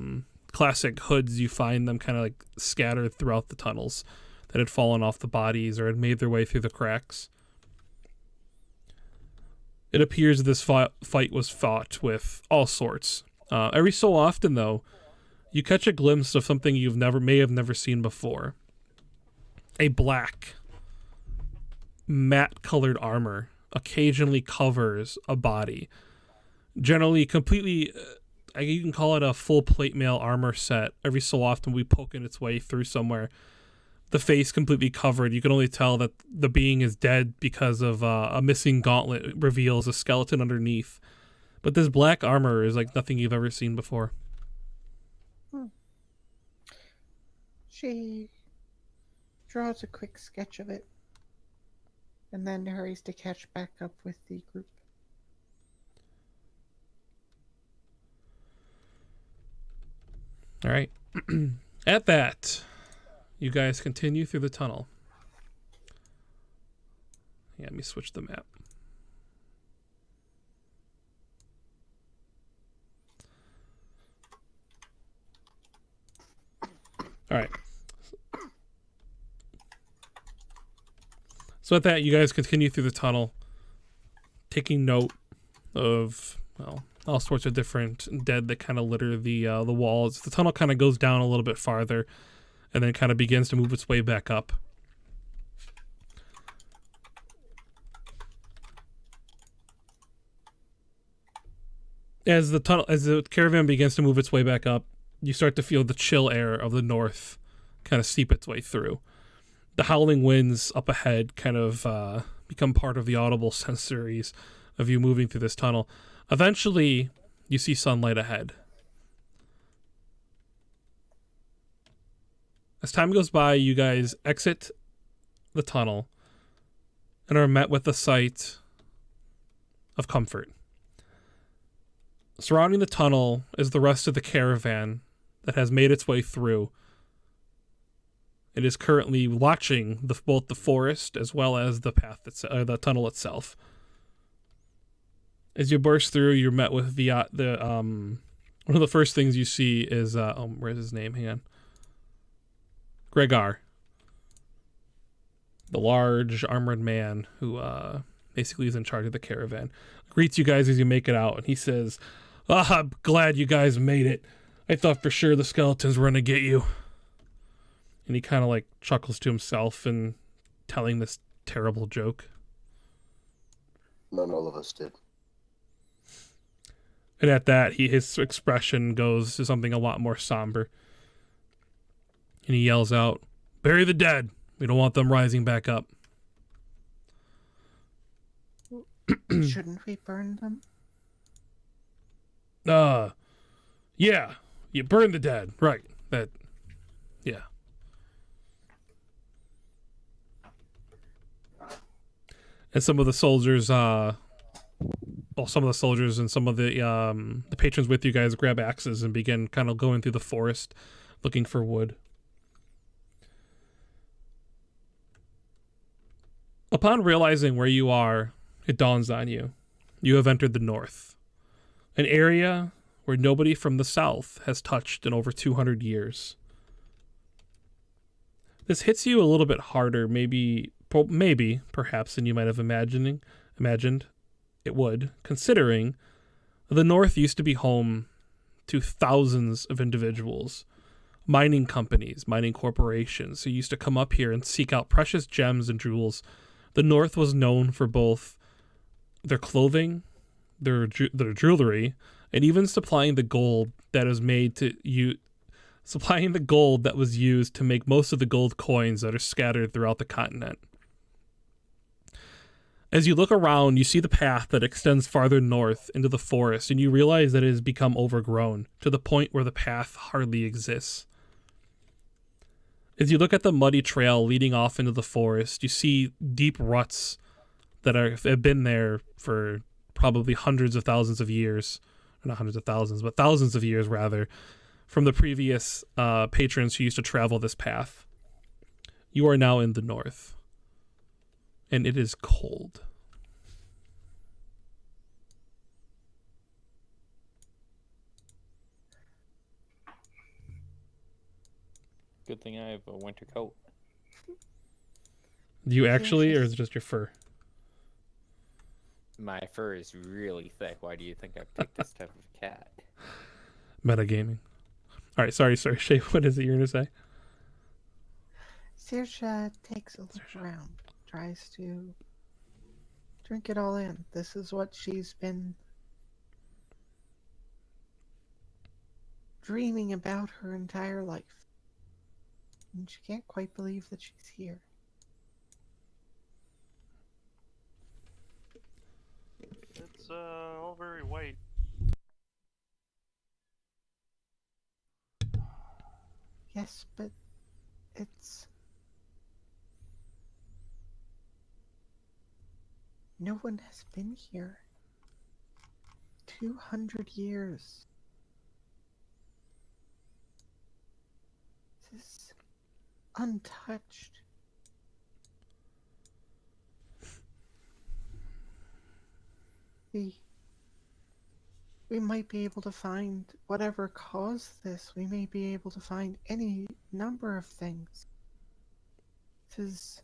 classic hoods. You find them kind of like scattered throughout the tunnels that had fallen off the bodies or had made their way through the cracks. It appears this fight was fought with all sorts. Every so often, though, you catch a glimpse of something you may have never seen before. A black, matte-colored armor occasionally covers a body. Generally, completely, you can call it a full plate mail armor set. Every so often, we poke in its way through somewhere. the face completely covered. You can only tell that the being is dead because of a missing gauntlet reveals a skeleton underneath. But this black armor is like nothing you've ever seen before. She draws a quick sketch of it and then hurries to catch back up with the group. All right. At that, you guys continue through the tunnel. Yeah, let me switch the map. All right. So at that, you guys continue through the tunnel, taking note of, well, all sorts of different dead that kind of litter the walls. The tunnel kind of goes down a little bit farther, and then kind of begins to move its way back up. As the caravan begins to move its way back up, you start to feel the chill air of the north kind of seep its way through. The howling winds up ahead kind of become part of the audible sensories of you moving through this tunnel. Eventually, you see sunlight ahead. As time goes by, you guys exit the tunnel and are met with the sight of comfort. Surrounding the tunnel is the rest of the caravan that has made its way through. It is currently watching both the forest as well as the the tunnel itself. As you burst through, you're met with one of the first things you see is where's his name? Hang on. Gregar, the large armored man who basically is in charge of the caravan, greets you guys as you make it out, and he says, I'm glad you guys made it. I thought for sure the skeletons were gonna get you. And he kind of like chuckles to himself and telling this terrible joke. Not all of us did. And at that, his expression goes to something a lot more somber. And he yells out, "Bury the dead. We don't want them rising back up." Shouldn't we burn them? Yeah. You burn the dead. Right. Yeah. And some of the soldiers, and some of the patrons with you guys grab axes and begin kind of going through the forest looking for wood. Upon realizing where you are, it dawns on you. You have entered the north, an area where nobody from the south has touched in over 200 years. This hits you a little bit harder, perhaps, than you might have imagined it would, considering the North used to be home to thousands of individuals, mining companies, mining corporations who used to come up here and seek out precious gems and jewels. The North was known for both their clothing, their jewelry, and even supplying the gold that was used to make most of the gold coins that are scattered throughout the continent. As you look around, you see the path that extends farther north into the forest, and you realize that it has become overgrown to the point where the path hardly exists. As you look at the muddy trail leading off into the forest, you see deep ruts that have been there for probably hundreds of thousands of years. Not hundreds of thousands, but thousands of years, rather, from the previous patrons who used to travel this path. You are now in the north, and it is cold. Good thing I have a winter coat. Do you actually, or is it just your fur? My fur is really thick. Why do you think I picked this type of cat? Metagaming. All right, sorry, Shay. What is it you're going to say? Saoirse takes a look around, tries to drink it all in. This is what she's been dreaming about her entire life. and she can't quite believe that she's here. It's all very white. Yes, but it's... No one has been here. 200 years. This is untouched. We might be able to find whatever caused this. We may be able to find any number of things. This is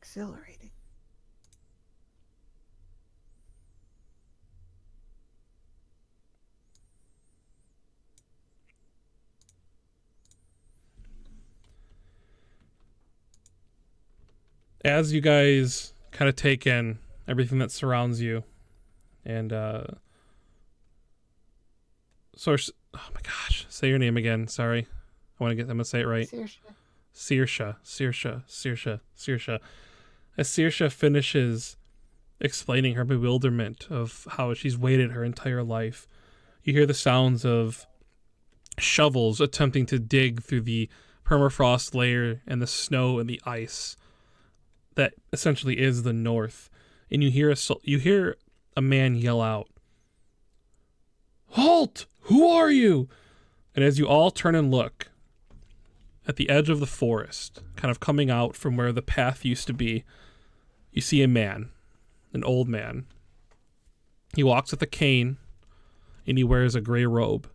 exhilarating. As you guys kind of take in everything that surrounds you, and source. Oh my gosh! Say your name again. Sorry, I'm gonna say it right. Saoirse. As Saoirse finishes explaining her bewilderment of how she's waited her entire life, you hear the sounds of shovels attempting to dig through the permafrost layer and the snow and the ice that essentially is the north. And you hear a man yell out, "Halt! Who are you?" And as you all turn and look, at the edge of the forest, kind of coming out from where the path used to be, you see a man, an old man. He walks with a cane, and he wears a gray robe.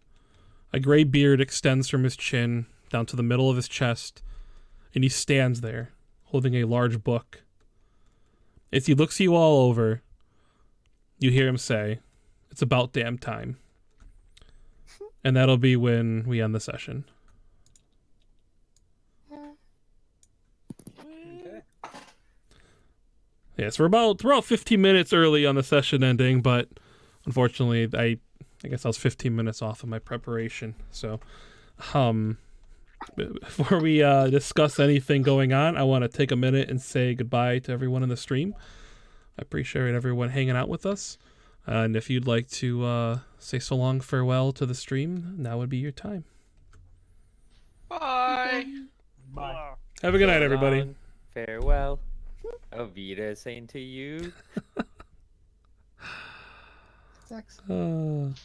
A gray beard extends from his chin down to the middle of his chest, and he stands there, holding a large book. As he looks you all over, you hear him say, "It's about damn time." And that'll be when we end the session. Yes, we're about 15 minutes early on the session ending, but unfortunately, I guess I was 15 minutes off of my preparation. So, before we discuss anything going on, I want to take a minute and say goodbye to everyone in the stream. I appreciate everyone hanging out with us. And if you'd like to say so long farewell to the stream, now would be your time. Bye. Bye. Have a good night, So everybody. long, farewell. Auf Wiedersehen to you. It's excellent.